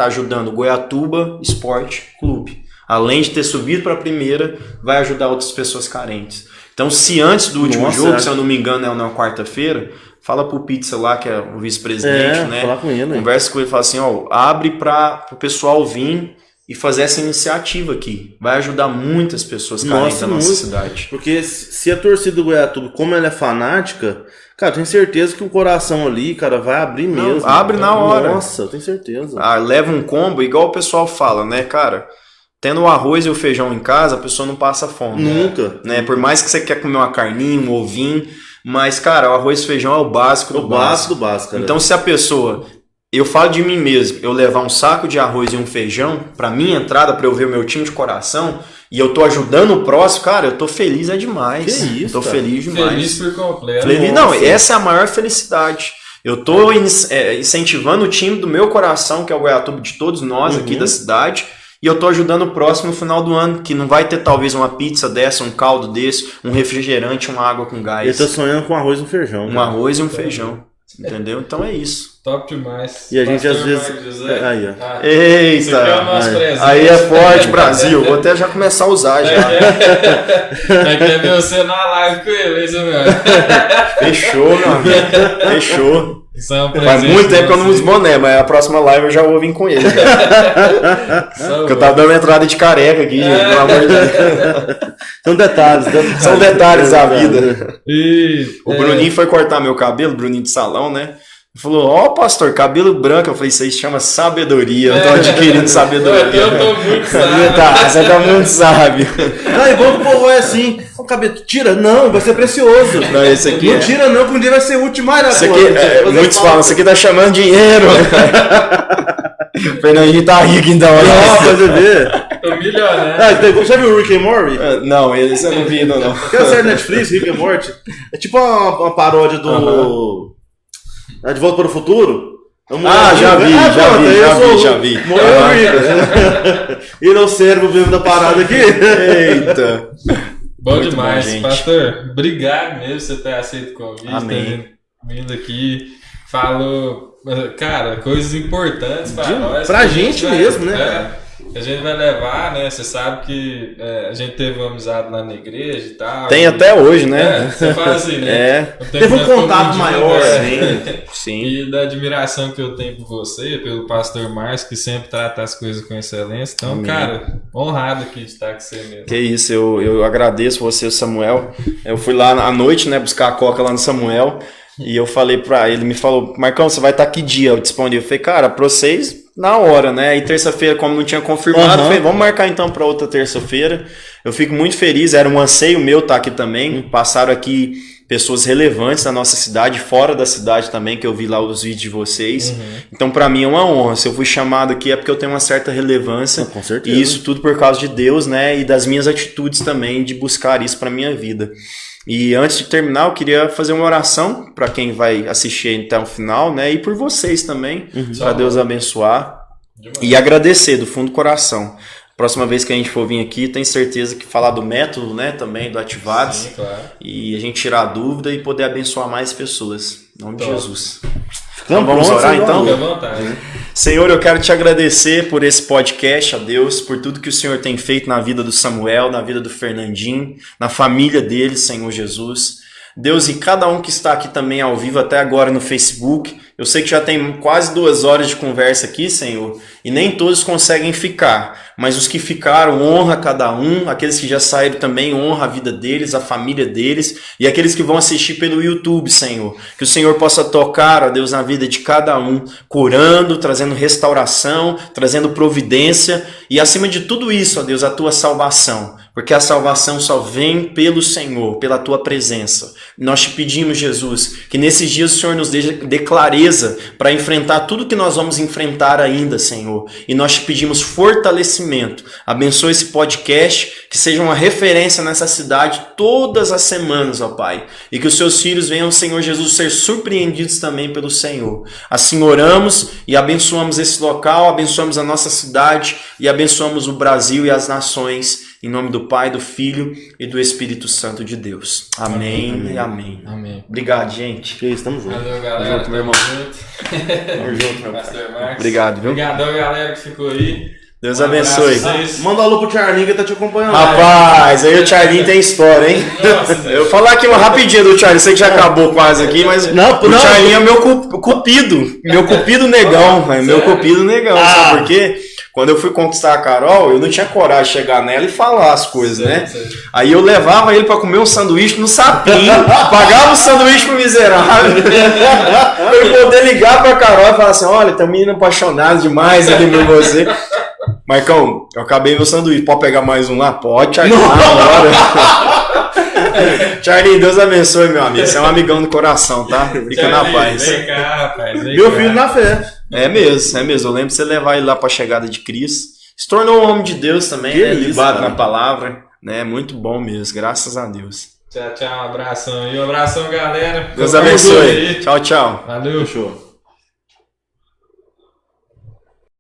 Speaker 3: ajudando? Goiatuba Esporte Clube. Além de ter subido para a primeira, vai ajudar outras pessoas carentes. Então, se antes do último jogo, se eu não me engano, é na quarta-feira, fala pro Pizza lá, que é o vice-presidente, né?
Speaker 2: Falar com ele,
Speaker 3: Conversa com ele e fala assim, ó, abre para o pessoal vir e fazer essa iniciativa aqui. Vai ajudar muitas pessoas carentes da nossa cidade.
Speaker 2: Porque se a torcida do Goiatuba, como ela é fanática, cara, tenho certeza que o coração ali, cara, vai abrir mesmo.
Speaker 3: Abre na hora.
Speaker 2: Nossa, eu tenho certeza.
Speaker 3: Leva um combo, igual o pessoal fala, né, cara? Tendo o arroz e o feijão em casa, a pessoa não passa fome.
Speaker 2: Nunca.
Speaker 3: Né? Por mais que você quer comer uma carninha, um ovinho, mas, cara, o arroz e feijão é o básico do básico.
Speaker 2: Cara.
Speaker 3: Então, se a pessoa... Eu falo de mim mesmo, eu levar um saco de arroz e um feijão pra minha entrada, pra eu ver o meu time de coração, e eu tô ajudando o próximo, cara, eu tô feliz
Speaker 2: Que
Speaker 3: demais.
Speaker 2: isso,
Speaker 3: tô
Speaker 2: cara.
Speaker 3: feliz demais.
Speaker 1: Feliz por completo.
Speaker 3: Feliz, não, essa é a maior felicidade. Eu tô incentivando o time do meu coração, que é o Goiatuba de todos nós aqui da cidade, e eu tô ajudando o próximo no final do ano, que não vai ter talvez uma pizza dessa, um caldo desse, um refrigerante, uma água com gás.
Speaker 2: Ele tá sonhando com arroz e um feijão.
Speaker 3: Um arroz e um feijão. Entendeu? Então é isso.
Speaker 1: Top demais.
Speaker 2: E a gente
Speaker 1: Pastor
Speaker 2: às vezes...
Speaker 1: Marcos José.
Speaker 2: Aí, ó.
Speaker 1: Esse aqui é o
Speaker 3: Eita!
Speaker 1: nosso presente.
Speaker 3: Aí é forte, Brasil. Vou até já começar a usar já.
Speaker 1: Quer ver você na live com ele, isso mesmo.
Speaker 3: Fechou, meu amigo. Fechou.
Speaker 1: Isso é um
Speaker 3: Faz
Speaker 1: presente
Speaker 3: muito tempo que eu
Speaker 1: pra
Speaker 3: não uso
Speaker 1: você.
Speaker 3: boné, mas a próxima live eu já vou vir com ele. Porque eu tava dando entrada de careca aqui, gente, pelo amor de Deus.
Speaker 2: São detalhes.
Speaker 3: São detalhes da vida.
Speaker 1: E,
Speaker 3: O Bruninho foi cortar meu cabelo, Bruninho de salão, né? Ele falou, ó, pastor, cabelo branco. Eu falei, isso aí se chama sabedoria. Eu tô adquirindo sabedoria.
Speaker 1: Eu tô muito sábio.
Speaker 3: Você tá muito sábio.
Speaker 2: Não, é bom que o povo é assim. O cabelo, tira, não, vai ser precioso.
Speaker 3: Não, esse aqui
Speaker 2: Não tira não, que um dia vai ser útil mais na
Speaker 3: Isso aqui,
Speaker 2: conta.
Speaker 3: muitos falam, isso aqui tá chamando dinheiro. Fernandinho tá rico então.
Speaker 2: Não, pra você ver.
Speaker 1: Tô milionário.
Speaker 2: Já viu o Rick and Morty?
Speaker 3: Não, esse eu não vi ainda não.
Speaker 2: Aquela série Netflix, Rick and Morty, é tipo uma paródia do... De Volta para o Futuro.
Speaker 3: Já vi.
Speaker 2: Morreu o Rick. Ele é o cérebro mesmo da parada aqui.
Speaker 3: Eita.
Speaker 1: Bom
Speaker 3: Muito
Speaker 1: demais,
Speaker 3: bom, gente.
Speaker 1: pastor. Obrigado mesmo por você ter aceito o convite.
Speaker 3: Amém.
Speaker 1: Ter vindo aqui. Falou, cara, coisas importantes pra nós.
Speaker 2: Pra
Speaker 1: que a
Speaker 2: gente
Speaker 1: vai-
Speaker 2: mesmo, né?
Speaker 1: Que a gente vai levar, né? Você sabe que a gente teve uma amizade lá na igreja e tal.
Speaker 3: Tem até hoje, né?
Speaker 1: Você fala assim, né?
Speaker 3: É.
Speaker 1: O tempo
Speaker 2: Teve um
Speaker 1: nós ficamos
Speaker 2: contato
Speaker 1: juntos,
Speaker 2: maior,
Speaker 1: né?
Speaker 3: Sim.
Speaker 1: E da admiração que eu tenho por você, pelo pastor Márcio, que sempre trata as coisas com excelência. Então,
Speaker 3: Amém.
Speaker 1: cara, honrado aqui de estar com você mesmo.
Speaker 3: Que isso, eu agradeço você, Samuel. Eu fui lá à noite, né, buscar a coca lá no Samuel. E eu falei pra ele, me falou, Marcão, você vai estar que dia eu disponível? Eu falei, cara, pra vocês, na hora, né? Aí terça-feira, como não tinha confirmado, eu falei, vamos marcar então pra outra terça-feira. Eu fico muito feliz, era um anseio meu estar aqui também. Passaram aqui pessoas relevantes da nossa cidade, fora da cidade também, que eu vi lá os vídeos de vocês. Então, pra mim é uma honra. Se eu fui chamado aqui é porque eu tenho uma certa relevância.
Speaker 2: Com certeza.
Speaker 3: E isso tudo por causa de Deus, né? E das minhas atitudes também de buscar isso pra minha vida. E antes de terminar, eu queria fazer uma oração para quem vai assistir até o final, né? E por vocês também, para Deus abençoar e agradecer do fundo do coração. Próxima vez que a gente for vir aqui, tenho certeza que falar do método, né? Também do Ativados.
Speaker 1: Sim, claro.
Speaker 3: E a gente tirar a dúvida e poder abençoar mais pessoas. Em nome de
Speaker 1: Top.
Speaker 3: Jesus. Então vamos orar então?
Speaker 1: Fique à vontade.
Speaker 3: Senhor, eu quero te agradecer por esse podcast, a Deus, por tudo que o Senhor tem feito na vida do Samuel, na vida do Fernandinho, na família dele, Senhor Jesus. Deus, e cada um que está aqui também ao vivo até agora no Facebook, eu sei que já tem quase 2 horas de conversa aqui, Senhor, e nem todos conseguem ficar, mas os que ficaram, honra cada um, aqueles que já saíram também, honra a vida deles, a família deles, e aqueles que vão assistir pelo YouTube, Senhor, que o Senhor possa tocar, ó Deus, na vida de cada um, curando, trazendo restauração, trazendo providência, e acima de tudo isso, ó Deus, a tua salvação, porque a salvação só vem pelo Senhor, pela tua presença. Nós te pedimos, Jesus, que nesses dias o Senhor nos dê clareza para enfrentar tudo que nós vamos enfrentar ainda, Senhor. E nós te pedimos fortalecimento. Abençoa esse podcast, que seja uma referência nessa cidade todas as semanas, ó Pai. E que os seus filhos venham, Senhor Jesus, ser surpreendidos também pelo Senhor. Assim oramos e abençoamos esse local, abençoamos a nossa cidade e abençoamos o Brasil e as nações. Em nome do Pai, do Filho e do Espírito Santo de Deus. Amém e amém.
Speaker 1: Amém.
Speaker 3: Obrigado, gente.
Speaker 2: Que isso, tamo junto.
Speaker 1: Valeu, galera.
Speaker 3: junto, meu irmão. Tamo junto, meu
Speaker 1: Pastor
Speaker 3: pai.
Speaker 1: Marcos.
Speaker 3: Obrigado, viu?
Speaker 1: Obrigadão, galera, que ficou aí.
Speaker 3: Deus
Speaker 1: Um
Speaker 3: abençoe.
Speaker 1: abraço pra vocês.
Speaker 2: Manda um alô pro Charlinho que tá te acompanhando.
Speaker 3: Rapaz, aí o Charlinho tem história, hein?
Speaker 1: Nossa,
Speaker 3: Eu vou falar aqui uma rapidinha do Charlinho, sei que já acabou quase aqui, mas
Speaker 2: Não,
Speaker 3: o
Speaker 2: não.
Speaker 3: Charlinho é meu cupido. Meu cupido negão. É meu cupido negão, sabe por quê? Quando eu fui conquistar a Carol, eu não tinha coragem de chegar nela e falar as coisas, né?
Speaker 1: Sei.
Speaker 3: Aí eu levava ele pra comer um sanduíche no sapinho, pagava o sanduíche pro miserável, pra ele poder ligar pra Carol e falar assim, olha, tem um menino apaixonado demais ali por você. Marcão, eu acabei meu sanduíche, pode pegar mais um lá? Pode, Charlie, na hora. Charlie, Deus abençoe, meu amigo, você é um amigão do coração, tá? Fica na paz.
Speaker 1: Vem cá, rapaz. Vem
Speaker 2: Meu
Speaker 1: cá.
Speaker 2: filho na fé.
Speaker 3: É mesmo. Eu lembro de você levar ele lá pra chegada de Cristo. Se tornou um homem de Deus também,
Speaker 2: Que
Speaker 3: né?
Speaker 2: isso,
Speaker 3: Libado
Speaker 2: cara.
Speaker 3: na palavra, né? Muito bom mesmo, graças a Deus.
Speaker 1: Tchau, tchau. Um abração aí. Um abração, galera.
Speaker 3: Deus
Speaker 1: Tamo junto
Speaker 3: abençoe.
Speaker 1: aí.
Speaker 3: Tchau, tchau.
Speaker 1: Valeu.
Speaker 2: Show.